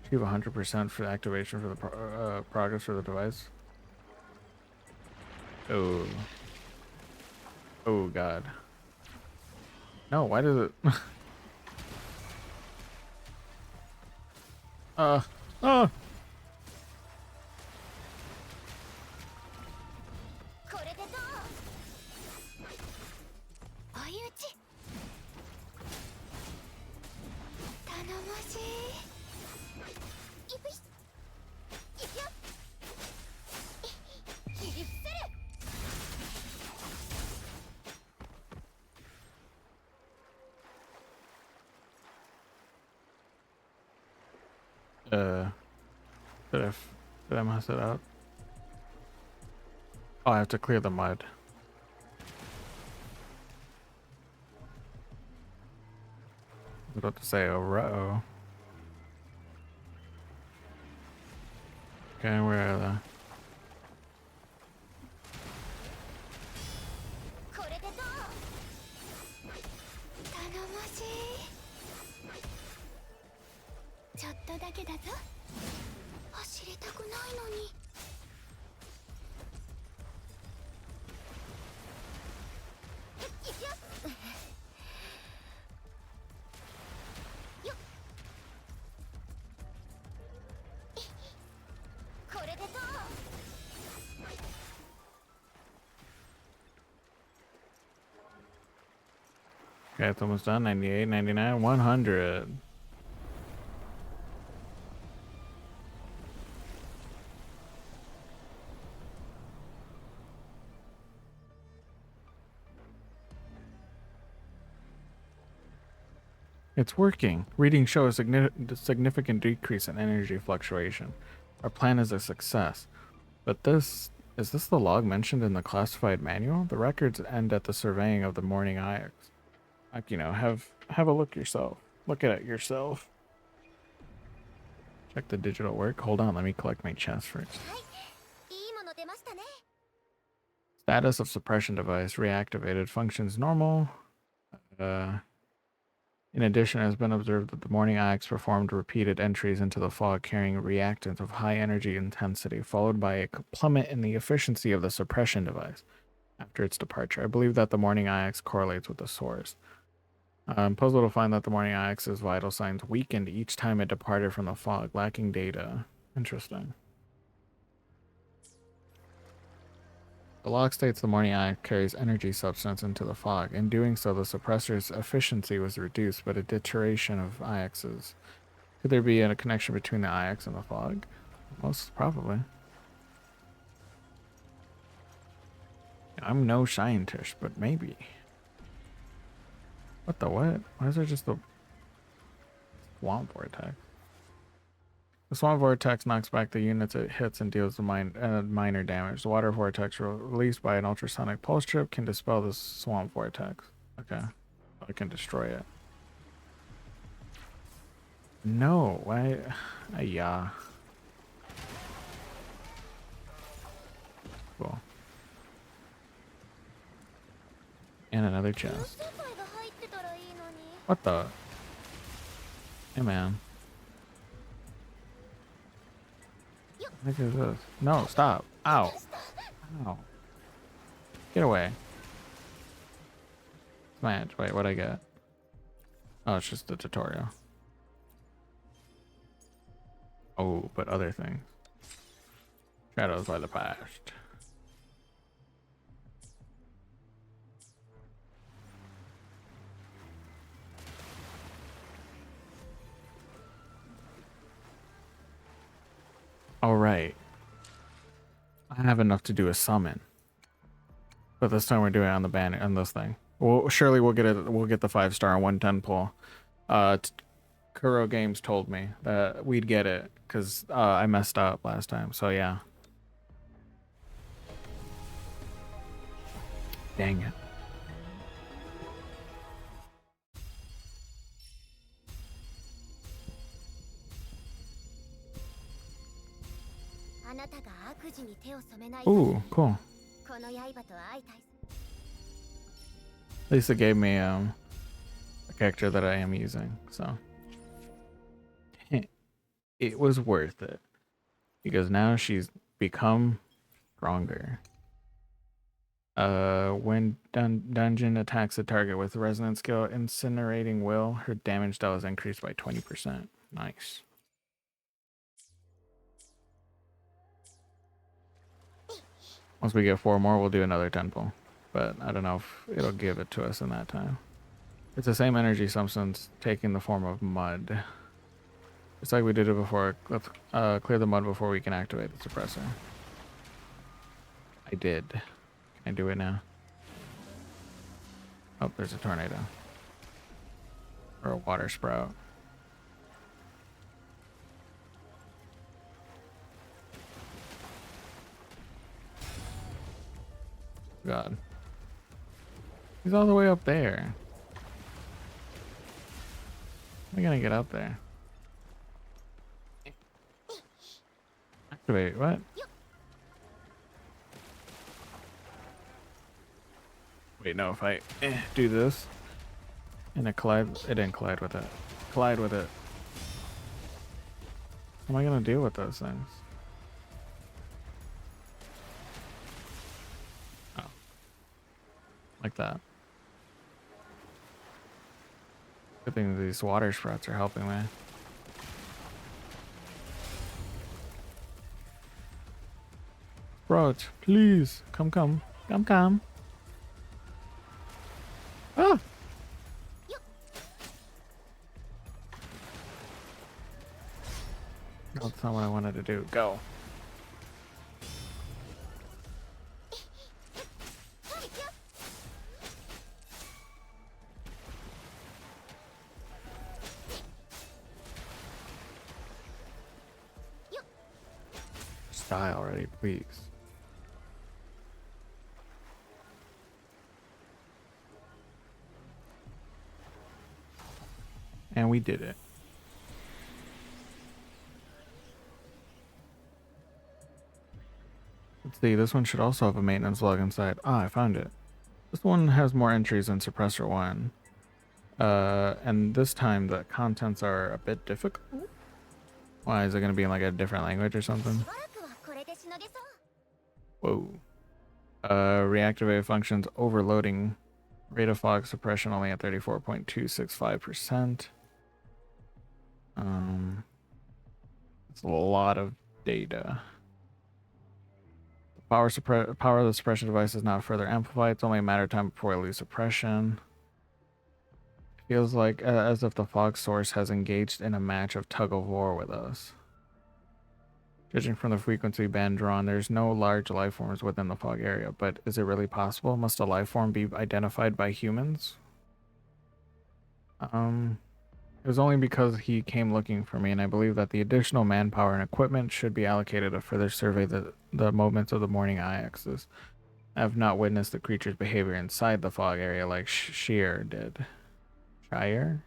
Speaker 1: Achieve 100% for the activation for the progress for the device. Oh. Oh, God. No, why does it... Oh! Did I mess it up? Oh, I have to clear the mud. I was about to say, oh, uh-oh. Okay, where are the... Okay, it's almost done. 98, 99, 100. It's working. Readings show a significant decrease in energy fluctuation. Our plan is a success. But is this the log mentioned in the classified manual? The records end at the surveying of the morning Ix. Like, have a look yourself. Look at it yourself. Check the digital work. Hold on, let me collect my chest first. Status of suppression device reactivated. Functions normal. In addition, it has been observed that the morning IX performed repeated entries into the fog carrying reactants of high energy intensity, followed by a plummet in the efficiency of the suppression device after its departure. I believe that the morning IX correlates with the source. I'm puzzled to find that the morning IX's vital signs weakened each time it departed from the fog, lacking data. Interesting. The log states the morning IX carries energy substance into the fog. In doing so, the suppressor's efficiency was reduced, but a deterioration of IX's. Could there be a connection between the IX and the fog? Most probably. I'm no scientist, but maybe. What the what? Why is there just a swamp vortex? The swamp vortex knocks back the units it hits and deals minor damage. The water vortex released by an ultrasonic pulse trip can dispel the swamp vortex. Okay. I can destroy it. No, why? Yeah. Cool. And another chest. What the? Hey, man. What the heck is this? No, stop. Ow. Ow. Get away. Smash. Wait, what'd I get? Oh, it's just the tutorial. Oh, but other things. Shadows by the past. All right. I have enough to do a summon, but this time we're doing it on the banner on this thing. Well, surely we'll get it. We'll get the 5-star on 110 pull. Kuro Games told me that we'd get it because I messed up last time. So yeah. Dang it. Ooh, cool. At least it gave me a character that I am using, so it was worth it because now she's become stronger. When dungeon attacks a target with resonance skill, incinerating will, her damage dial is increased by 20%. Nice. Once we get 4 more, we'll do another 10 pull, but I don't know if it'll give it to us in that time. It's the same energy substance taking the form of mud. It's like we did it before. Let's clear the mud before we can activate the suppressor. I did. Can I do it now? Oh, there's a tornado. Or a water sprout. God. He's all the way up there. How am I gonna get up there? Activate, what? Wait, no, if I do this and it didn't collide with it. Collide with it. What am I gonna do with those things? Oh. Like that. Good thing these water sprouts are helping me. Sprout, please, come. Ah! No, that's not what I wanted to do. Go. Die already, please. And we did it. Let's see, this one should also have a maintenance log inside. Ah, I found it. This one has more entries than Suppressor 1. And this time the contents are a bit difficult. Why is it gonna be in like a different language or something? Whoa. Reactivate functions overloading. Rate of fog suppression only at 34.265%. It's a lot of data. The power of the suppression device is not further amplified. It's only a matter of time before I lose suppression. It feels like as if the fog source has engaged in a match of tug of war with us. Judging from the frequency band drawn, there's no large life forms within the fog area, but is it really possible? Must a life form be identified by humans? It was only because he came looking for me, and I believe that the additional manpower and equipment should be allocated to further survey the movements of the morning eye axis. I have not witnessed the creature's behavior inside the fog area like Shear did. Shire?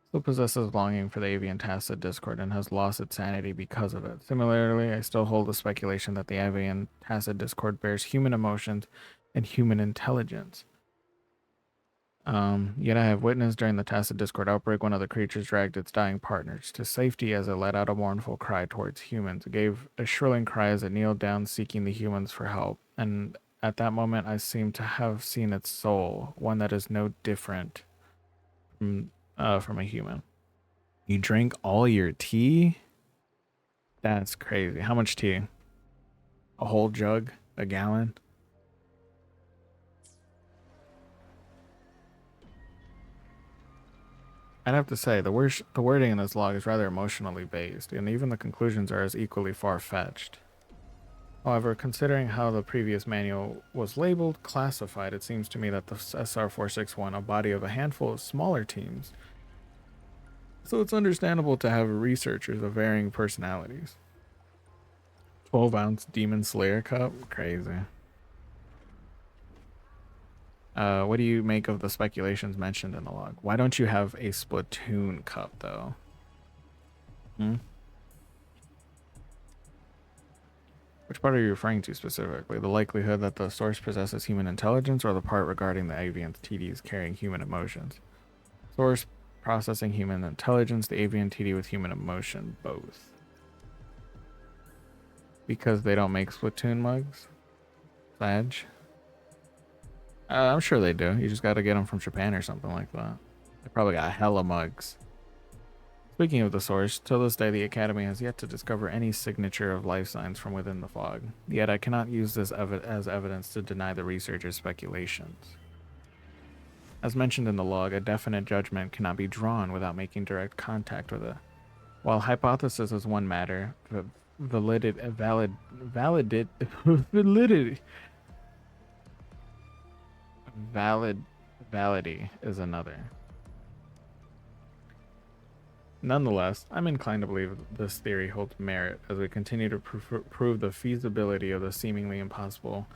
Speaker 1: Still possesses longing for the avian tacit discord and has lost its sanity because of it. Similarly, I still hold the speculation that the avian tacit discord bears human emotions and human intelligence. Yet I have witnessed during the tacit discord outbreak one of the creatures dragged its dying partners to safety as it let out a mournful cry towards humans. It gave a shrilling cry as it kneeled down seeking the humans for help, and at that moment I seemed to have seen its soul, one that is no different from a human. You drink all your tea? That's crazy. How much tea? A whole jug? A gallon? I'd have to say, the wording in this log is rather emotionally based, and even the conclusions are as equally far-fetched. However, considering how the previous manual was labeled, classified, it seems to me that the SR-461, a body of a handful of smaller teams, so it's understandable to have researchers of varying personalities. 12-ounce Demon Slayer cup? Crazy. What do you make of the speculations mentioned in the log? Why don't you have a Splatoon cup, though? Which part are you referring to specifically? The likelihood that the source possesses human intelligence, or the part regarding the avian TDs carrying human emotions? Source processing human intelligence, the avian TD with human emotion, both. Because they don't make Splatoon mugs? Sag? I'm sure they do. You just gotta get them from Japan or something like that. They probably got hella mugs. Speaking of the source, till this day the Academy has yet to discover any signature of life signs from within the fog. Yet I cannot use this as evidence to deny the researchers' speculations. As mentioned in the log, a definite judgment cannot be drawn without making direct contact with it. While hypothesis is one matter, validity is another. Nonetheless, I'm inclined to believe this theory holds merit as we continue to prove the feasibility of the seemingly impossible.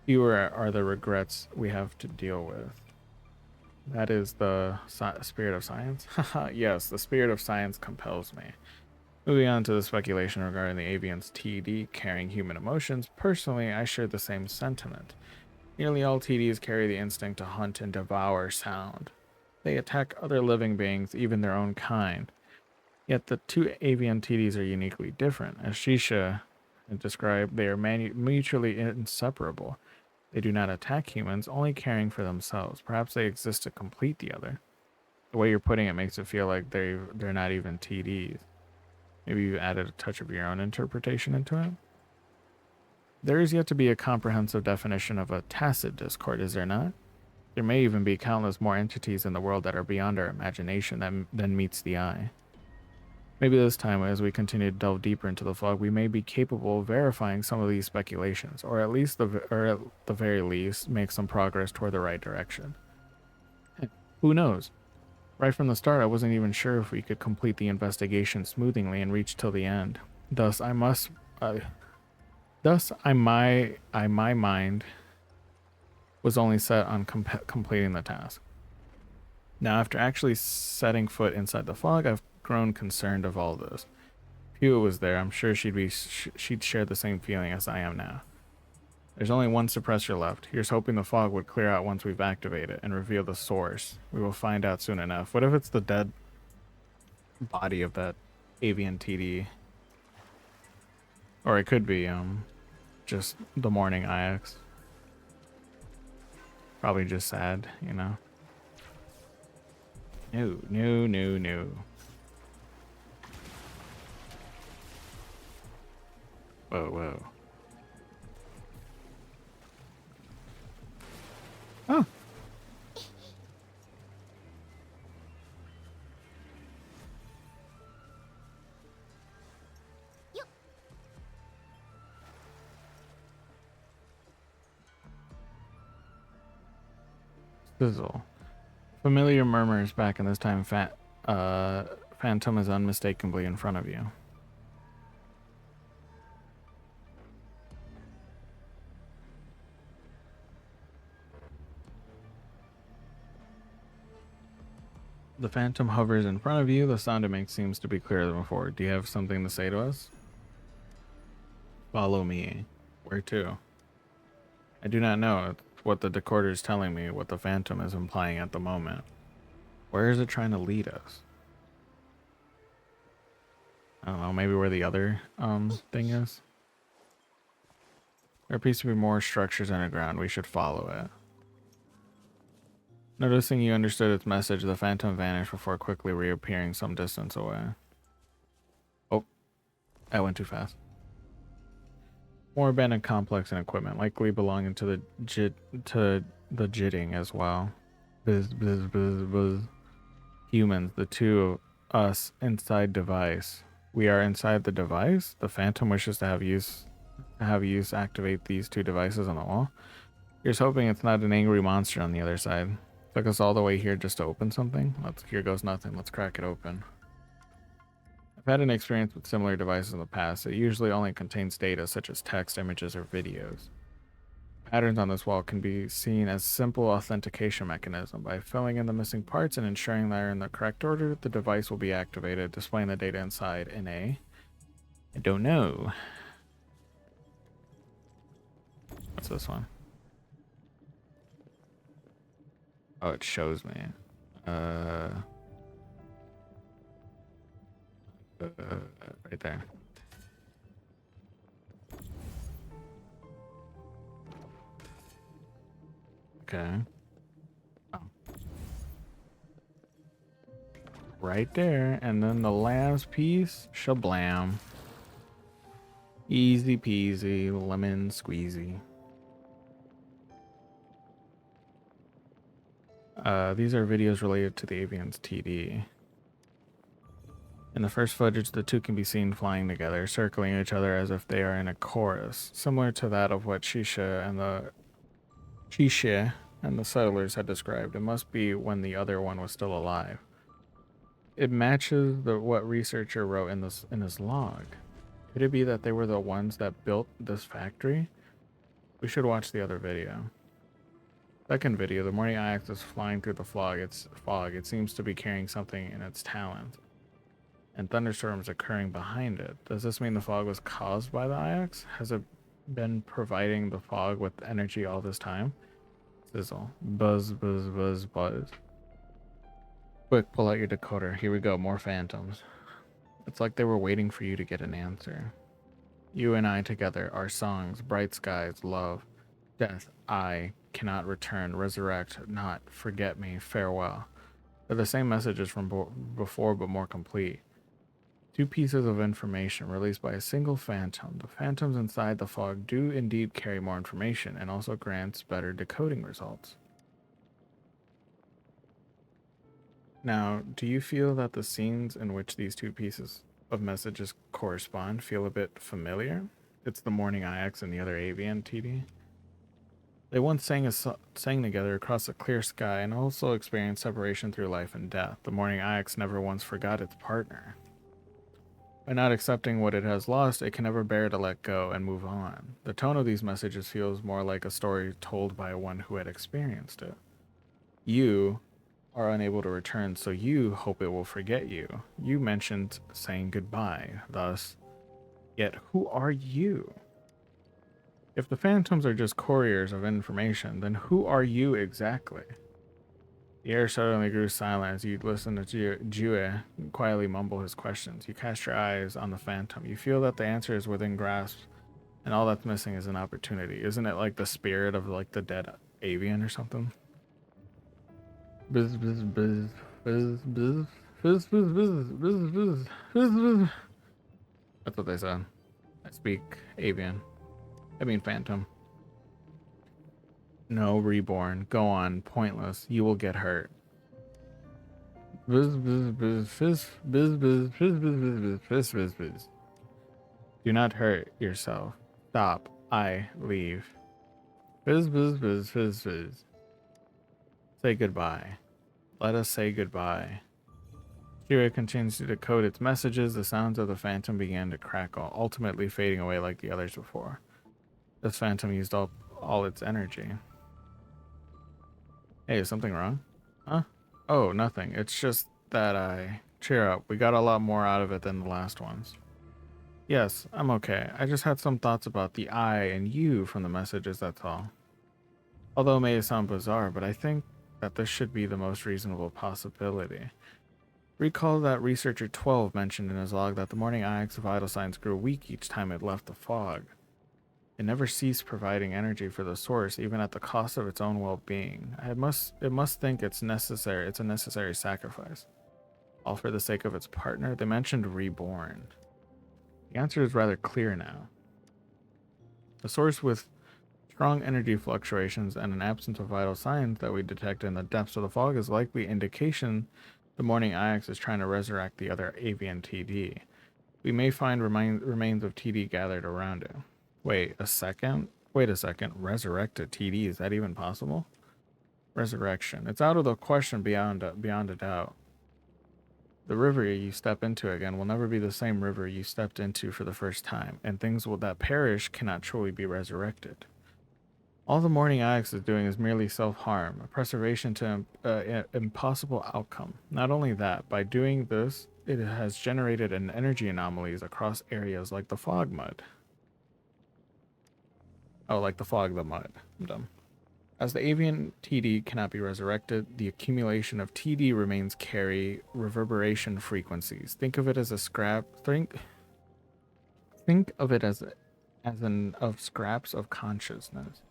Speaker 1: Fewer are the regrets we have to deal with. That is the spirit of science? Yes, the spirit of science compels me. Moving on to the speculation regarding the avian's TD carrying human emotions, personally, I share the same sentiment. Nearly all TDs carry the instinct to hunt and devour sound. They attack other living beings, even their own kind. Yet the two avian TDs are uniquely different. As Shisha described, they are mutually inseparable. They do not attack humans, only caring for themselves. Perhaps they exist to complete the other. The way you're putting it makes it feel like they're not even TDs. Maybe you added a touch of your own interpretation into it? There is yet to be a comprehensive definition of a tacit discord, is there not? There may even be countless more entities in the world that are beyond our imagination than meets the eye. Maybe this time, as we continue to delve deeper into the fog, we may be capable of verifying some of these speculations, or at the very least, make some progress toward the right direction. Who knows? Right from the start, I wasn't even sure if we could complete the investigation smoothly and reach till the end. Thus, my mind was only set on completing the task. Now, after actually setting foot inside the fog, I've grown concerned of all this. If Hua was there, I'm sure she'd share the same feeling as I am now. There's only one suppressor left. Here's hoping the fog would clear out once we've activated and reveal the source. We will find out soon enough. What if it's the dead body of that avian TD? Or it could be just the morning IX. Probably just sad, you know. No, no, no, no. Whoa, whoa. Oh. Sizzle. Familiar murmurs back, and this time Phantom is unmistakably in front of you. The Phantom hovers in front of you. The sound it makes seems to be clearer than before. Do you have something to say to us? Follow me. Where to? I do not know what the decoder is telling me, what the Phantom is implying at the moment. Where is it trying to lead us? I don't know, maybe where the other thing is? There appears to be more structures underground. We should follow it. Noticing you understood its message, the Phantom vanished before quickly reappearing some distance away. Oh, I went too fast. More abandoned complex and equipment, likely belonging to the jitting as well. Buzz, buzz, buzz, buzz. Humans, the two of us inside device. We are inside the device. The Phantom wishes to have use activate these two devices on the wall. Here's hoping it's not an angry monster on the other side. Took us all the way here just to open something. Here goes nothing. Let's crack it open. I've had an experience with similar devices in the past. It usually only contains data such as text, images, or videos. Patterns on this wall can be seen as simple authentication mechanism. By filling in the missing parts and ensuring they're in the correct order, the device will be activated, displaying the data inside in I don't know. What's this one? Oh, it shows me. Right there. Okay. Oh. Right there, and then the last piece, shablam. Easy peasy, lemon squeezy. These are videos related to the avian's TD. In the first footage, the two can be seen flying together, circling each other as if they are in a chorus, similar to that of what Shisha and the settlers had described. It must be when the other one was still alive. It matches what researcher wrote in his log. Could it be that they were the ones that built this factory? We should watch the other video. Second video, the morning IX is flying through the fog. It seems to be carrying something in its talons, and thunderstorms occurring behind it. Does this mean the fog was caused by the IX? Has it been providing the fog with energy all this time? Sizzle. Buzz, buzz, buzz, buzz. Quick, pull out your decoder. Here we go, more phantoms. It's like they were waiting for you to get an answer. You and I together, our songs, bright skies, love, death, I cannot return, resurrect, not, forget me, farewell. They're the same messages from before, but more complete. Two pieces of information released by a single phantom. The phantoms inside the fog do indeed carry more information and also grants better decoding results. Now, do you feel that the scenes in which these two pieces of messages correspond feel a bit familiar? It's the morning IX and the other avian TD. They once sang together across a clear sky and also experienced separation through life and death. The morning IX never once forgot its partner. By not accepting what it has lost, it can never bear to let go and move on. The tone of these messages feels more like a story told by one who had experienced it. You are unable to return, so you hope it will forget you. You mentioned saying goodbye, thus, yet who are you? If the phantoms are just couriers of information, then who are you exactly? The air suddenly grew silent as you listen to Jue quietly mumble his questions. You cast your eyes on the phantom. You feel that the answer is within grasp, and all that's missing is an opportunity. Isn't it like the spirit of like the dead avian or something? Buzz, buzz, buzz, buzz, buzz, buzz, buzz, buzz, buzz, buzz, buzz, buzz. That's what they said. I speak avian. I mean phantom. No, reborn. Go on. Pointless. You will get hurt. Buzz, buzz, buzz, fizz, buzz, buzz, fizz, buzz, buzz, buzz, fizz, fizz, fizz. Do not hurt yourself. Stop. I leave. Fizz, buzz, buzz, fizz, fizz. Say goodbye. Let us say goodbye. Shira continues to decode its messages. The sounds of the phantom began to crackle, ultimately fading away like the others before. This phantom used all its energy. Hey, is something wrong? Huh? Oh, nothing. It's just that cheer up. We got a lot more out of it than the last ones. Yes, I'm okay. I just had some thoughts about the I and you from the messages, that's all. Although it may sound bizarre, but I think that this should be the most reasonable possibility. Recall that researcher 12 mentioned in his log that the morning IX vital signs grew weak each time it left the fog. It never ceased providing energy for the source, even at the cost of its own well-being. It must think it's a necessary sacrifice. All for the sake of its partner. They mentioned reborn. The answer is rather clear now. The source with strong energy fluctuations and an absence of vital signs that we detect in the depths of the fog is likely indication the morning IX is trying to resurrect the other avian TD. We may find remains of TD gathered around it. Wait a second. Resurrect a TD. Is that even possible? Resurrection. It's out of the question beyond a doubt. The river you step into again will never be the same river you stepped into for the first time, and things that perish cannot truly be resurrected. All the morning IX is doing is merely self-harm, a preservation to impossible outcome. Not only that, by doing this, it has generated an energy anomalies across areas like the fog mud. Oh, like the fog, the mud. I'm dumb. As the avian TD cannot be resurrected, the accumulation of TD remains carry reverberation frequencies. Think of it as a scrap. Think of it as of scraps of consciousness.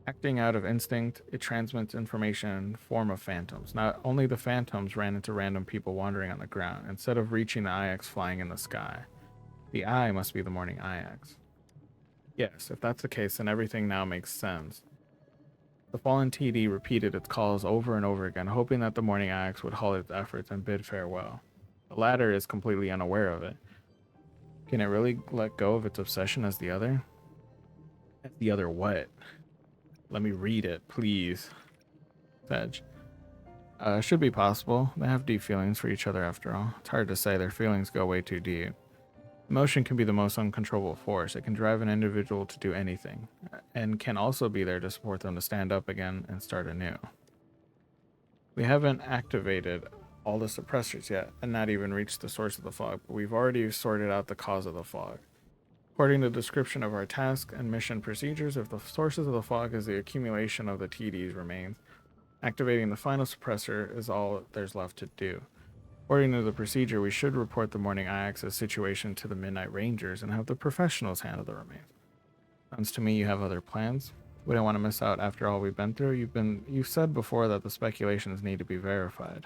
Speaker 1: Acting out of instinct, it transmits information in form of phantoms. Not only the phantoms ran into random people wandering on the ground, instead of reaching the IX flying in the sky. The I must be the morning IX. Yes, if that's the case, then everything now makes sense. The fallen TD repeated its calls over and over again, hoping that the morning IX would halt its efforts and bid farewell. The latter is completely unaware of it. Can it really let go of its obsession as the other? As the other what? Let me read it, please. Sedge. Should be possible. They have deep feelings for each other after all. It's hard to say. Their feelings go way too deep. Emotion can be the most uncontrollable force. It can drive an individual to do anything, and can also be there to support them to stand up again and start anew. We haven't activated all the suppressors yet, and not even reached the source of the fog, but we've already sorted out the cause of the fog. According to the description of our task and mission procedures, if the sources of the fog is the accumulation of the TD's remains, activating the final suppressor is all there's left to do. According to the procedure, we should report the morning IX's situation to the Midnight Rangers and have the professionals handle the remains. Sounds to me you have other plans. We don't want to miss out after all we've been through. You've said before that the speculations need to be verified.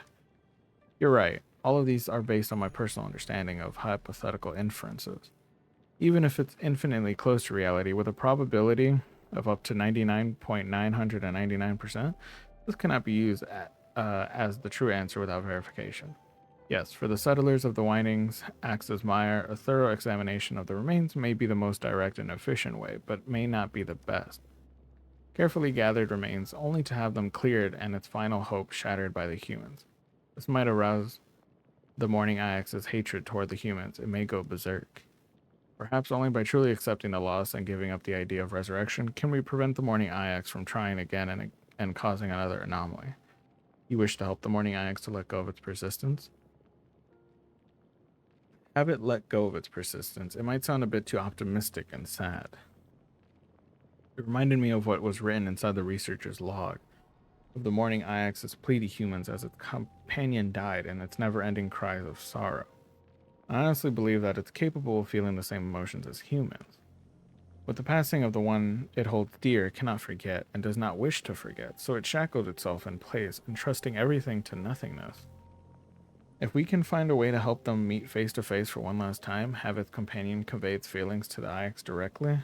Speaker 1: You're right. All of these are based on my personal understanding of hypothetical inferences. Even if it's infinitely close to reality, with a probability of up to 99.999%, this cannot be used as the true answer without verification. Yes, for the settlers of the windings, Axis Meyer, a thorough examination of the remains may be the most direct and efficient way, but may not be the best. Carefully gathered remains, only to have them cleared and its final hope shattered by the humans. This might arouse the morning IX's hatred toward the humans. It may go berserk. Perhaps only by truly accepting the loss and giving up the idea of resurrection can we prevent the morning IX from trying again and causing another anomaly. You wish to help the morning IX to let go of its persistence? Have it let go of its persistence. It might sound a bit too optimistic and sad. It reminded me of what was written inside the researcher's log, of the mourning Iax's plea to humans as its companion died and its never-ending cries of sorrow. I honestly believe that it's capable of feeling the same emotions as humans. With the passing of the one it holds dear, it cannot forget and does not wish to forget, so it shackled itself in place, entrusting everything to nothingness. If we can find a way to help them meet face to face for one last time, have its companion convey its feelings to the Iax directly.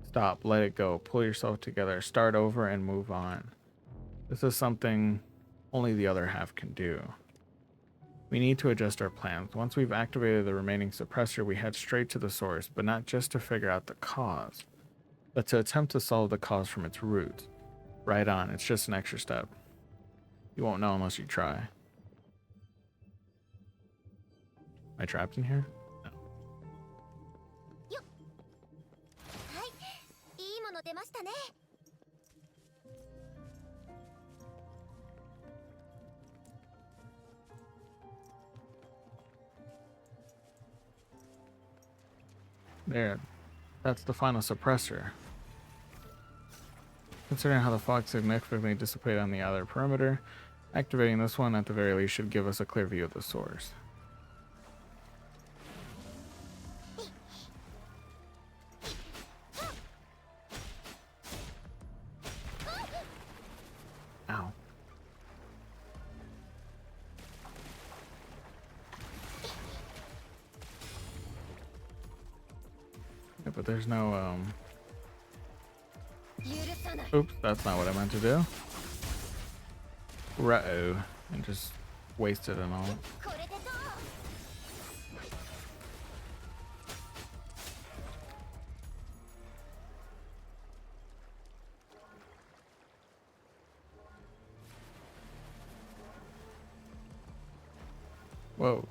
Speaker 1: Stop, let it go, pull yourself together, start over, and move on. This is something only the other half can do. We need to adjust our plans. Once we've activated the remaining suppressor, we head straight to the source, but not just to figure out the cause, but to attempt to solve the cause from its roots. Right on, it's just an extra step. You won't know unless you try. Am I trapped in here? No. There, that's the final suppressor. Considering how the fog significantly dissipated on the outer perimeter, activating this one at the very least should give us a clear view of the source. Ow. Yeah, but there's no, oops, that's not what I meant to do. Ruh-oh. And just wasted and all. Whoa.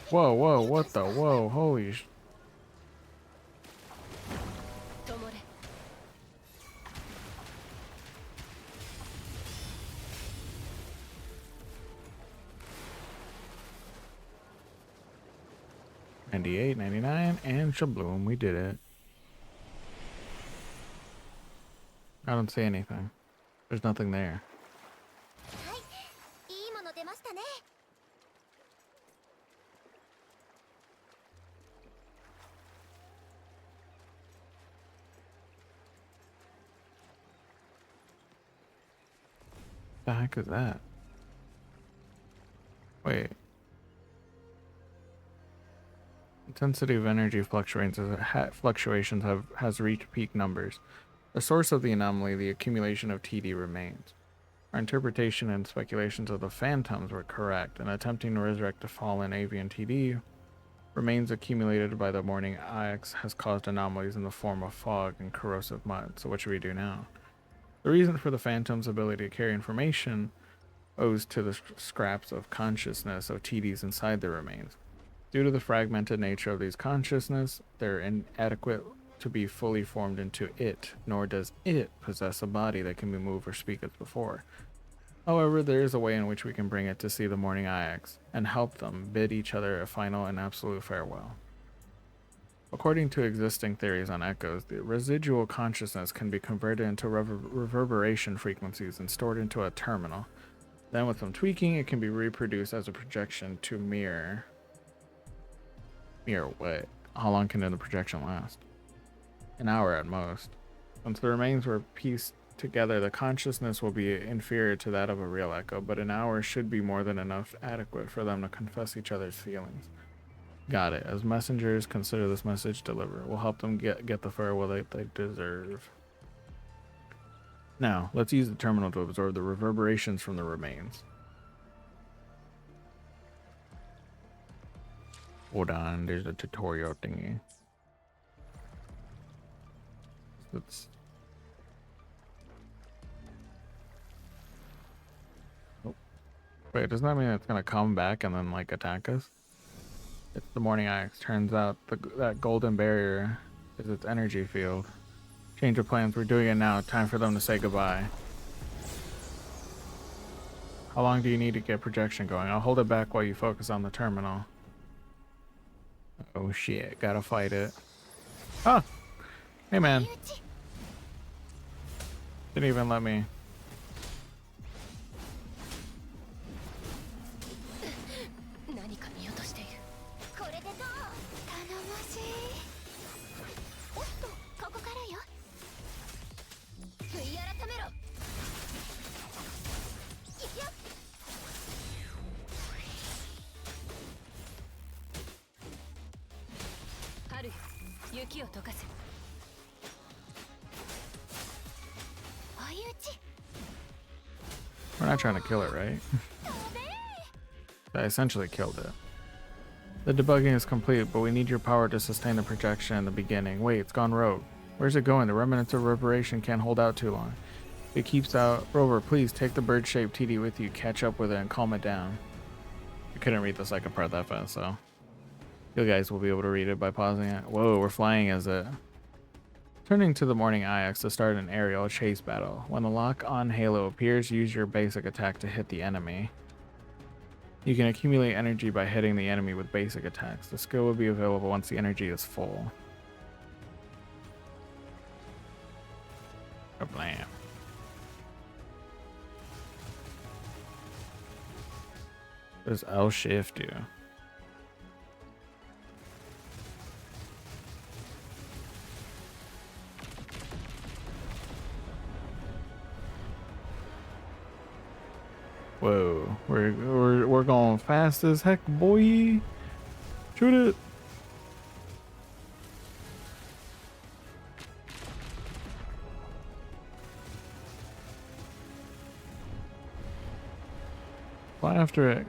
Speaker 1: Whoa, whoa, what the? Whoa, holy sh... $98, $99, and Shabloom, we did it. I don't see anything. There's nothing there. The heck is that? Wait. Intensity of energy fluctuations has reached peak numbers. The source of the anomaly, the accumulation of TD, remains. Our interpretation and speculations of the phantoms were correct, and attempting to resurrect the fallen avian TD remains accumulated by the morning Iax has caused anomalies in the form of fog and corrosive mud. So what should we do now? The reason for the phantom's ability to carry information owes to the scraps of consciousness of TDs inside the remains. Due to the fragmented nature of these consciousness, they're inadequate to be fully formed into it, nor does it possess a body that can be moved or speak as before. However, there is a way in which we can bring it to see the morning Iax and help them bid each other a final and absolute farewell. According to existing theories on echoes, the residual consciousness can be converted into reverberation frequencies and stored into a terminal. Then with some tweaking, it can be reproduced as a projection to mirror. Mirror what? How long can the projection last? An hour at most. Once the remains were pieced together, the consciousness will be inferior to that of a real echo, but an hour should be more than enough adequate for them to confess each other's feelings. Got it. As messengers, consider this message delivered. We'll help them get the farewell they deserve. Now, let's use the terminal to absorb the reverberations from the remains. Hold on, there's a tutorial thingy. Let's... Oh. Wait, doesn't that mean it's gonna come back and then, like, attack us? It's the morning axe. Turns out that golden barrier is its energy field. Change of plans. We're doing it now. Time for them to say goodbye. How long do you need to get projection going? I'll hold it back while you focus on the terminal. Oh shit, gotta fight it. Ah! Hey man. Didn't even let me. We're not trying to kill it, right? I essentially killed it. The debugging is complete, but we need your power to sustain the projection in the beginning. Wait, it's gone rogue. Where's it going? The remnants of reverberation can't hold out too long. If it keeps out... Rover, please take the bird-shaped TD with you, catch up with it, and calm it down. I couldn't read the second part that fast, so... You guys will be able to read it by pausing it. Whoa, we're flying as it. Turning to the morning IX to start an aerial chase battle. When the lock-on halo appears, use your basic attack to hit the enemy. You can accumulate energy by hitting the enemy with basic attacks. The skill will be available once the energy is full. Kablam. What does L shift do? Whoa, we're going fast as heck, boy. Shoot it. Fly after it.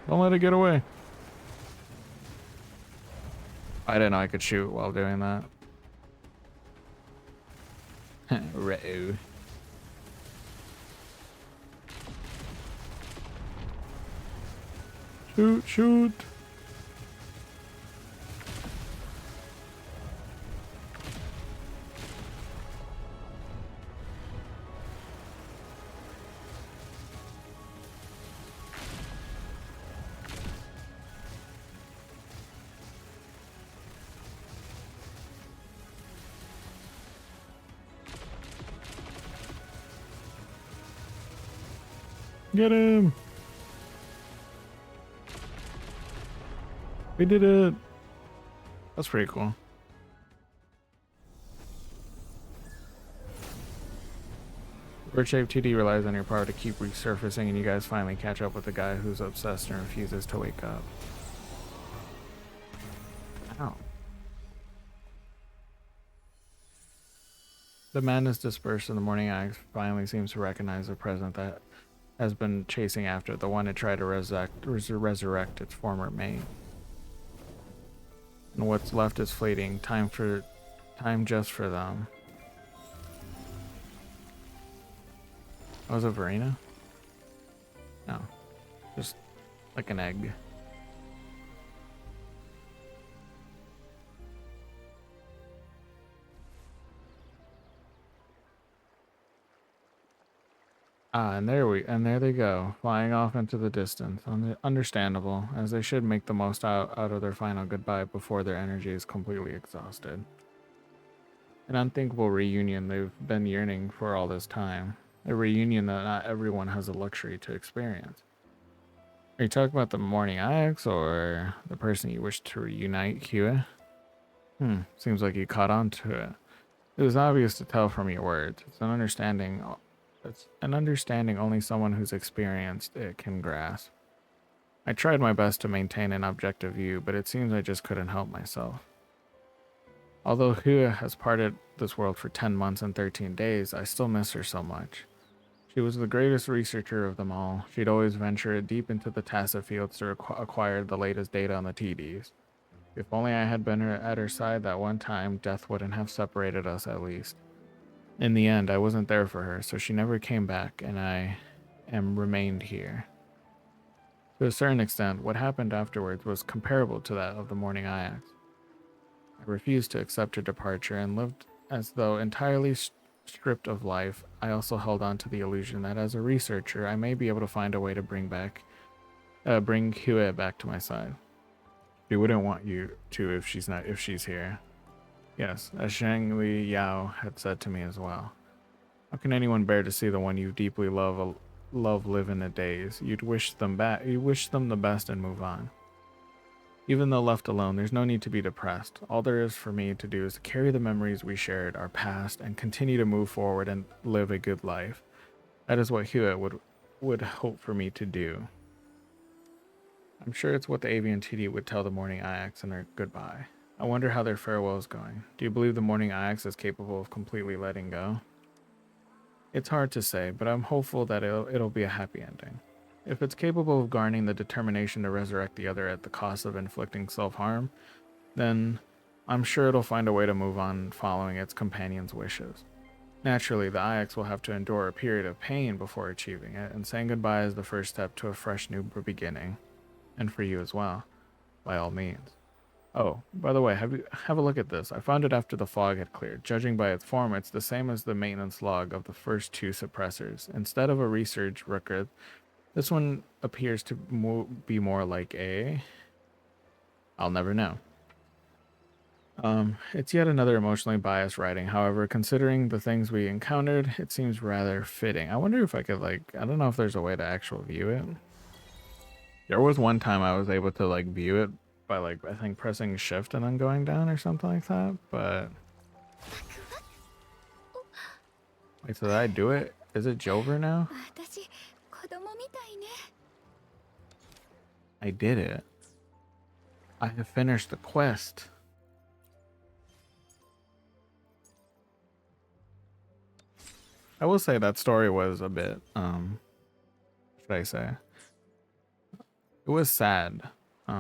Speaker 1: Don't let it get away. I didn't know I could shoot while doing that. Right. Shoot, shoot. Get him. We did it. That's pretty cool. Bird-shaped TD relies on your power to keep resurfacing, and you guys finally catch up with the guy who's obsessed and refuses to wake up. Ow. The madness dispersed in the morning axe finally seems to recognize the present that has been chasing after it, the one to try to resurrect its former mate. And what's left is fleeting. Time just for them. Oh, was it Verena? No. Just like an egg. Ah, and there they go, flying off into the distance. Understandable, as they should make the most out of their final goodbye before their energy is completely exhausted. An unthinkable reunion they've been yearning for all this time. A reunion that not everyone has the luxury to experience. Are you talking about the morning IX or the person you wish to reunite, Kua? Seems like you caught on to it. It was obvious to tell from your words. It's an understanding only someone who's experienced it can grasp. I tried my best to maintain an objective view, but it seems I just couldn't help myself. Although Hua has parted this world for 10 months and 13 days, I still miss her so much. She was the greatest researcher of them all. She'd always venture deep into the tacit fields to acquire the latest data on the TDs. If only I had been at her side that one time, death wouldn't have separated us at least. In the end, I wasn't there for her, so she never came back, and I remained here. To a certain extent, what happened afterwards was comparable to that of the morning Ajax. I refused to accept her departure and lived as though entirely stripped of life. I also held on to the illusion that as a researcher, I may be able to find a way to bring Hue back to my side. She wouldn't want you to if she's here. Yes, as Shang Li Yao had said to me as well. How can anyone bear to see the one you deeply love live in a daze? You wish them the best and move on. Even though left alone, there's no need to be depressed. All there is for me to do is to carry the memories we shared, our past, and continue to move forward and live a good life. That is what Hua would hope for me to do. I'm sure it's what the Avian TD would tell the Morning Ajax in their goodbye. I wonder how their farewell is going. Do you believe the Morning Ajax is capable of completely letting go? It's hard to say, but I'm hopeful that it'll be a happy ending. If it's capable of garnering the determination to resurrect the other at the cost of inflicting self-harm, then I'm sure it'll find a way to move on following its companion's wishes. Naturally, the Ajax will have to endure a period of pain before achieving it, and saying goodbye is the first step to a fresh new beginning. And for you as well, by all means. Oh, by the way, have a look at this. I found it after the fog had cleared. Judging by its form, it's the same as the maintenance log of the first two suppressors. Instead of a research record, this one appears to be more like a... I'll never know. It's yet another emotionally biased writing. However, considering the things we encountered, it seems rather fitting. I wonder if I could, I don't know if there's a way to actually view it. There was one time I was able to, view it by, I think pressing shift and then going down or something like that, but... Wait, so did I do it? Is it Jover now? I did it. I have finished the quest. I will say that story was a bit, what should I say? It was sad. It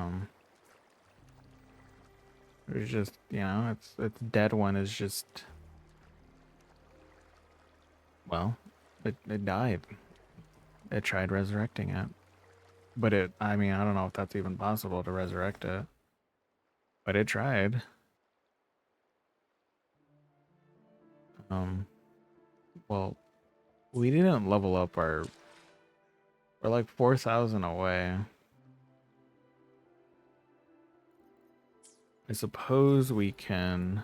Speaker 1: was just, its dead one is just, well, it died. It tried resurrecting it. But I don't know if that's even possible to resurrect it. But it tried. Well, we didn't level up we're like 4,000 away. I suppose we can,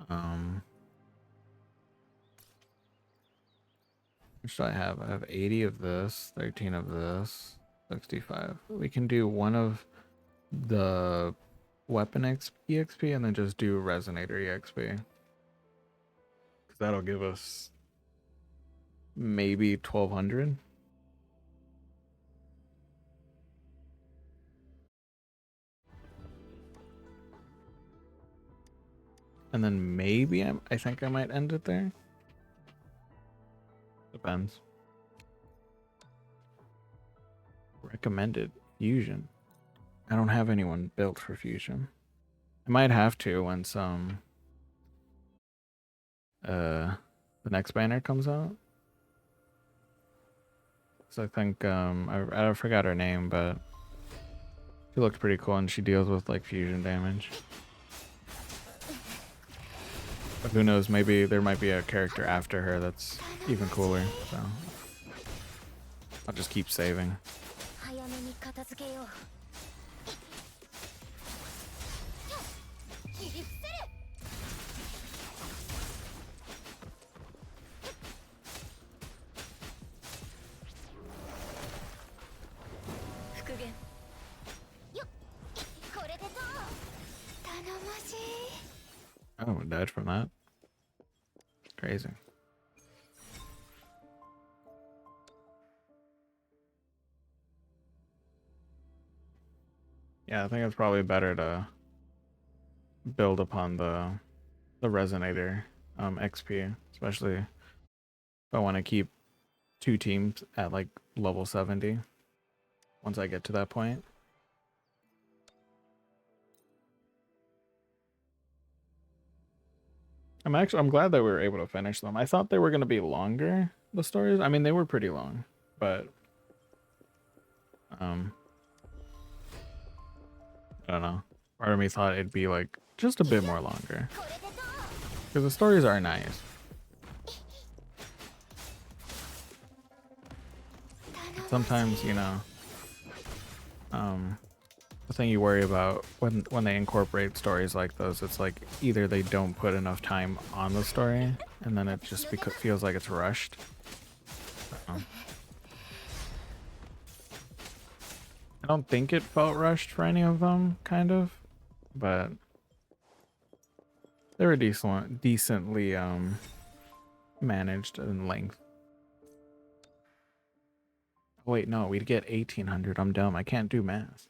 Speaker 1: what should I have? I have 80 of this, 13 of this, 65. We can do one of the weapon EXP and then just do resonator EXP. Because that'll give us maybe 1,200. And then maybe I think I might end it there. Depends. Recommended fusion. I don't have anyone built for fusion. I might have to once the next banner comes out. So I think I forgot her name, but she looked pretty cool and she deals with fusion damage. But who knows, maybe there might be a character after her that's even cooler, so I'll just keep saving. Oh, it died from that. Crazy. Yeah, I think it's probably better to build upon the resonator XP, especially if I want to keep 2 teams at like level 70 once I get to that point. I'm glad that we were able to finish them. I thought they were going to be longer, the stories. I mean, they were pretty long, but I don't know. Part of me thought it'd be like just a bit more longer because the stories are nice. Sometimes, you know, the thing you worry about when they incorporate stories like those, it's like either they don't put enough time on the story and then it just feels like it's rushed. I don't think it felt rushed for any of them, kind of, but they were decently managed in length. Wait, no, we'd get 1800. I'm dumb. I can't do math.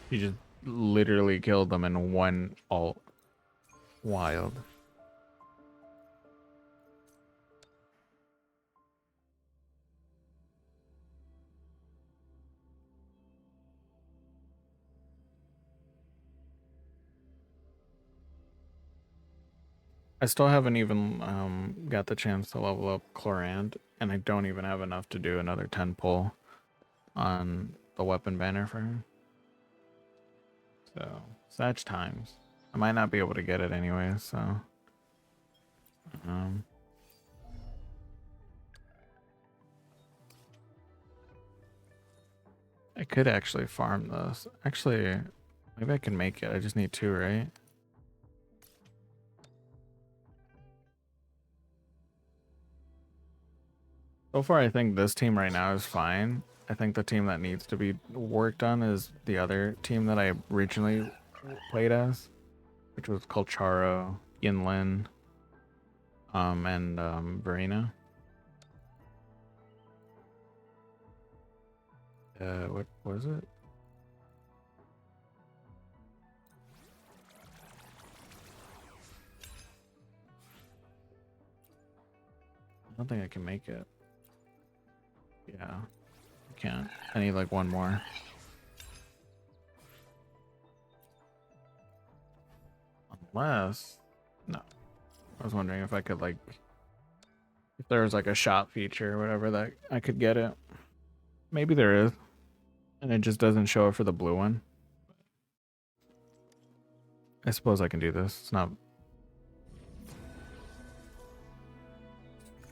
Speaker 1: You just literally killed them in one ult. Wild. I still haven't even got the chance to level up Chlorand, and I don't even have enough to do another 10 pull on the weapon banner for him. So, such times. I might not be able to get it anyway, so... I could actually farm those. Actually, maybe I can make it. I just need 2, right? So far, I think this team right now is fine. I think the team that needs to be worked on is the other team that I originally played as, which was called Charo, Yinlin, and Verena. What was it? I don't think I can make it. Yeah, I can't. I need like one more. Unless, no. I was wondering if I could like, if there was like a shop feature or whatever that I could get it. Maybe there is. And it just doesn't show it for the blue one. I suppose I can do this. It's not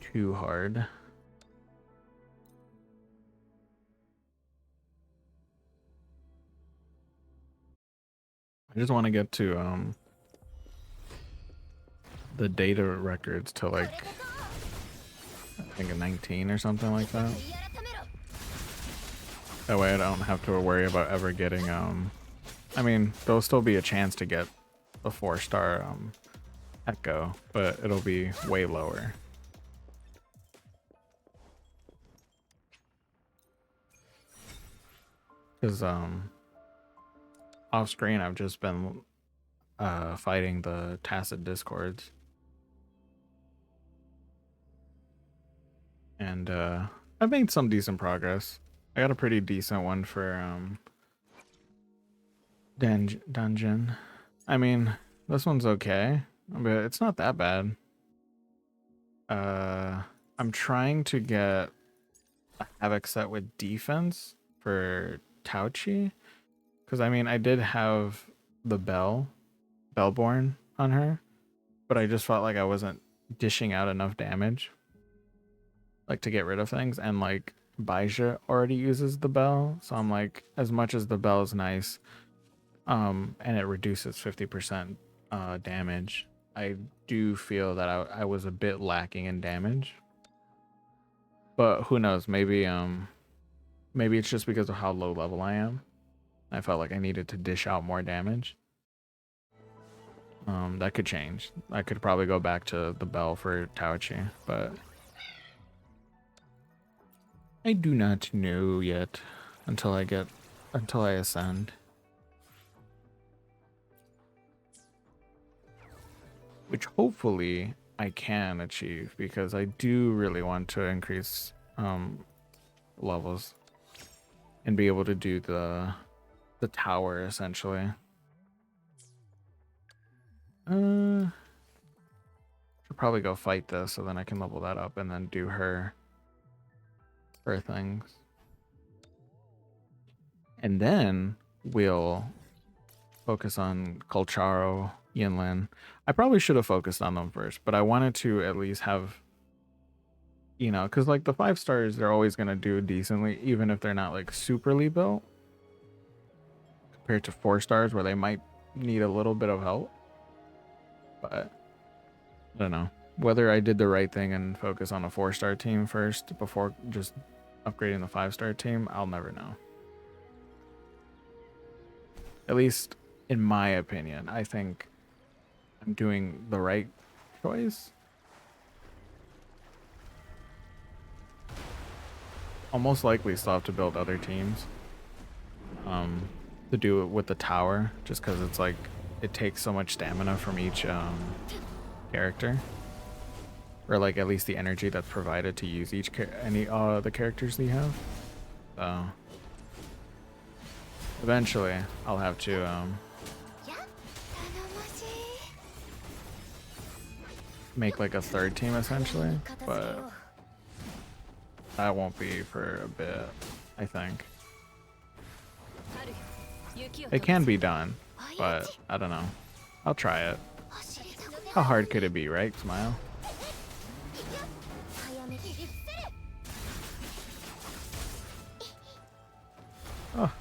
Speaker 1: too hard. I just want to get to the data records to like I think a 19 or something like that. That way I don't have to worry about ever getting I mean, there'll still be a chance to get a 4-star Echo, but it'll be way lower. Because off screen I've just been fighting the tacit discords. And I've made some decent progress. I got a pretty decent one for dungeon. I mean, this one's okay, but it's not that bad. I'm trying to get a Havoc set with defense for Tauchi. Because, I mean, I did have the Bellborn on her, but I just felt like I wasn't dishing out enough damage, like, to get rid of things. And, like, Baija already uses the bell, so I'm like, as much as the bell is nice, and it reduces 50% damage, I do feel that I was a bit lacking in damage. But who knows? Maybe maybe it's just because of how low level I am. I felt like I needed to dish out more damage. That could change. I could probably go back to the bell for Tauchi, but I do not know yet until I ascend. Which hopefully I can achieve because I do really want to increase levels and be able to do the tower essentially. Should probably go fight this so then I can level that up and then do her things. And then we'll focus on Colcharo, Yinlin. I probably should have focused on them first, but I wanted to at least have, you know, because like the 5 stars, they're always going to do decently, even if they're not like superly built, compared to 4 stars where they might need a little bit of help. But I don't know whether I did the right thing and focus on a 4-star team first before just upgrading the 5-star team. I'll never know. At least in my opinion, I think I'm doing the right choice. I'll most likely still have to build other teams to do it with the tower, just because it's like it takes so much stamina from each character, or like at least the energy that's provided to use each the characters that you have. So eventually I'll have to make like a 3rd team essentially, but that won't be for a bit, I think. It can be done, but I don't know. I'll try it. How hard could it be, right, Smile? Oh.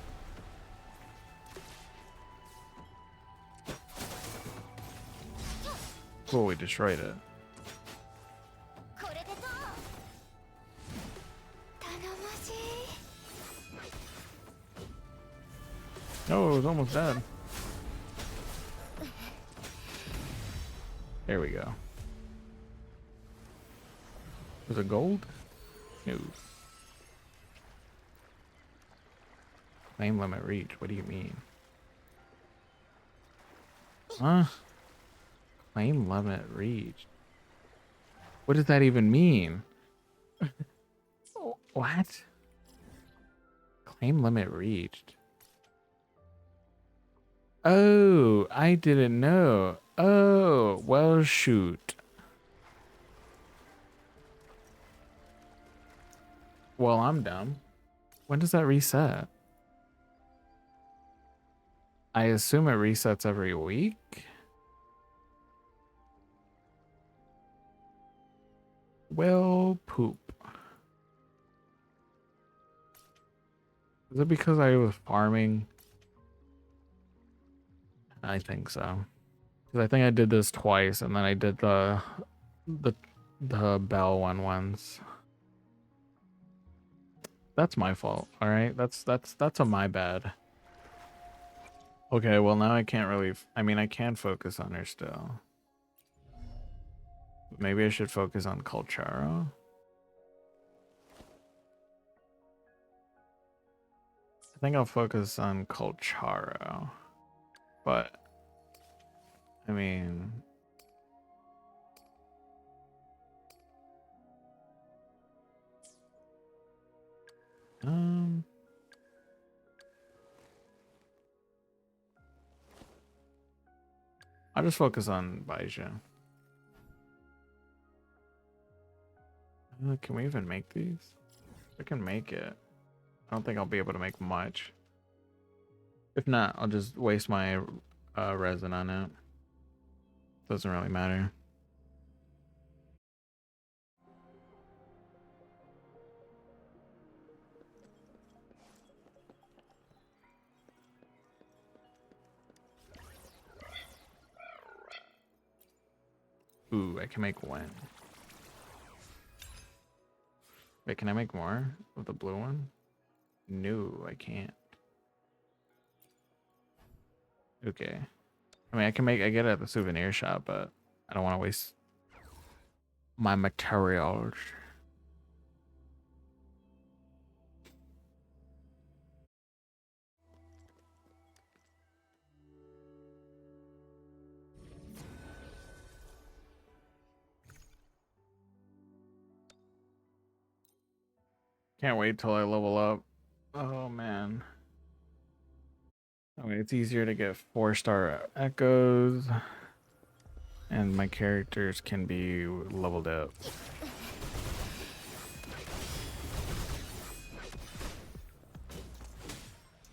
Speaker 1: Cool, we destroyed it. Oh, it was almost dead. There we go. Was it gold? No. Claim limit reached. What do you mean? Huh? Claim limit reached. What does that even mean? What? Claim limit reached. Oh, I didn't know. Oh, well, shoot. Well, I'm dumb. When does that reset? I assume it resets every week. Well, poop. Is it because I was farming? I think so. Because I think I did this twice, and then I did the bell one once. That's my fault. All right, that's a my bad. Okay, well now I can't really. I mean, I can focus on her still. Maybe I should focus on Colcharo. I think I'll focus on Colcharo. But I mean, I'll just focus on Baija. Can we even make these? I can make it. I don't think I'll be able to make much. If not, I'll just waste my resin on it. Doesn't really matter. Ooh, I can make one. Wait, can I make more of the blue one? No, I can't. Okay. I mean, I get it at the souvenir shop, but I don't want to waste my materials. Can't wait till I level up. Oh man. Okay, it's easier to get 4-star echoes, and my characters can be leveled up.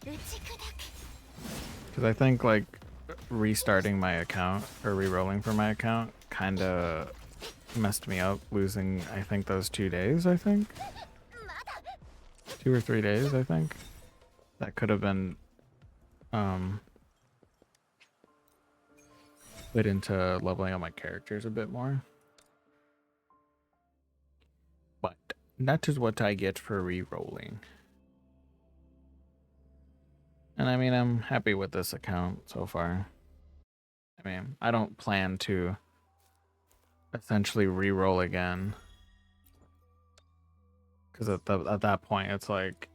Speaker 1: Because I think like restarting my account or re-rolling for my account kind of messed me up, losing I think those 2 days. I think 2 or 3 days. I think that could have been put into leveling up my characters a bit more. But that is what I get for re-rolling. And I mean, I'm happy with this account so far. I mean, I don't plan to essentially re-roll again. Because at that point, it's like...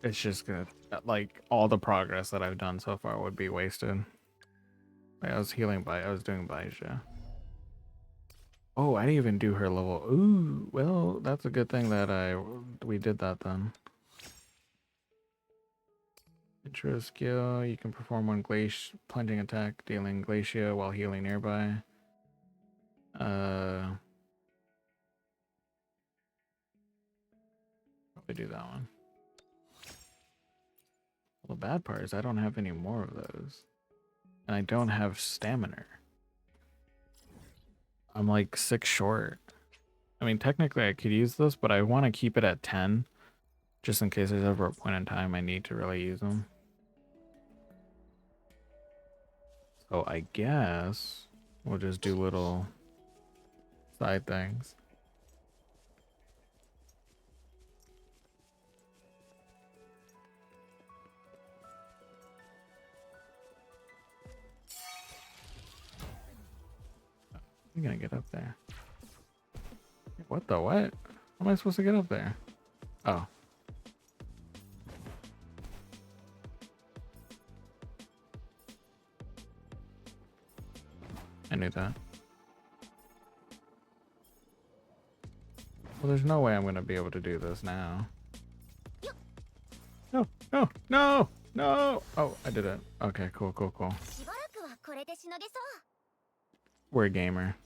Speaker 1: it's just gonna... like, all the progress that I've done so far would be wasted. Like, I was doing Baisha. Oh, I didn't even do her level. Ooh, well, that's a good thing that we did that then. Intro skill, you can perform one plunging attack, dealing Glacia while healing nearby. Probably do that one. Well, the bad part is I don't have any more of those. And I don't have stamina. I'm like 6 short. I mean, technically I could use this, but I want to keep it at 10. Just in case there's ever a point in time I need to really use them. So I guess we'll just do little side things. I'm gonna get up there. What the what? How am I supposed to get up there? Oh. I knew that. Well, there's no way I'm gonna be able to do this now. No, no, no, no! Oh, I did it. Okay, cool, cool, cool. We're a gamer.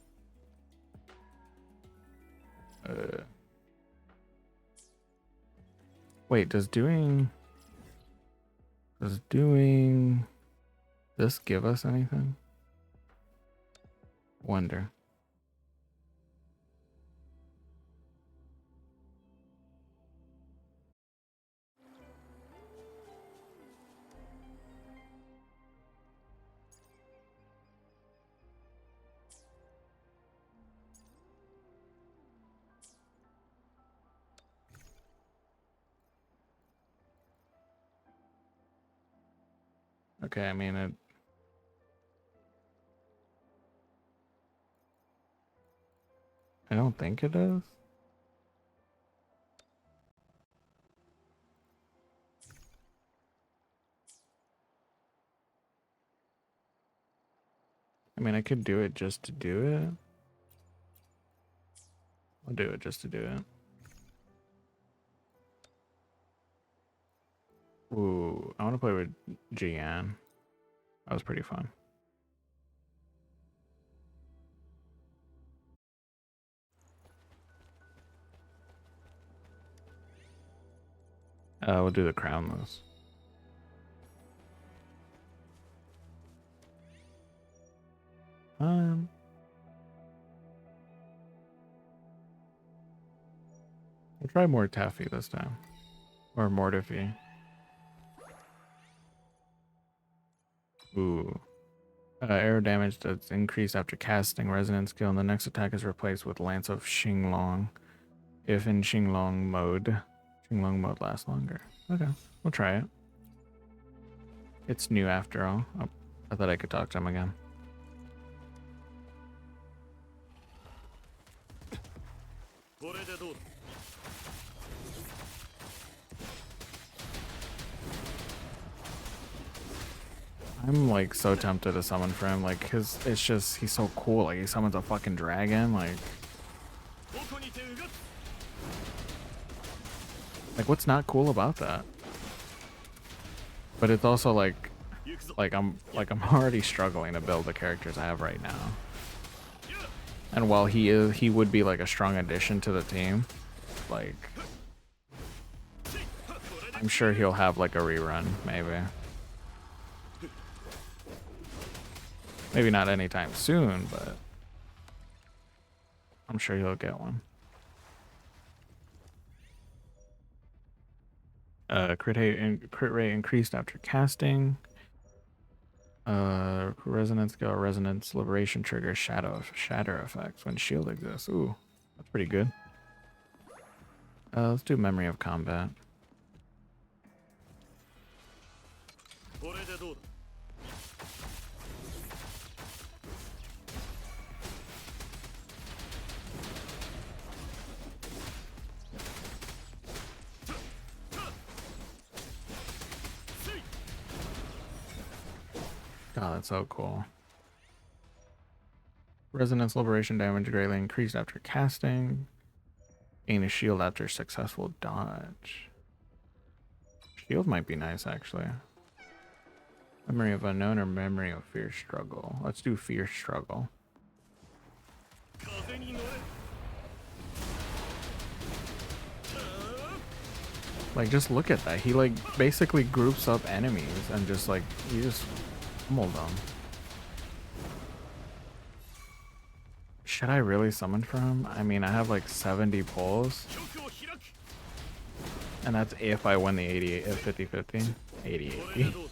Speaker 1: Wait, does doing this give us anything? Wonder. Okay, I mean it. I don't think it is. I mean, I could do it just to do it. I'll do it just to do it. Ooh, I want to play with Gian. That was pretty fun. We'll do the crownless. I'll try more Taffy this time. Or Mortify. Ooh. Arrow damage does increase after casting resonance skill, and the next attack is replaced with Lance of Xinglong if in Xinglong mode. Xinglong mode lasts longer. Okay, we'll try it. It's new after all. Oh, I thought I could talk to him again. I'm like so tempted to summon for him, like, cause it's just, he's so cool, like he summons a fucking dragon, like what's not cool about that? But it's also like I'm already struggling to build the characters I have right now. And while he would be like a strong addition to the team, like I'm sure he'll have like a rerun, maybe. Maybe not anytime soon, but I'm sure he'll get one. Crit rate increased after casting. Resonance skill, resonance liberation trigger shatter effects when shield exists. Ooh, that's pretty good. Let's do memory of combat. Oh, that's so cool. Resonance liberation damage greatly increased after casting. Gain a shield after successful dodge. Shield might be nice, actually. Memory of unknown or memory of fierce struggle. Let's do fierce struggle. Like, just look at that. He like basically groups up enemies and just like you just pummeled them. Should I really summon for him? I mean, I have like 70 pulls. And that's if I win the 88 at 50-50. 80-80.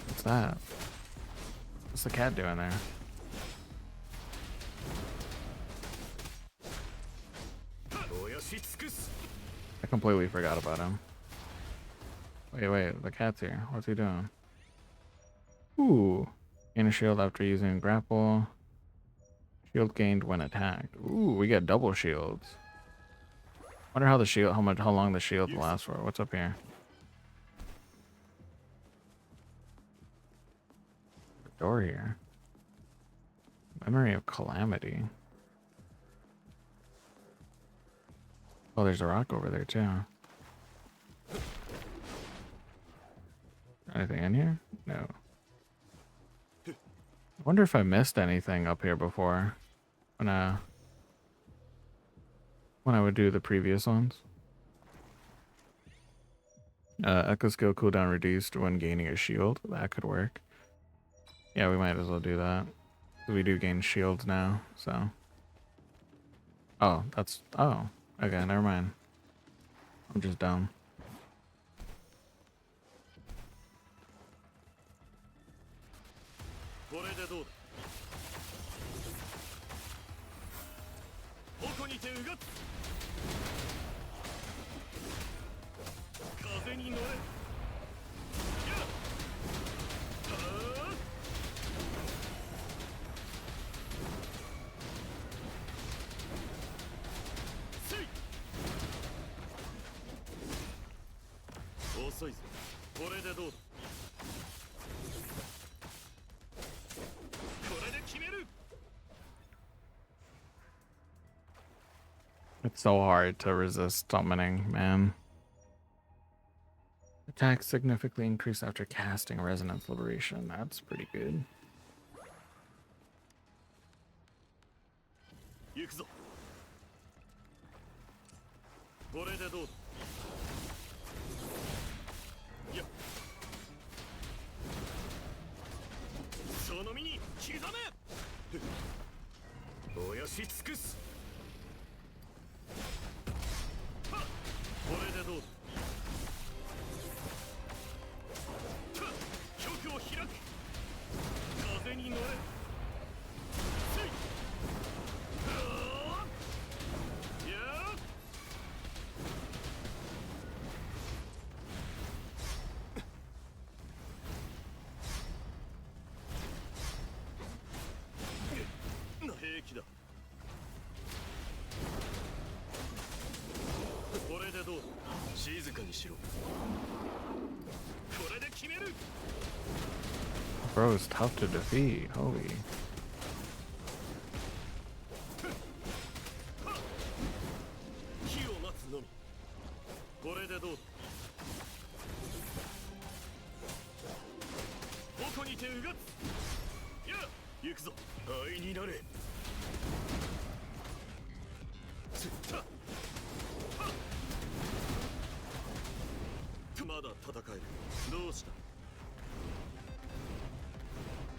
Speaker 1: What's that? What's the cat doing there? I completely forgot about him. Wait, the cat's here. What's he doing? Ooh. Gain a shield after using grapple. Shield gained when attacked. Ooh, we get double shields. Wonder how the shield, how long the shield lasts for. What's up here? The door here. Memory of calamity. Oh, there's a rock over there too. Anything in here? No. I wonder if I missed anything up here before when I would do the previous ones. Echo skill cooldown reduced when gaining a shield. That could work. Yeah, we might as well do that. We do gain shields now, so. Oh, that's, oh, okay, never mind. I'm just dumb. It's so hard to resist summoning, man. Attack significantly increased after casting resonance liberation. That's pretty good. Bro is tough to defeat. Holy.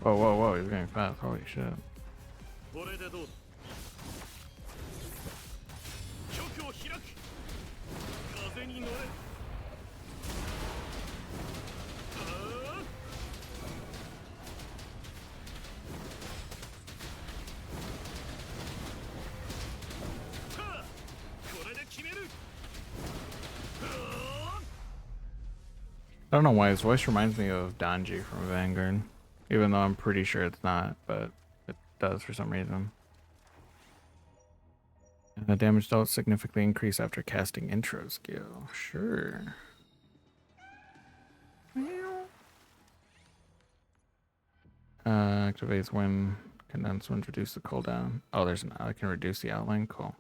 Speaker 1: Whoa, whoa, whoa, he's getting fast. Holy shit. I don't know why his voice reminds me of Danji from Vanguard, even though I'm pretty sure it's not, but it does for some reason. And the damage dealt significantly increase after casting intro skill. Sure. Activates when condensed winds reduce the cooldown. Oh, there's an I can reduce the outline. Cool.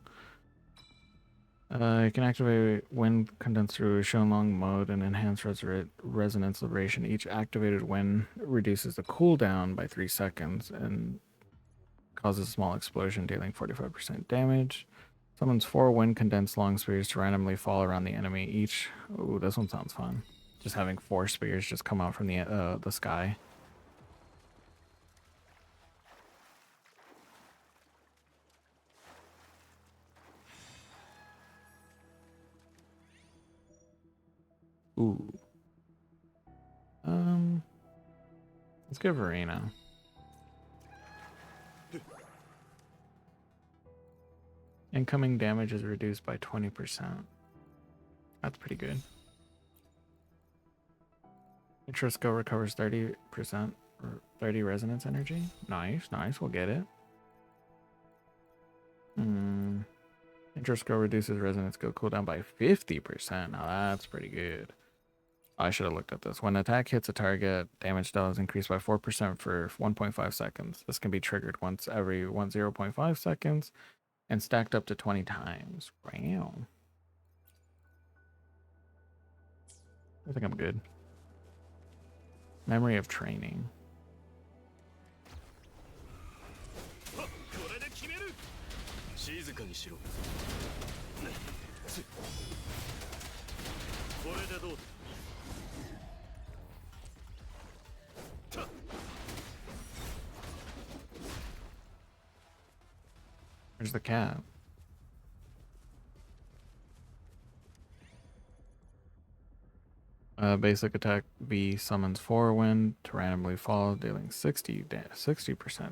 Speaker 1: You can activate when condensed through Shenlong mode and enhance resonance liberation. Each activated when reduces the cooldown by 3 seconds and causes a small explosion, dealing 45% damage. Summons 4 wind condensed long spears to randomly fall around the enemy. Each. Ooh, this one sounds fun. Just having 4 spears just come out from the sky. Ooh. Let's give Verena. Incoming damage is reduced by 20%. That's pretty good. Intro skill recovers 30% or 30 resonance energy. Nice, nice, we'll get it. Intro skill reduces resonance skill cooldown by 50%. Now that's pretty good. I should have looked at this. When attack hits a target, damage dealt is increased by 4% for 1.5 seconds. This can be triggered once every 0.5 seconds and stacked up to 20 times. Wow. I think I'm good. Memory of training. Where's the cat? Basic attack B summons 4 wind to randomly fall, dealing 60%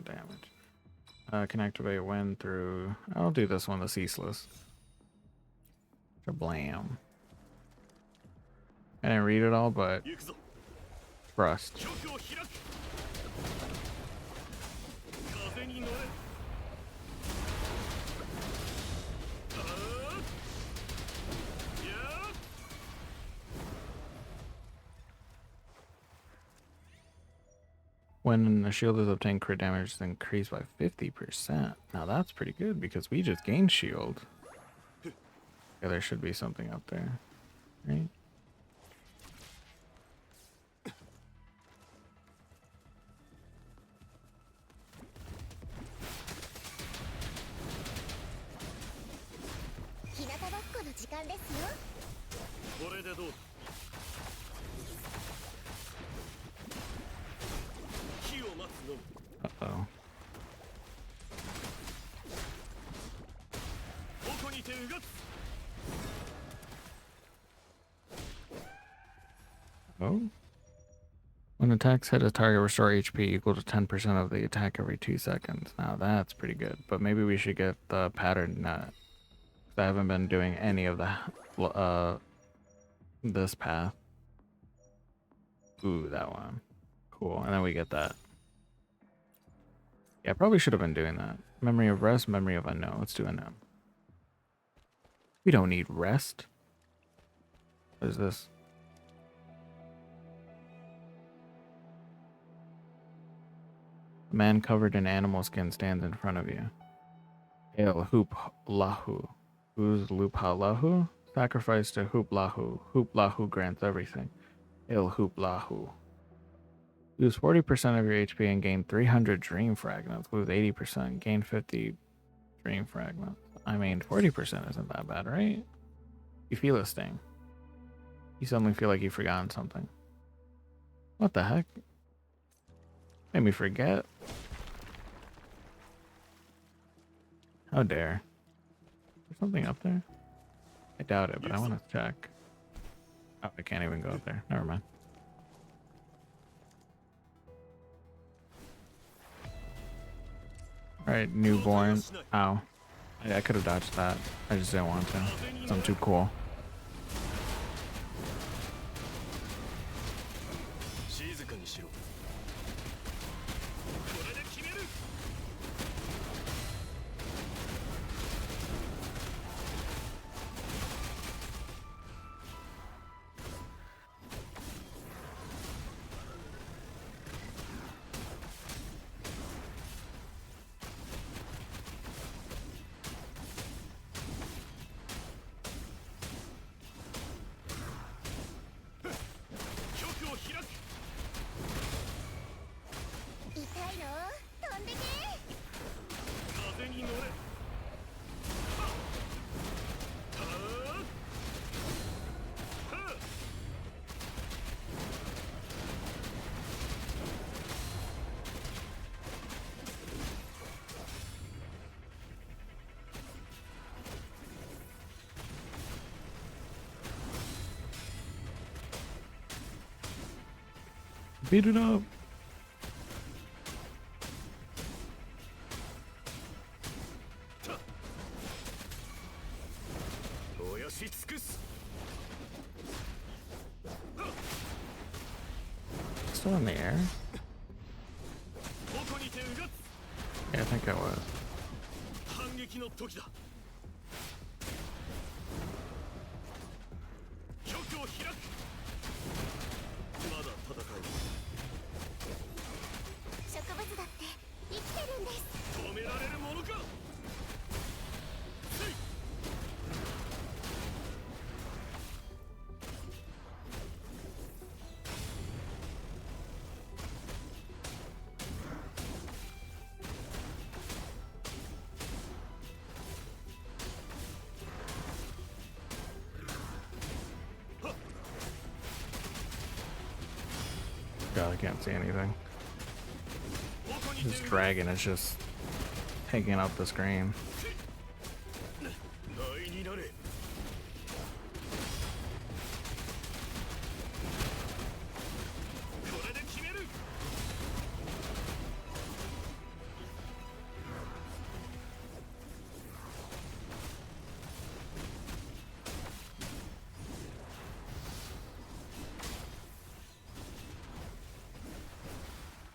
Speaker 1: damage. Can activate wind through. I'll do this one, the ceaseless. Blam. I didn't read it all, but thrust. When the shield is obtained, crit damage is increased by 50%. Now that's pretty good because we just gained shield. Yeah, there should be something up there, right? Uh-oh. Oh? When attacks hit a target, restore HP equal to 10% of the attack every 2 seconds. Now that's pretty good, but maybe we should get the pattern nut. I haven't been doing any of the this path. Ooh, that one. Cool, and then we get that. Yeah, probably should have been doing that. Memory of rest, memory of unknown. Let's do unknown. We don't need rest. What is this? A man covered in animal skin stands in front of you. Hail Hoop Lahu. Who's Loop Lahu? Sacrifice to Hoop Lahu. Hoop Lahu grants everything. Hail Hoop Lahu. Lose 40% of your HP and gain 300 dream fragments. Lose 80%, gain 50 dream fragments. I mean, 40% isn't that bad, right? You feel a sting. You suddenly feel like you've forgotten something. What the heck? Made me forget. How dare. There's something up there? I doubt it, but I want to check. Oh, I can't even go up there. Never mind. Alright, newborn. Ow. I could have dodged that. I just didn't want to. 'Cause I'm too cool. Beat it up. Still in the air? Yeah, I think I was. God, I can't see anything. This dragon is just taking up the screen.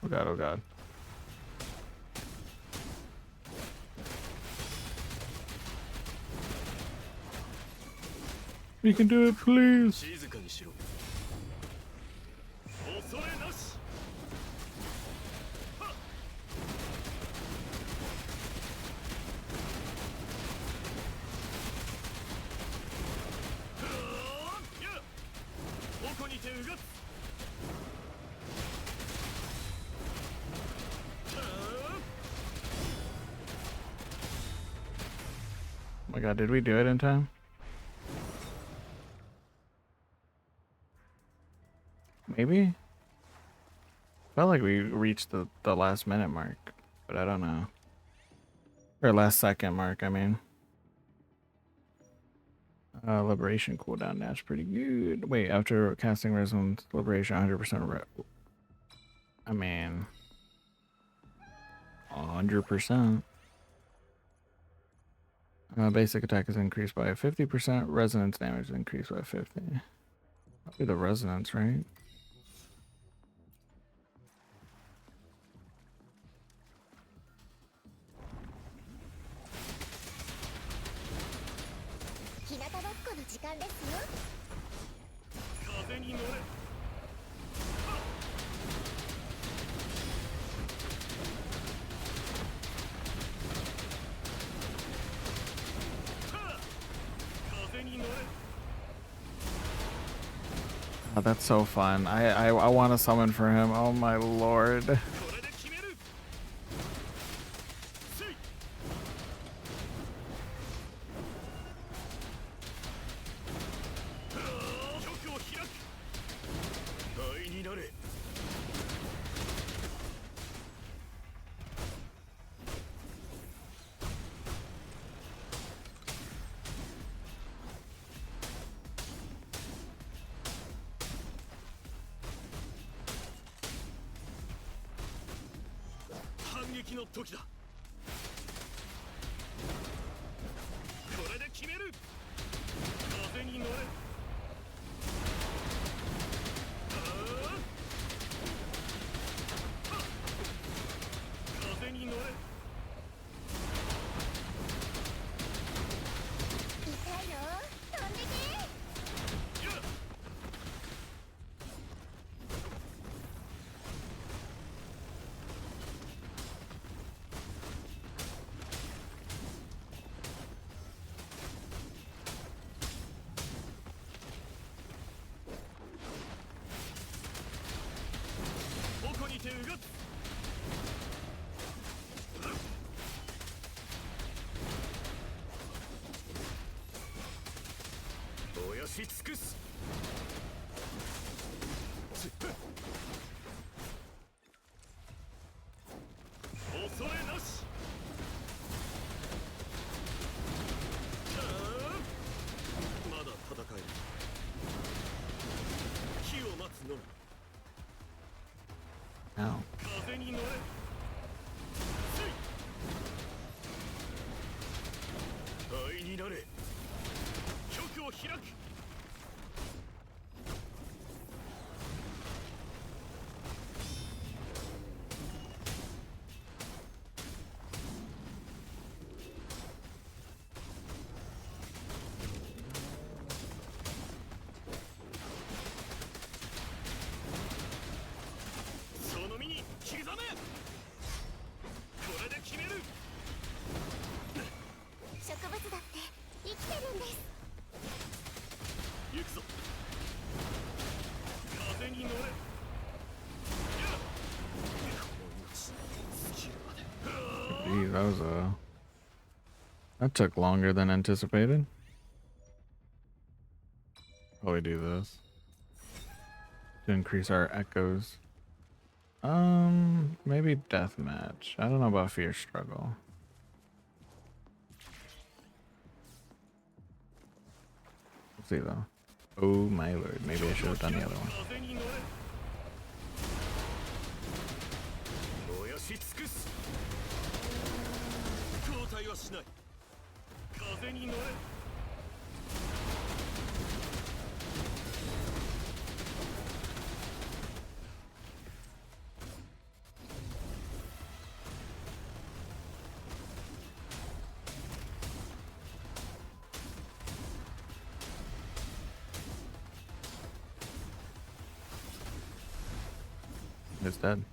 Speaker 1: Oh god, oh god. We can do it, please. Oh my god, did we do it in time? Maybe? Felt like we reached the last minute mark, but I don't know. Or last second mark, I mean. Liberation cooldown dash pretty good. Wait, after casting resonance, liberation 100% I mean 100%. Basic attack is increased by 50%. Resonance damage is increased by 50. Probably the resonance, right? Oh, that's so fun. I want to summon for him. Oh my lord. Ow. Gee, that took longer than anticipated. Probably do this to increase our echoes. Maybe deathmatch. I don't know about fierce struggle. Let's see though. Oh my lord, maybe I should have done the other one. It's dead.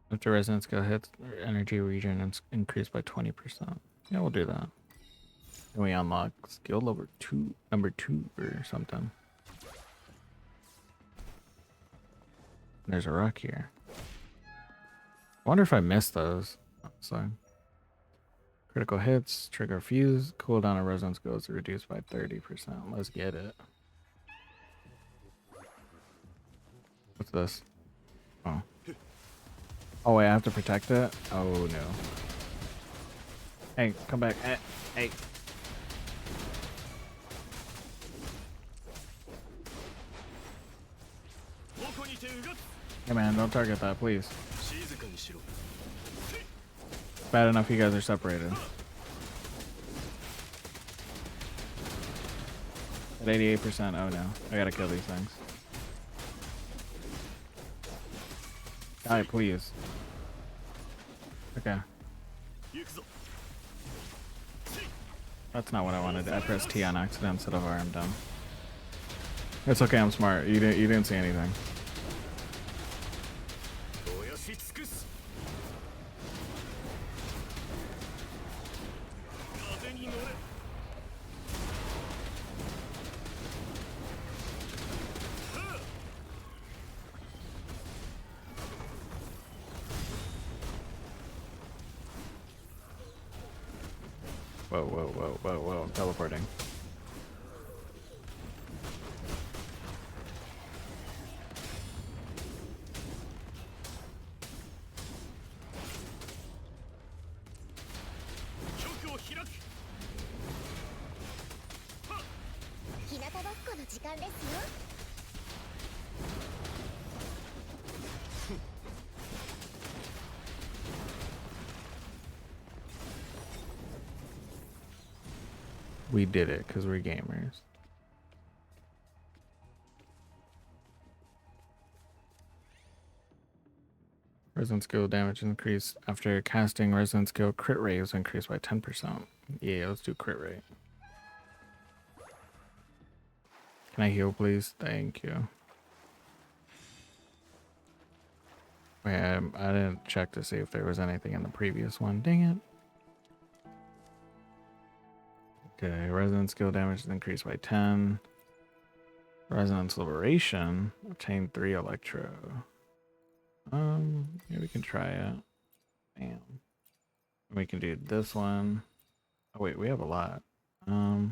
Speaker 1: After resonance skill hits, energy regen increased by 20%. Yeah, we'll do that. Then we unlock skill number two or something. There's a rock here. I wonder if I missed those. So critical hits, trigger fuse, cooldown of resonance goes reduced by 30%. Let's get it. What's this? Oh. Oh wait, I have to protect it? Oh no. Hey, come back. Hey. Hey man, don't target that, please. Bad enough you guys are separated. At 88%, oh no. I gotta kill these things. Die, please. Okay. That's not what I wanted. I pressed T on accident instead of R. I'm dumb. It's okay, I'm smart. You didn't see anything. Whoa, whoa, whoa, whoa, whoa, I'm teleporting. We did it because we're gamers. Resident skill damage increased after casting resident skill. Crit rate is increased by 10%. Yeah, let's do crit rate. Can I heal, please? Thank you. Wait, I didn't check to see if there was anything in the previous one. Dang it. Okay, resonance skill damage is increased by 10. Resonance liberation, obtain 3 electro. Yeah, we can try it. Bam. We can do this one. Oh wait, we have a lot. We'll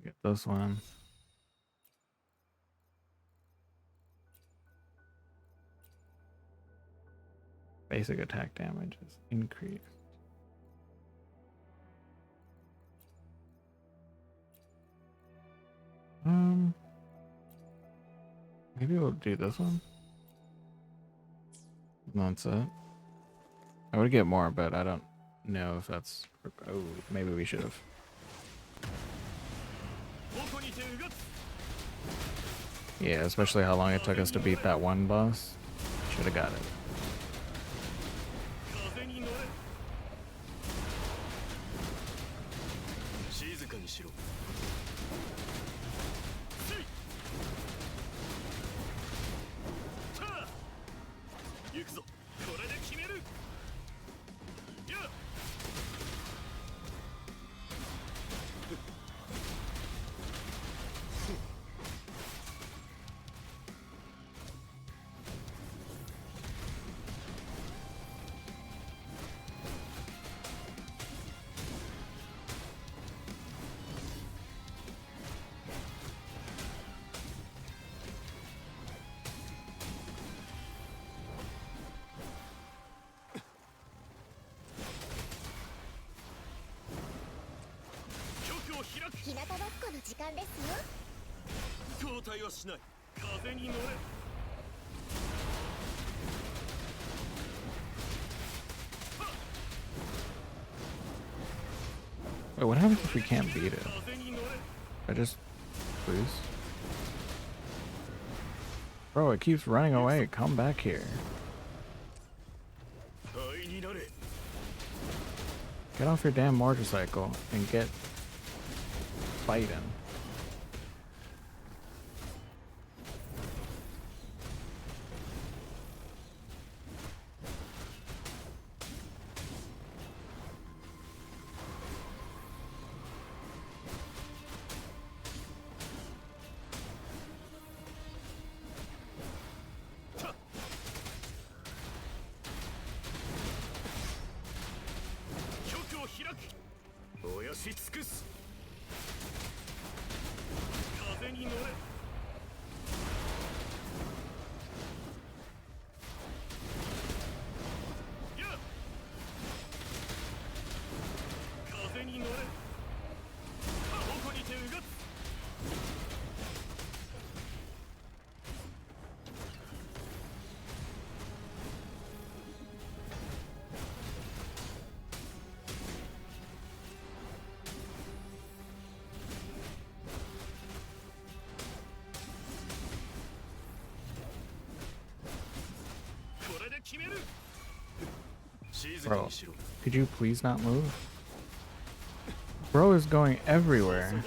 Speaker 1: get this one. Basic attack damage is increased. Maybe we'll do this one. That's it. I would get more, but I don't know if that's... Oh, maybe we should have. Yeah, especially how long it took us to beat that one boss. Should have got it. Wait, what happens if we can't beat it? I just... Please? Bro, it keeps running away. Come back here. Get off your damn motorcycle and get fighting. Bro, could you please not move? Bro is going everywhere.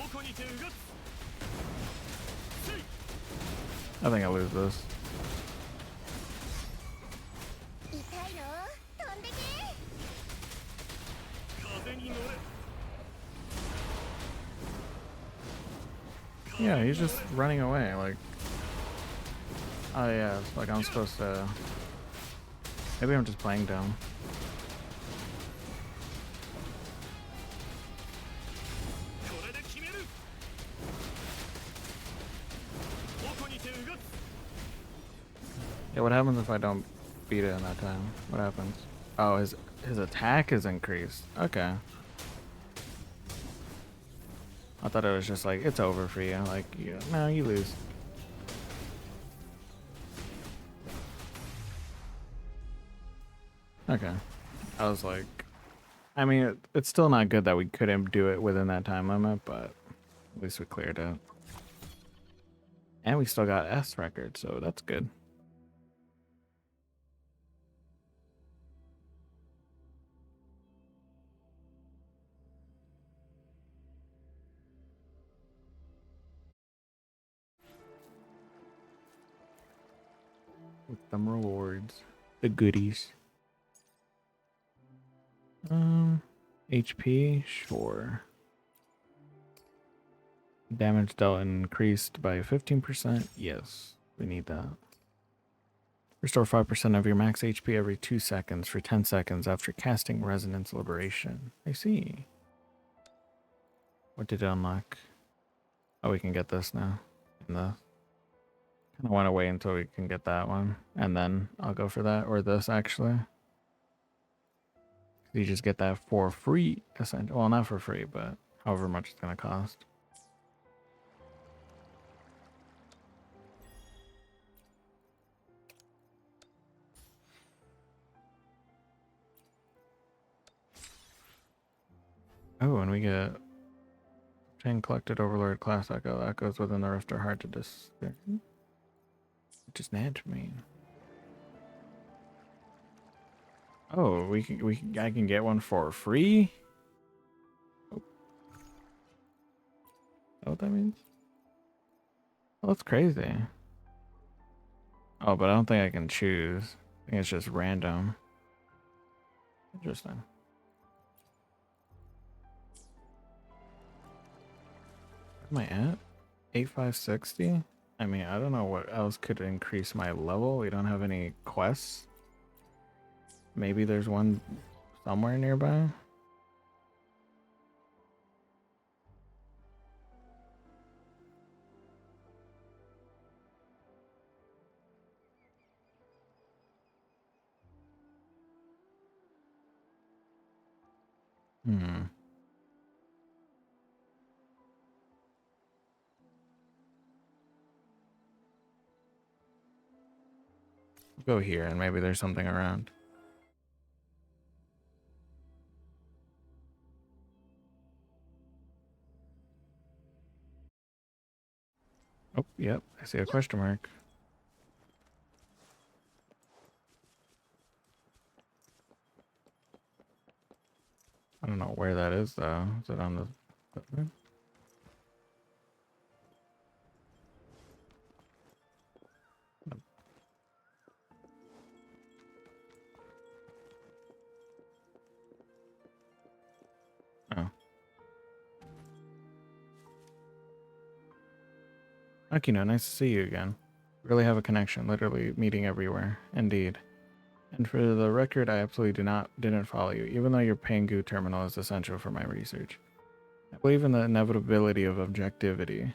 Speaker 1: I think I lose this. Yeah, he's just running away, like... Oh yeah, it's like I'm supposed to... Maybe I'm just playing dumb. Yeah, what happens if I don't beat it in that time? What happens? Oh, his attack is increased. Okay. I thought it was just like, it's over for you. Like, no, you lose. Okay. I was like, I mean, it's still not good that we couldn't do it within that time limit, but at least we cleared it. And we still got S record, so that's good. With some rewards. The goodies. HP, sure. Damage dealt increased by 15%. Yes, we need that. Restore 5% of your max HP every 2 seconds for 10 seconds after casting Resonance Liberation. I see. What did it unlock? Oh, we can get this now. In the kind of want to wait until we can get that one, and then I'll go for that, or this actually. You just get that for free, essentially. Well, not for free, but however much it's gonna cost. Oh, and we get obtain collected Overlord class echo that goes within the rift are hard to discern. What does that mean? Oh, I can get one for free? Oh. Is that what that means? Oh, that's crazy. Oh, but I don't think I can choose. I think it's just random. Interesting. Where am I at? 8560? I mean, I don't know what else could increase my level. We don't have any quests. Maybe there's one somewhere nearby. Go here and maybe there's something around. Oh, yep. I see a question mark. I don't know where that is though. Is it on the... Oh. Akino, nice to see you again. Really have a connection, literally meeting everywhere. Indeed. And for the record, I absolutely didn't follow you, even though your Pangu terminal is essential for my research. I believe in the inevitability of objectivity.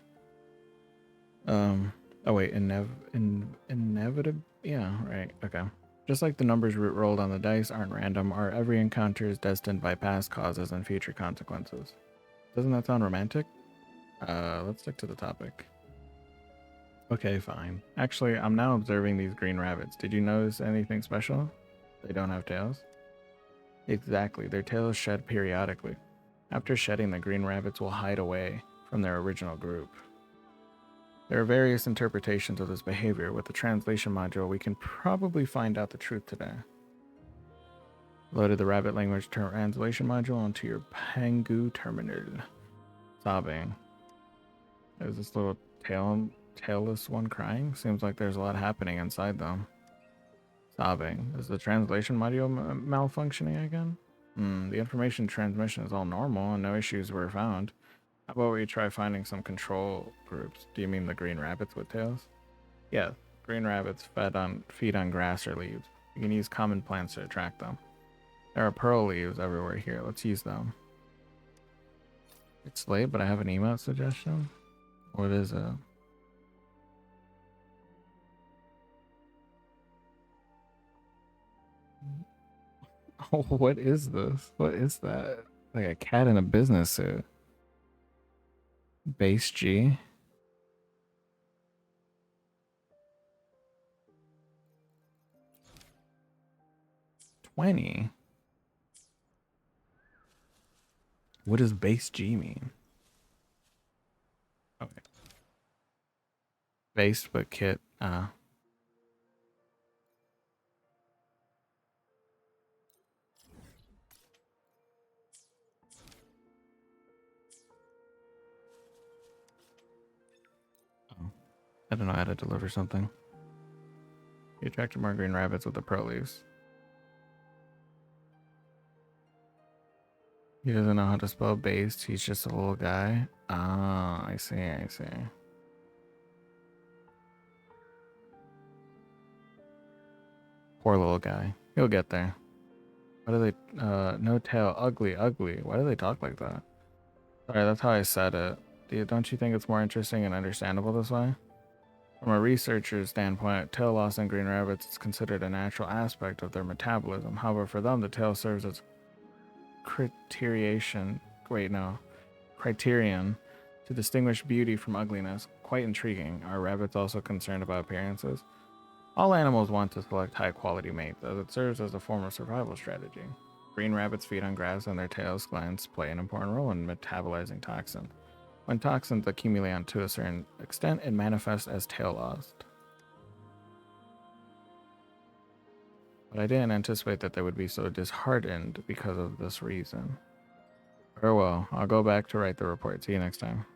Speaker 1: Oh wait, inevitable? Yeah, right, okay. Just like the numbers rolled on the dice aren't random, our every encounter is destined by past causes and future consequences. Doesn't that sound romantic? Let's stick to the topic. Okay, fine. Actually, I'm now observing these green rabbits. Did you notice anything special? They don't have tails? Exactly, their tails shed periodically. After shedding, the green rabbits will hide away from their original group. There are various interpretations of this behavior. With the translation module, we can probably find out the truth today. Loaded the rabbit language translation module onto your Pangu terminal. Sobbing. There's this little tailless one crying. Seems like there's a lot happening inside them. Sobbing. Is the translation module malfunctioning again? The information transmission is all normal and no issues were found. How about we try finding some control groups? Do you mean the green rabbits with tails? Yeah, green rabbits feed on grass or leaves. You can use common plants to attract them. There are pearl leaves everywhere here. Let's use them. It's late, but I have an emote suggestion. What is it? Oh, what is this? What is that? Like a cat in a business suit. Base G. 20. What does base G mean? Okay. Base but kit. Oh. I don't know how to deliver something. You attracted more green rabbits with the pro leaves. He doesn't know how to spell based. He's just a little guy. Ah, I see. I see. Poor little guy. He'll get there. Why do they? No tail. Ugly. Ugly. Why do they talk like that? Sorry, that's how I said it. Don't you think it's more interesting and understandable this way? From a researcher's standpoint, tail loss in green rabbits is considered a natural aspect of their metabolism. However, for them, the tail serves as criterion to distinguish beauty from ugliness. Quite intriguing. Are rabbits also concerned about appearances? All animals want to select high-quality mates, as it serves as a form of survival strategy. Green rabbits feed on grass, and their tails glands play an important role in metabolizing toxins. When toxins accumulate to a certain extent, it manifests as tail loss. But I didn't anticipate that they would be so disheartened because of this reason. Farewell. I'll go back to write the report. See you next time.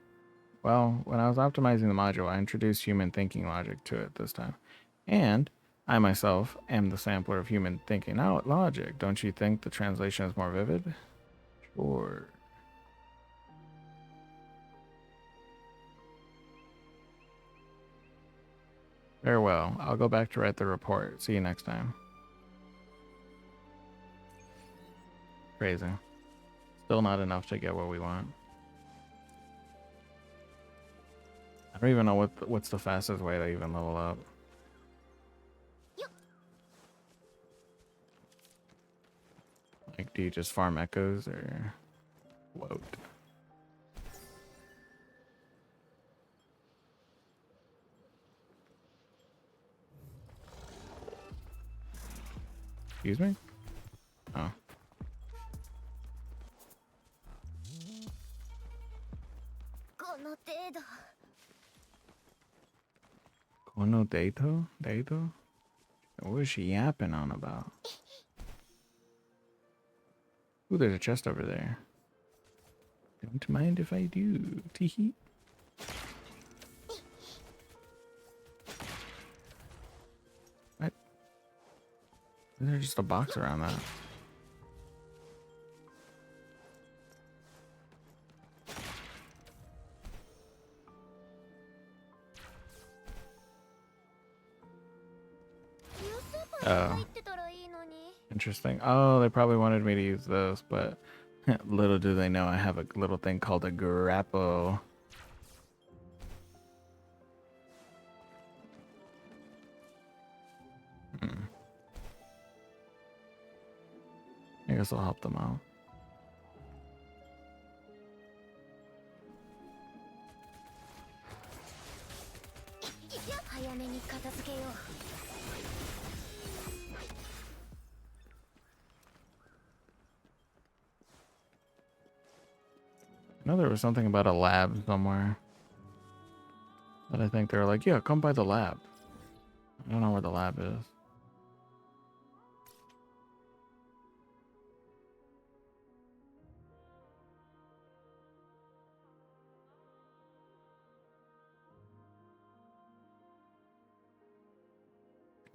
Speaker 1: Well, when I was optimizing the module, I introduced human thinking logic to it this time. And I myself am the sampler of human thinking logic. Don't you think the translation is more vivid? Sure. Farewell. I'll go back to write the report. See you next time. Crazy. Still not enough to get what we want. I don't even know what's the fastest way to even level up. Like, do you just farm echoes or float? Excuse me? Oh. Kono Dato? Dato? What is she yapping on about? Ooh, there's a chest over there. Don't mind if I do. Teehee. What? There's just a box around that. Oh. Interesting. Oh, they probably wanted me to use this, but little do they know I have a little thing called a grapple. I guess I'll help them out. I know there was something about a lab somewhere. But I think they're like, yeah, come by the lab. I don't know where the lab is.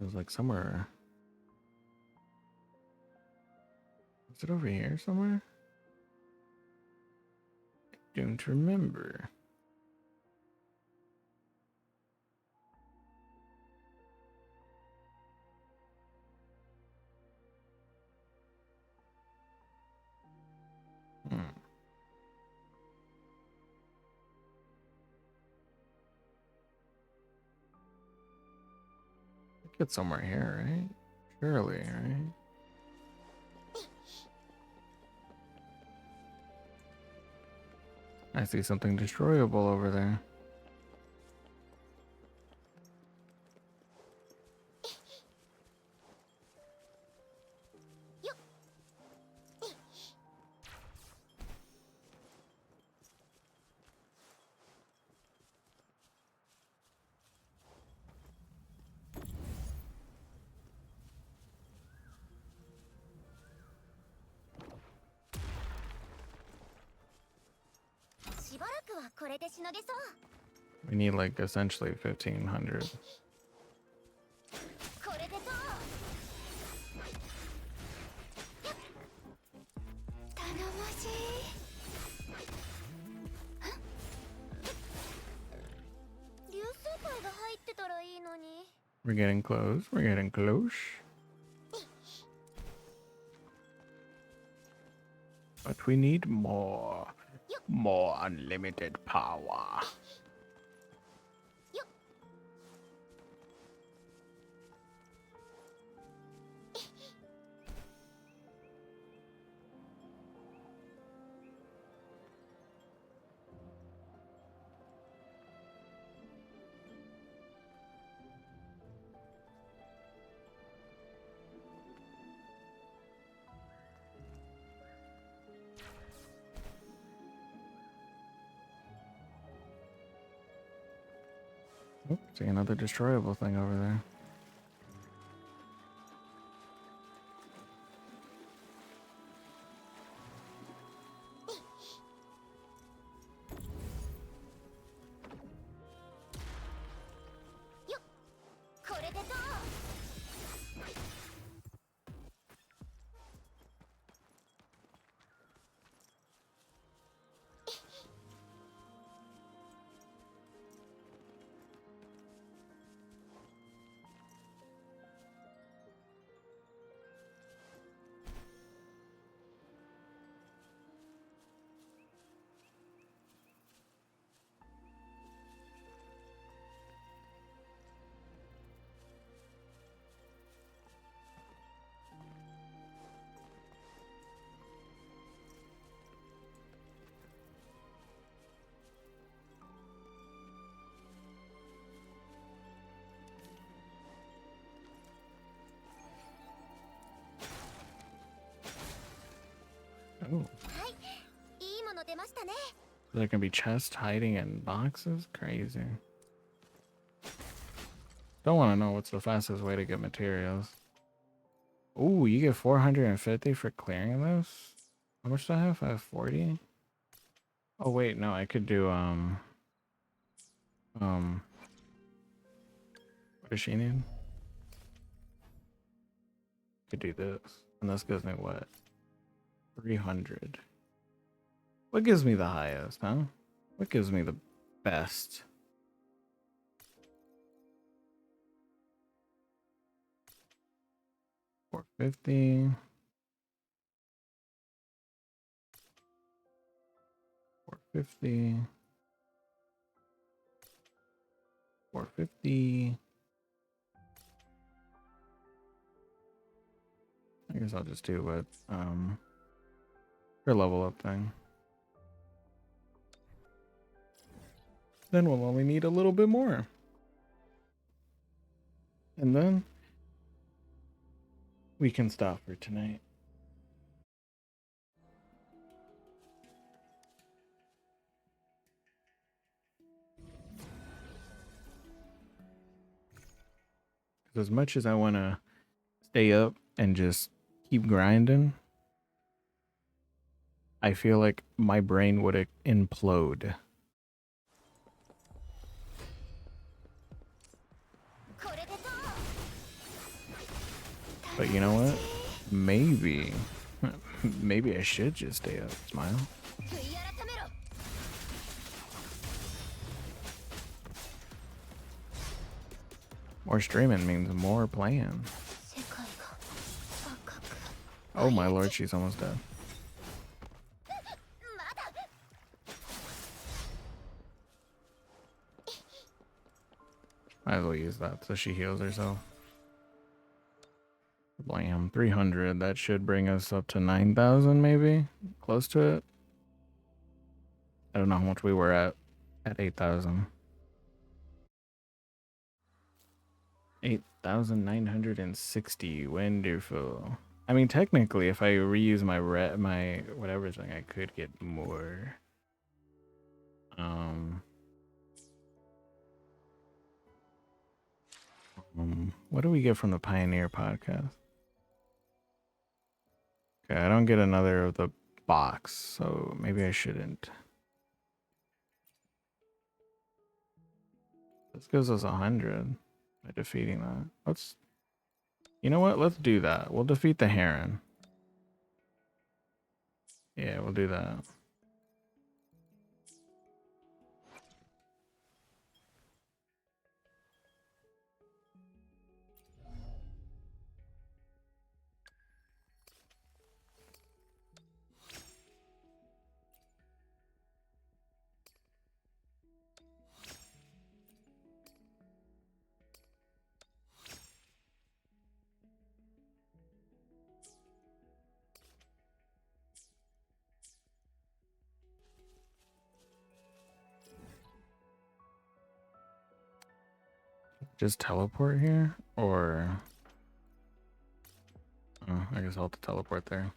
Speaker 1: It was like somewhere. Is it over here somewhere? I don't remember. It's somewhere here, right? Surely, right? I see something destroyable over there. We need like essentially 1500. We're getting close. We're getting close. But we need more. More unlimited power. Oh, see another destroyable thing over there. Oh. There can be chests hiding in boxes? Crazy. Don't want to know what's the fastest way to get materials. Ooh, you get 450 for clearing those? How much do I have? I have 40? Oh wait, no, I could do what does she need? Could do this. And this gives me what? 300. What gives me the highest, huh? What gives me the best? $450. $450. $450. I guess I'll just do what her level up thing. Then we'll only need a little bit more. And then we can stop for tonight. As much as I want to stay up and just keep grinding, I feel like my brain would implode. But you know what? Maybe I should just stay up. Smile. More streaming means more playing. Oh my lord, she's almost dead. Might as well use that so she heals herself. Blam, 300. That should bring us up to 9,000 maybe? Close to it. I don't know how much we were at 8,000. 8,960. Wonderful. I mean, technically, if I reuse my whatever thing, I could get more. What do we get from the Pioneer podcast? Okay, I don't get another of the box, so maybe I shouldn't. This gives us 100 by defeating that. Let's, you know what? Let's do that. We'll defeat the Heron. Yeah, we'll do that. Just teleport here, or oh, I guess I'll have to teleport there.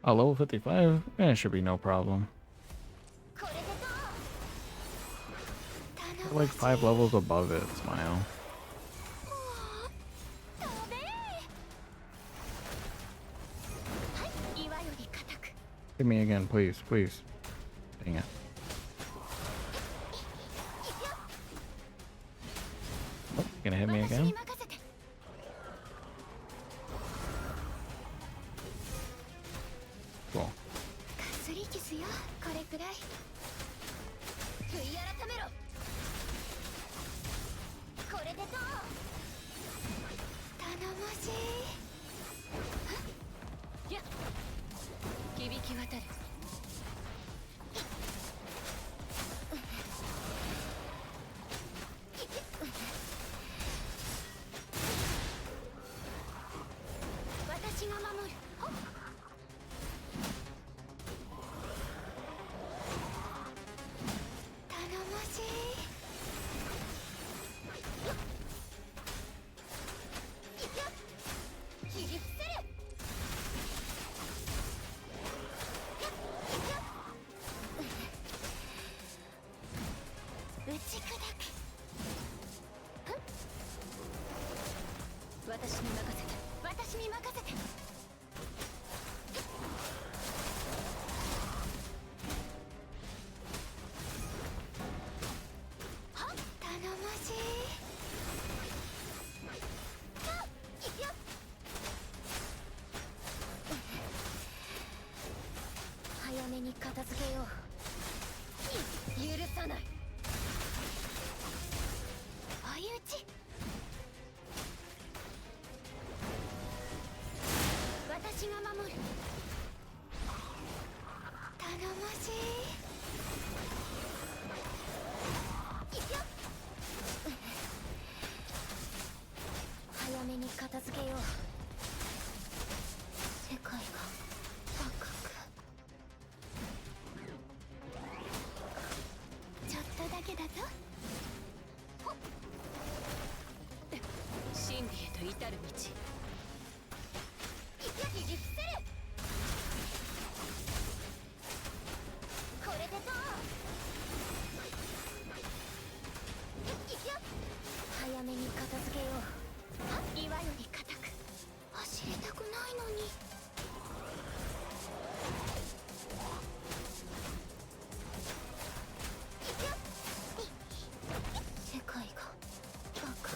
Speaker 1: Oh, level 55? Eh, it should be no problem. We're like 5 levels above it, Smile. Hit me again, please, please. Dang it. Oh, gonna hit me again? Cool.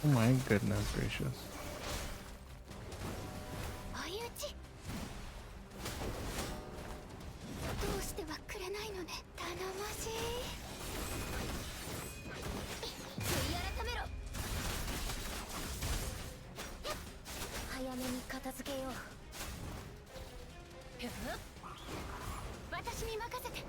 Speaker 1: Oh my goodness gracious.
Speaker 2: 私に任せて。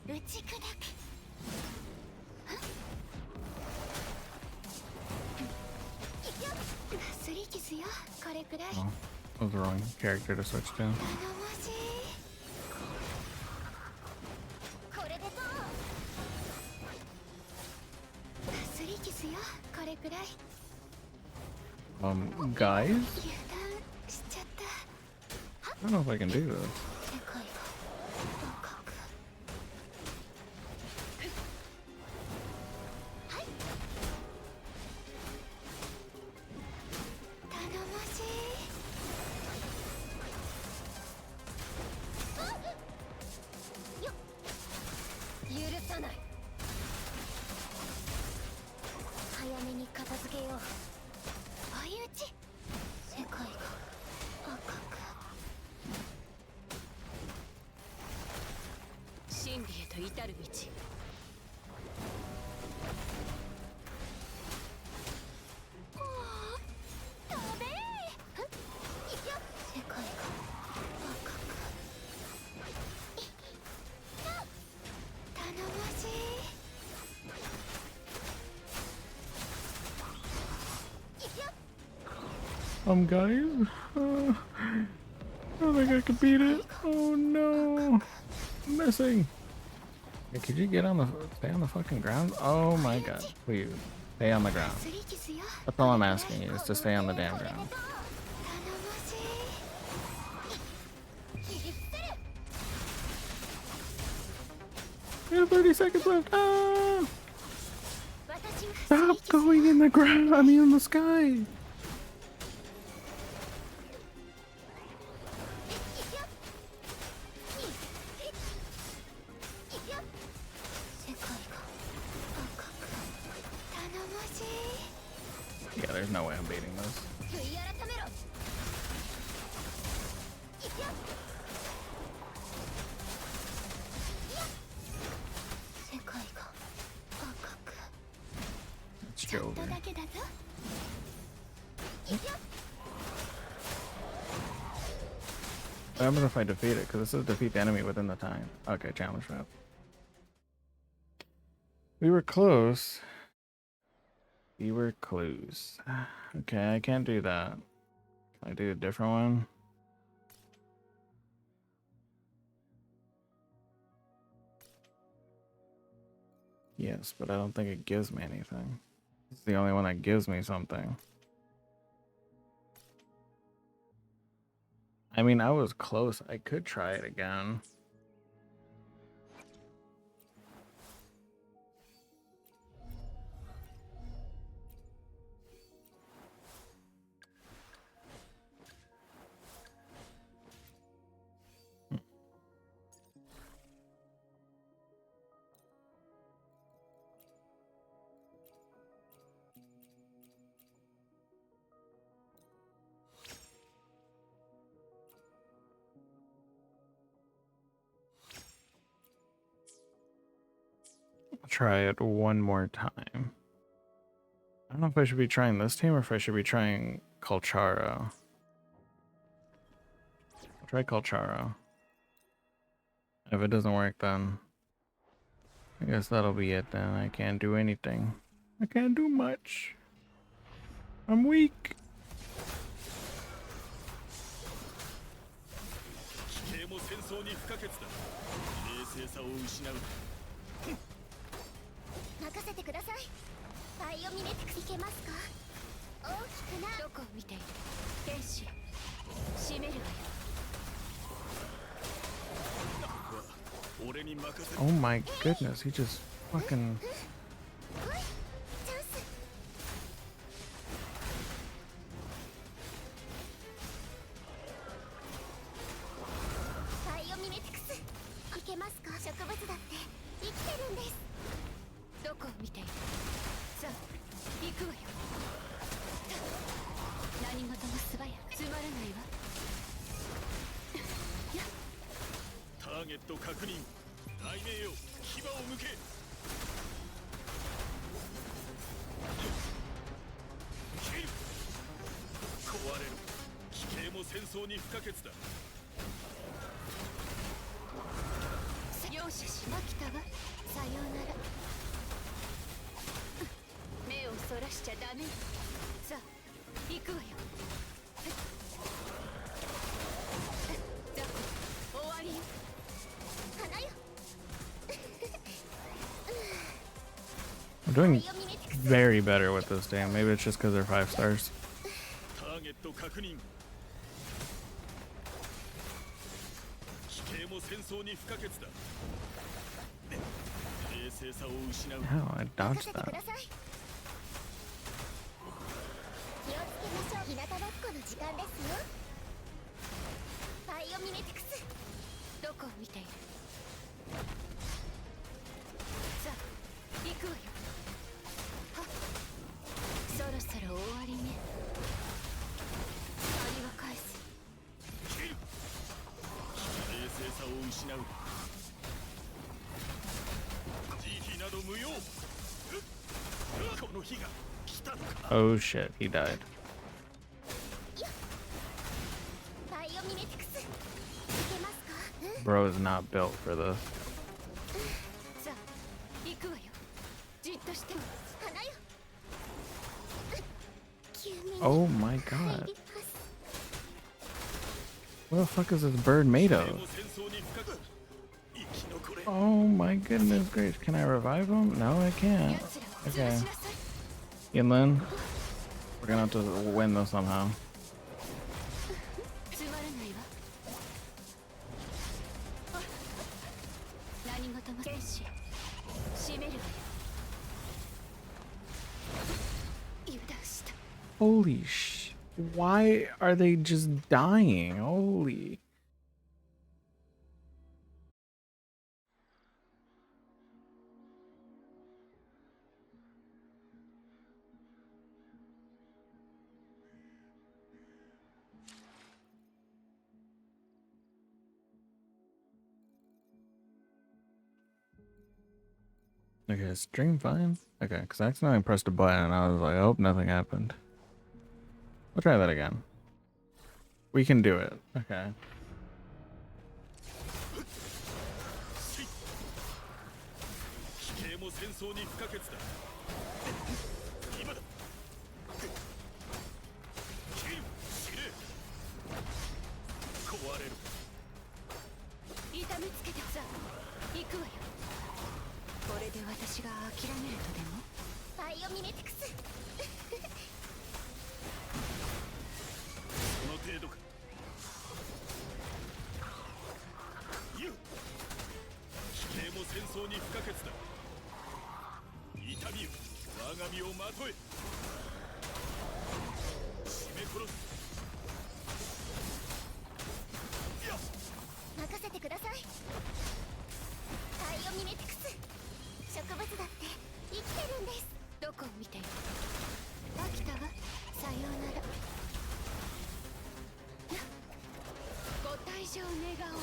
Speaker 2: 打ち砕く。すり傷よ、これくらい。
Speaker 1: Oh, that was the wrong character to switch to.
Speaker 2: 頼もしい。これでどう？すり傷よ、これくらい。
Speaker 1: Guys?
Speaker 2: 油断しちゃった。
Speaker 1: I don't know if I can do this.
Speaker 2: 世界が赤く。はい。頼もしい。よっ。許さない。早めに片付けよう。相打ち。世界が赤く。真理へと至る道。飛べー。いくよ。世界が赤く。頼もしい。
Speaker 1: Guys? I don't think I can beat it. Oh no. I'm missing. Hey, could you get on the, stay on the fucking ground? Oh my god. Please, stay on the ground. That's all I'm asking you, is to stay on the damn ground. We have 30 seconds left. Ah! Stop going in the ground. I mean, in the sky. Yeah, there's no way I'm beating this. It's Jovi. What happens if I defeat it? Because this is defeat the enemy within the time. Okay, challenge map. We were close. We were close. Okay, I can't do that. Can I do a different one? Yes, but I don't think it gives me anything. It's the only one that gives me something. I mean, I was close. I could try it again. Try it one more time. I don't know if I should be trying this team or if I should be trying Colcharo. I'll try Colcharo. If it doesn't work, then I guess that'll be it then. I can't do anything. I can't do much. I'm weak. Oh my goodness, he just fucking...
Speaker 3: 戦争に不可欠だ。
Speaker 2: 容赦し飽きたわ。さようなら。目をそらしちゃダメよ。さあ行くわよ。ザコ終わりよ。花よ。
Speaker 1: I'm doing very better with this game. Maybe it's just because they're 5 stars.
Speaker 3: ターゲット確認。地形も戦争に不可欠だ。冷静さを失う。
Speaker 1: How? I dodged that.
Speaker 2: 気をつけましょう。日向ぼっこの時間ですよ。バイオミメティクス。どこを見ている。さあ行くわよ。はっ、そろそろ終わりね。借りは返す。
Speaker 3: 冷静さを失う。慈悲など無用。この日が来たのか。
Speaker 1: Oh shit, he died.
Speaker 2: バイオミメティクス。いけますか。
Speaker 1: Bro is not built for this.
Speaker 2: さあ行くわよ。じっとして。花よ。
Speaker 1: Oh my god. What the fuck is this bird made of? Oh my goodness gracious. Can I revive him? No, I can't. Okay. Yinlin, we're gonna have to win this somehow.
Speaker 2: つまらないわ。何事も天使閉めるわよ。油断した。
Speaker 1: Holy sh! Why are they just dying? Holy. Okay, stream fine? Okay, because I accidentally pressed a button and I was like, oh, nothing happened. We'll try that again. We can do it. Okay.
Speaker 3: 地形も戦争に不可欠だ。今だ。キル、司令。壊れる。
Speaker 2: 痛めつけてさ、行くわよ。これで私が諦めるとでも。バイオミメティクス。
Speaker 3: その程度か。ゆ。地形も戦争に不可欠だ。痛みよ、我が身をまとえ。締め殺す。
Speaker 2: 任せてください。バイオミメティクス。植物だって生きてるんです。どこを見ている。飽きたわ。さようなら。ご退場願おう。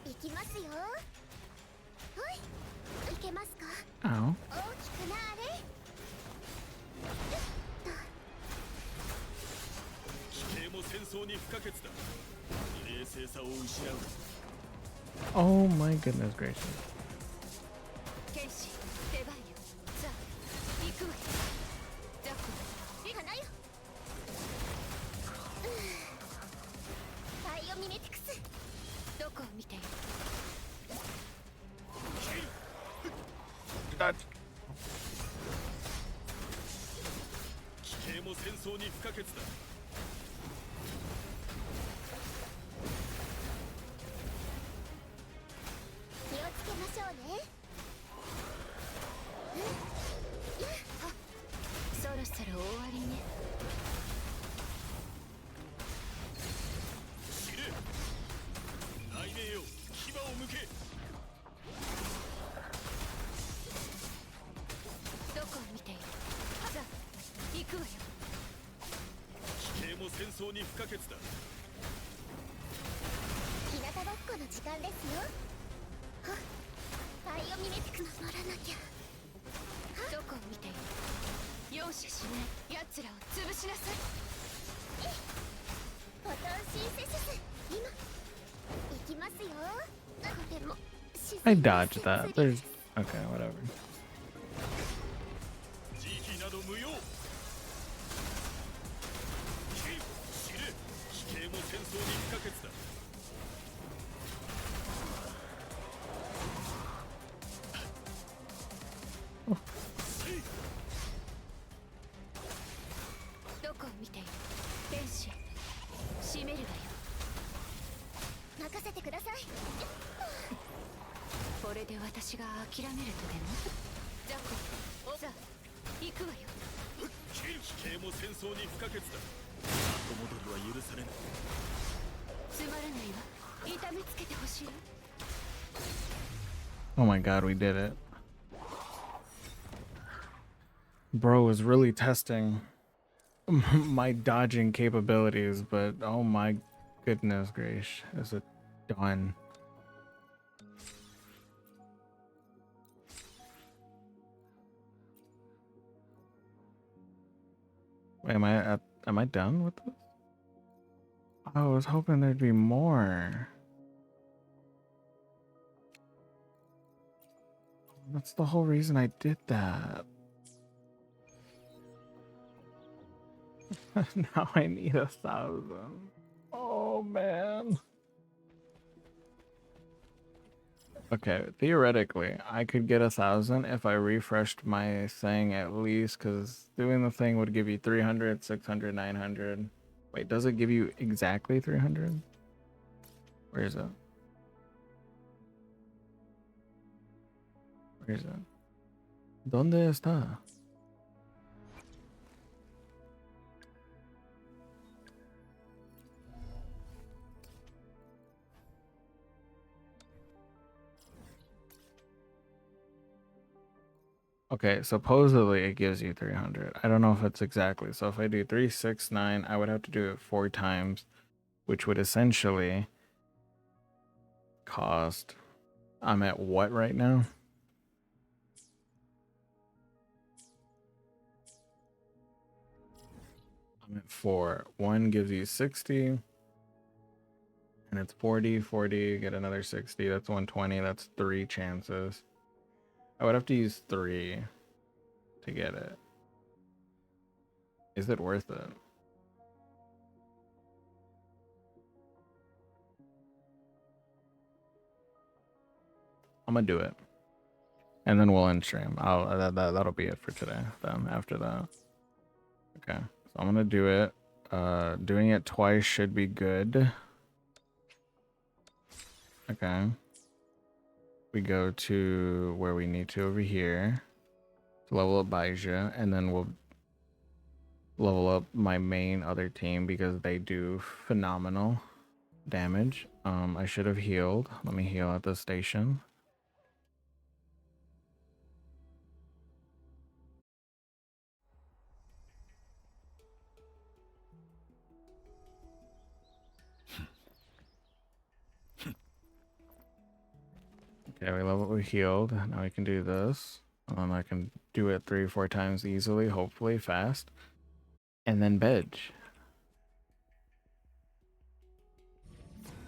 Speaker 2: 行きますよ。ほい。行けますか。
Speaker 1: Oh.
Speaker 2: 大きくなあれ。
Speaker 3: 地形も戦争に不可欠だ。冷静さを失う。
Speaker 1: Oh my goodness gracious.
Speaker 2: 剣士、出番よ。さあ、行くわよ。ザコ、花よ。バイオミメティクス。どこを見ている。
Speaker 3: 地形も戦争に不可欠だ。
Speaker 2: 気をつけましょうね。そろそろ終わりね。
Speaker 3: 司令、雷鳴よ、牙を向け。
Speaker 2: どこを見ている。さあ、行くわよ。
Speaker 3: 地形も戦争に不可欠だ。
Speaker 2: 日向ぼっこの時間ですよ。はっ、バイオミメティクス乗らなきゃ。どこを見ている。容赦しない奴らを潰しなさい。ボタンシンセシス今行きますよ。とても自
Speaker 1: I
Speaker 2: 然な
Speaker 1: dodged that.
Speaker 2: 摂理
Speaker 1: There's
Speaker 2: です
Speaker 1: okay, whatever.
Speaker 3: 慈悲など無用。切る知れ、奇形も戦争に不可欠だ。
Speaker 2: どこを見ている天使閉めるわよ。任せてください。これで私が諦めるとでも。じゃこさあ行くわよ。
Speaker 3: 切る奇形も戦争に不可欠だ。後戻りは許されない。
Speaker 2: つまらないわ。痛めつけてほしい。
Speaker 1: Oh my god, we did it. Bro was really testing my dodging capabilities, but oh my goodness gracious, is it done? Wait, am I done with this? I was hoping there'd be more. That's the whole reason I did that. Now I need 1,000. Oh man. Okay, theoretically, I could get 1,000 if I refreshed my thing at least, because doing the thing would give you 300, 600, 900. Wait, does it give you exactly 300? Where is it? Where is it? ¿Dónde está? Okay, supposedly it gives you 300. I don't know if it's exactly. So if I do 3, 6, 9, I would have to do it 4 times, which would essentially cost. I'm at what right now? I'm at 4. 1 gives you 60. And it's 40, 40, get another 60. That's 120. That's 3 chances. I would have to use 3 to get it. Is it worth it? I'm gonna do it, and then we'll end stream. That'll be it for today. Then after that, okay. So I'm gonna do it. Doing it twice should be good. Okay. We go to where we need to over here to level up Baija, and then we'll level up my main other team because they do phenomenal damage. I should have healed. Let me heal at the station. Okay, we healed. Now we can do this. And then I can do it 3 or 4 times easily, hopefully fast. And then veg.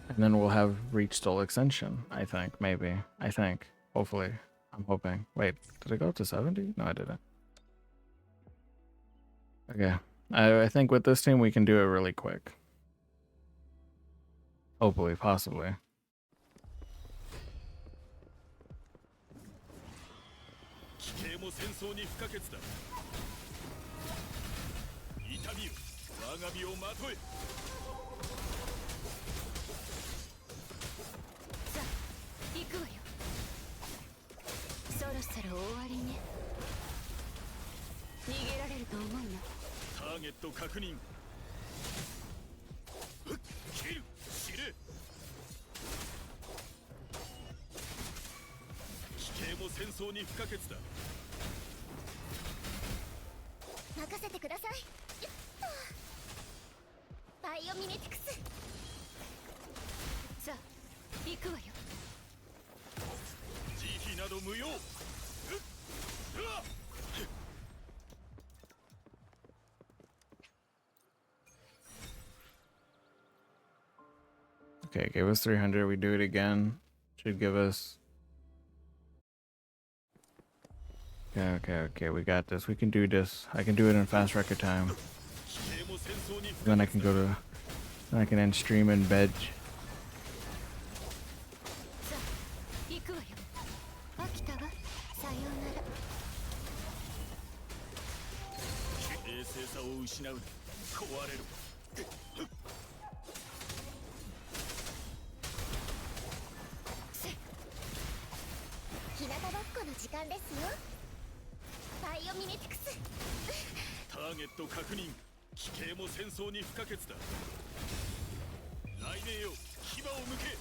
Speaker 1: And then we'll have reached full extension, I think, maybe. I think. Hopefully. I'm hoping. Wait, did it go up to 70? No, I didn't. Okay. I think with this team we can do it really quick. Hopefully, possibly. Okay, gave us 300. We do it again. Should give us... Okay. We got this. We can do this. I can do it in fast record time. Then I can go to... Then I can end stream in bed.
Speaker 2: さあ行くわよ。飽きたわ。さようなら。
Speaker 3: 冷静さを失うな。壊れる。
Speaker 2: 日向ぼっこの時間ですよ。バイオミメティクス。
Speaker 3: ターゲット確認。奇形も戦争に不可欠だ。雷鳴よ、牙を向け。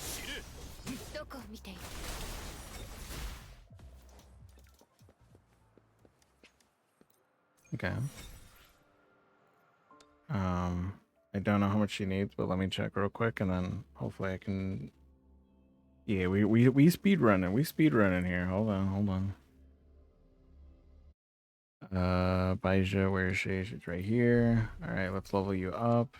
Speaker 3: 死ね。
Speaker 2: どこを見ている。
Speaker 1: Okay. I don't know how much she needs, but let me check real quick, and then hopefully I can. Yeah, we speed running. We speed running here. Hold on. Baija, where is she? She's right here. All right, let's level you up.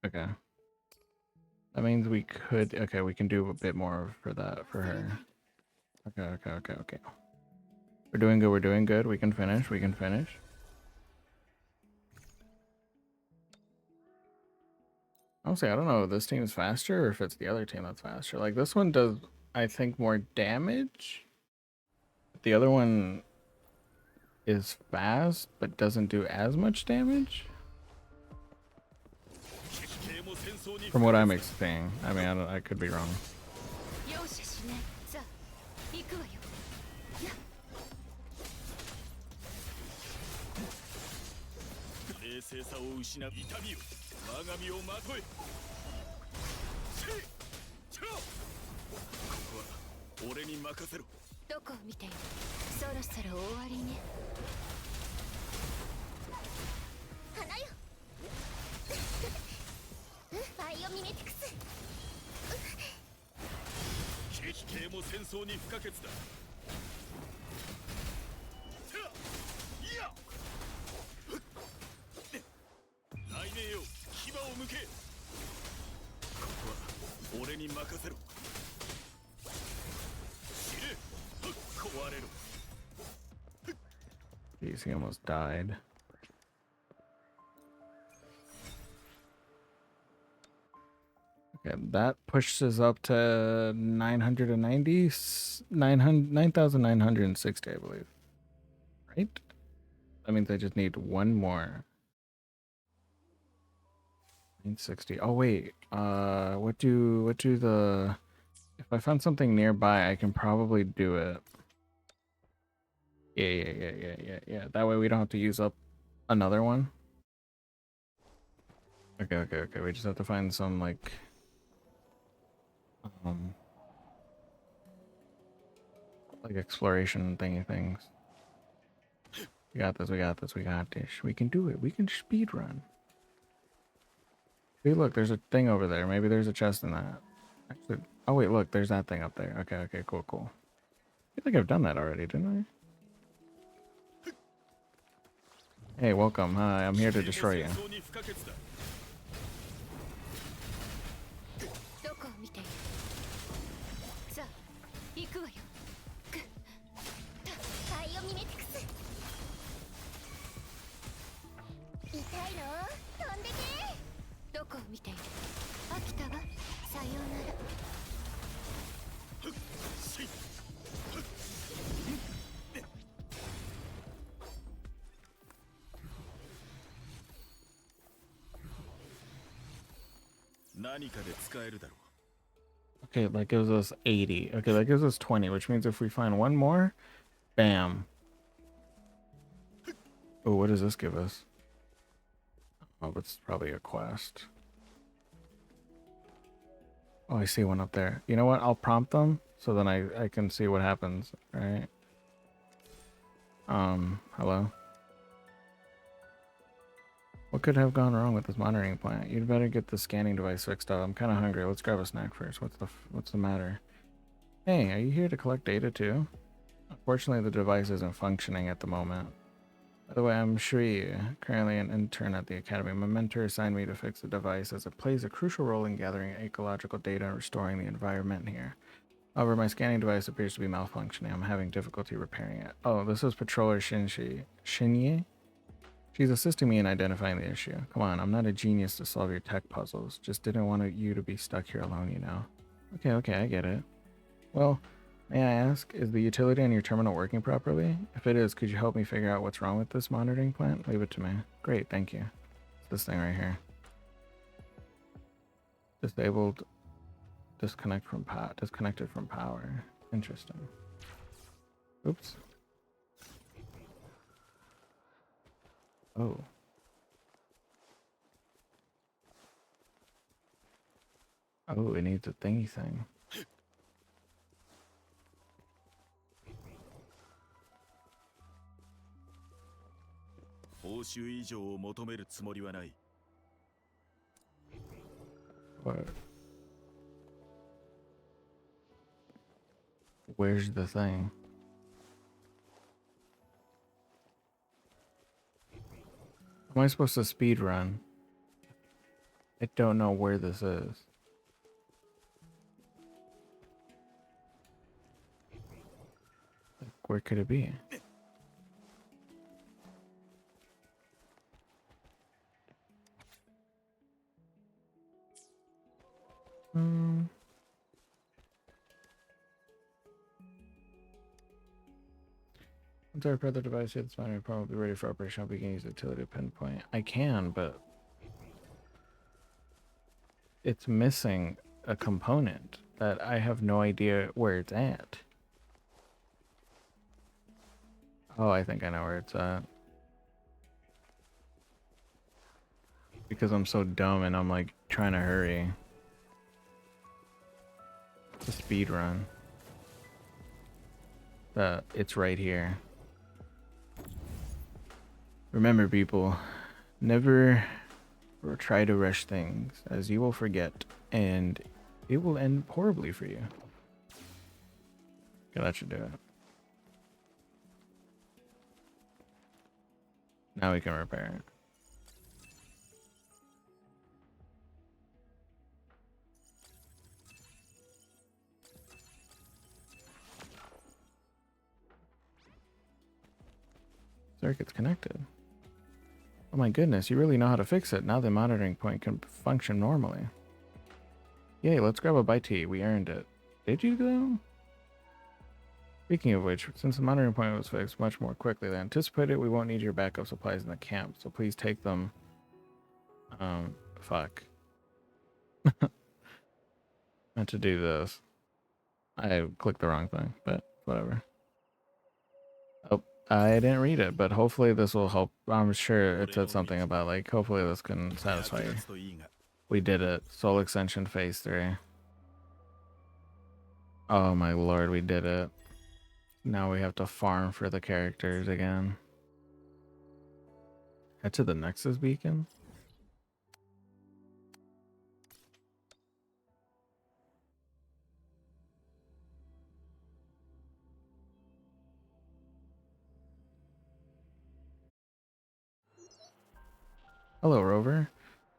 Speaker 1: Okay. That means we could. Okay, we can do a bit more for that for her. Okay. We're doing good. We can finish. Honestly, I don't know if this team is faster or if it's the other team that's faster. Like this one does, I think, more damage. The other one is fast but doesn't do as much damage. From what I'm seeing. I mean, I could be wrong.
Speaker 2: 容赦しない。さあ行くわよ。
Speaker 3: 冷静さを失う痛みを我が身をまとえ。ここは俺に任せろ。
Speaker 2: どこを見ている。そろそろ終わりね。花よ。バイオミメティクス。
Speaker 3: 奇形も戦争に不可欠だ。雷鳴よ、牙を向け。ここは俺に任せろ。死ね。壊れろ。
Speaker 1: Jeez, he almost died. Okay, that pushes up to 990, 9,960, I believe. Right? That means I just need one more. 960. Oh wait, what do the... If I found something nearby, I can probably do it. Yeah. That way we don't have to use up another one. Okay. We just have to find some like exploration thingy things. We got this. We can do it. We can speed run. Hey, look, there's a thing over there. Maybe there's a chest in that. Actually, oh wait, look, there's that thing up there. Okay, cool. I think I've done that already, didn't I? Hey, welcome. Hi, I'm here to destroy you.
Speaker 2: どこを見ている。さあ行くわよ。バイオミメティクス。痛いの？飛んでけ。どこを見ている。飽きたわ。さようなら。
Speaker 3: 何かで使えるだろう。
Speaker 1: Okay, that gives us 80. Okay, that gives us 20, which means if we find one more, bam. Oh, what does this give us? Oh, it's probably a quest. Oh, I see one up there. You know what? I'll prompt them so then I can see what happens. Right? Hello? What could have gone wrong with this monitoring plant? You'd better get the scanning device fixed up. I'm kind of hungry. Let's grab a snack first. What's the matter? Hey, are you here to collect data too? Unfortunately, the device isn't functioning at the moment. By the way, I'm Shui, currently an intern at the academy. My mentor assigned me to fix the device as it plays a crucial role in gathering ecological data and restoring the environment here. However, my scanning device appears to be malfunctioning. I'm having difficulty repairing it. Oh, this is Patroller Shinye? She's assisting me in identifying the issue. Come on, I'm not a genius to solve your tech puzzles. Just didn't want you to be stuck here alone, you know. Okay, I get it. Well, may I ask, is the utility on your terminal working properly? If it is, could you help me figure out what's wrong with this monitoring plant? Leave it to me. Great, thank you. It's this thing right here. Disabled, disconnected from power. Interesting. Oops. Oh. Oh, it needs a thingy thing.
Speaker 3: 報酬以上を求めるつもりはない。
Speaker 1: What? Where's the thing? Am I supposed to speed run? I don't know where this is. Like, where could it be? Once I repair the device, it's fine. Probably be ready for operation. We can use the utility to pinpoint. I can, but it's missing a component that I have no idea where it's at. Oh, I think I know where it's at. Because I'm so dumb and I'm like trying to hurry. It's a speed run. It's right here. Remember, people, never try to rush things, as you will forget, and it will end horribly for you. Okay, that should do it. Now we can repair it. Circuit's connected. Oh my goodness, you really know how to fix it. Now the monitoring point can function normally. Yay, let's grab a bite to eat. We earned it. Did you though? Speaking of which, since the monitoring point was fixed much more quickly than anticipated, we won't need your backup supplies in the camp, so please take them. Fuck. Meant to do this. I clicked the wrong thing, but whatever. Oh, I didn't read it, but hopefully this will help. I'm sure it said something about like, hopefully this can satisfy you. We did it. Soul Extension Phase 3. Oh my lord, we did it. Now we have to farm for the characters again. Head to the Nexus Beacon? Hello, Rover.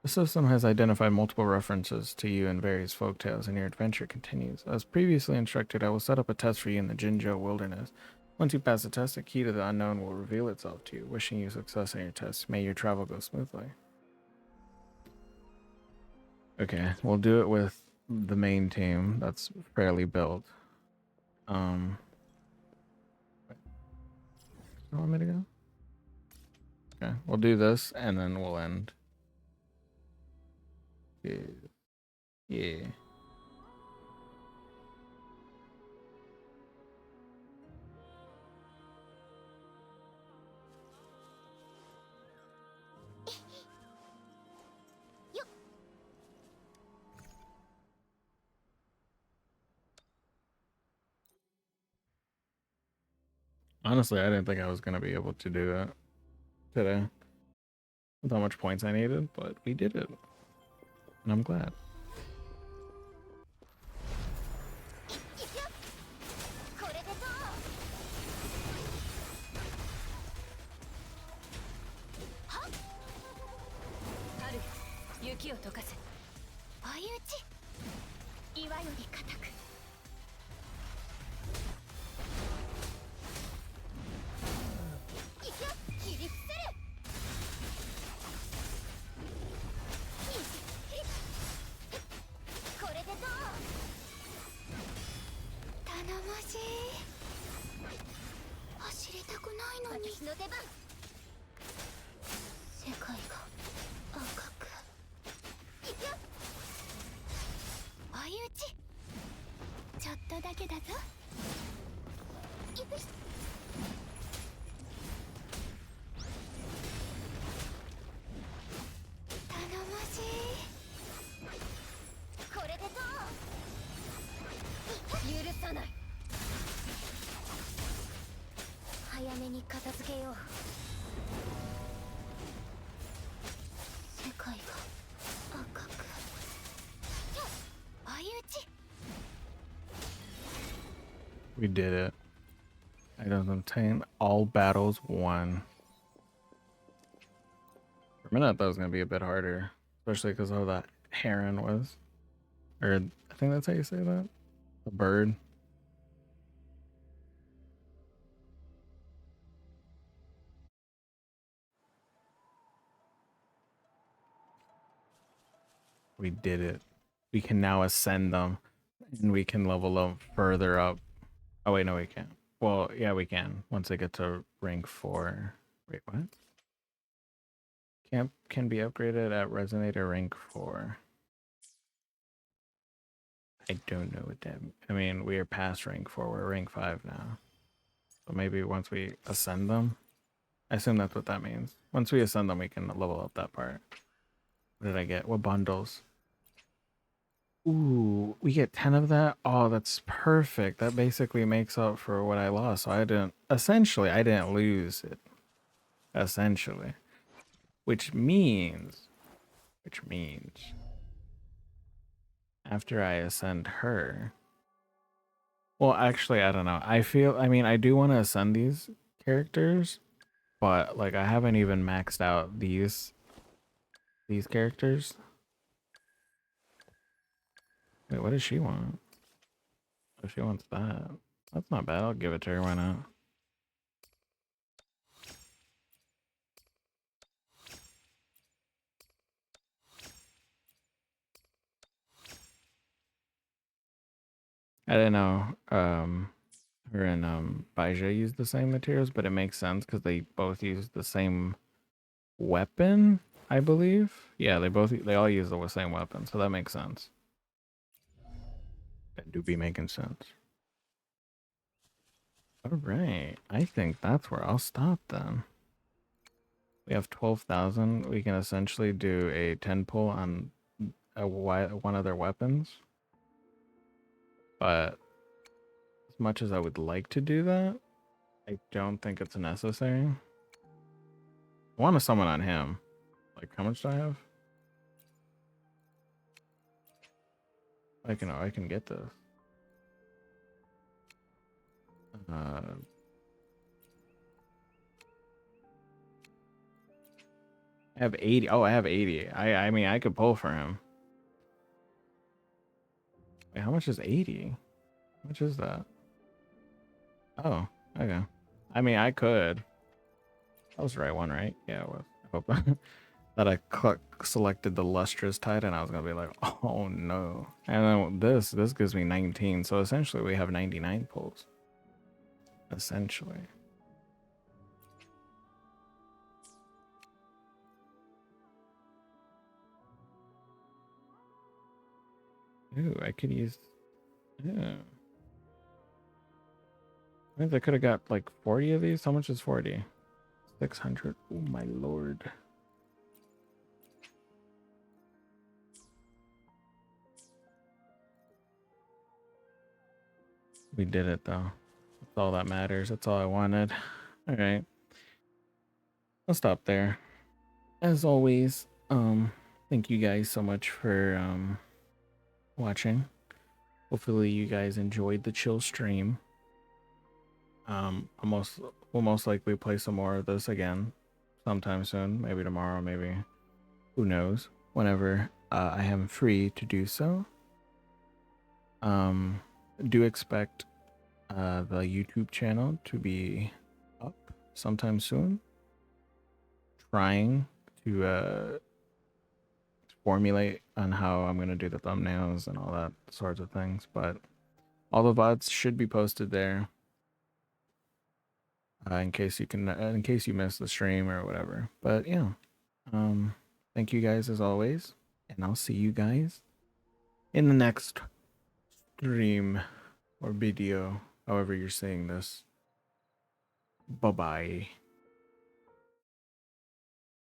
Speaker 1: The system has identified multiple references to you in various folktales, and your adventure continues. As previously instructed, I will set up a test for you in the Jinzhou wilderness. Once you pass the test, a key to the unknown will reveal itself to you. Wishing you success in your test. May your travel go smoothly. Okay, we'll do it with the main team that's fairly built. Where do you want me to go? Okay, we'll do this and then we'll end. Yeah. Honestly, I didn't think I was gonna be able to do that today with how much points I needed, but we did it, and I'm glad.
Speaker 2: いくよこれでどうはっ春雪を溶かせ追い打ち岩より固くいくよ切り伏せるこれでどう頼もしい走りたくないのに私の出番世界が赤くいくよ追い打ちちょっとだけだぞよし頼もしいこれでどう許さない早めに片付けよう世界が赤く追い打ち
Speaker 1: We did it. Items obtained. All battles won. For a minute, I thought it was gonna be a bit harder, especially because of how that heron was, or I think that's how you say that. The bird. We did it. We can now ascend them, and we can level them further up. Oh wait, no, we can't. Well, yeah, we can once they get to rank 4. Wait, what? Camp can be upgraded at Resonator rank 4. I don't know what that. I mean, we are past rank 4. We're rank 5 now. So maybe once we ascend them, I assume that's what that means. Once we ascend them, we can level up that part. What did I get? What bundles? Ooh, we get 10 of that. Oh, that's perfect. That basically makes up for what I lost. So I didn't lose it. Essentially. Which means after I ascend her. Well, actually, I don't know. I mean, I do want to ascend these characters, but like I haven't even maxed out these characters. Wait, what does she want? Oh, she wants that. That's not bad. I'll give it to her. Why not? I didn't know her and Baija use the same materials, but it makes sense because they both use the same weapon, I believe. Yeah, they all use the same weapon, so that makes sense. That do be making sense. All right, I think that's where I'll stop then. We have 12,000. We can essentially do a 10 pull on one of their weapons. But as much as I would like to do that, I don't think it's necessary. I want to summon on him. Like, how much do I have? I can get this. I have 80. Oh, I have 80. I mean, I could pull for him. Wait, how much is 80? How much is that? Oh, okay. I mean, I could. That was the right one, right? Yeah, it was. I hope that I selected the lustrous titan. I was gonna be like, oh no. And then this gives me 19. So essentially, we have 99 pulls. Essentially. Ooh, I could use. Yeah. I think I could have got like 40 of these. How much is 40? 600. Oh my lord. We did it though. That's all that matters. That's all I wanted. All right. I'll stop there. As always, thank you guys so much for watching. Hopefully you guys enjoyed the chill stream. We'll most likely play some more of this again sometime soon. Maybe tomorrow, maybe who knows. Whenever I am free to do so. Do expect the YouTube channel to be up sometime soon. Trying to formulate on how I'm gonna do the thumbnails and all that sorts of things, but all the VODs should be posted there. In case you missed the stream or whatever. But yeah, thank you guys as always, and I'll see you guys in the next stream or video, however you're seeing this. Bye bye.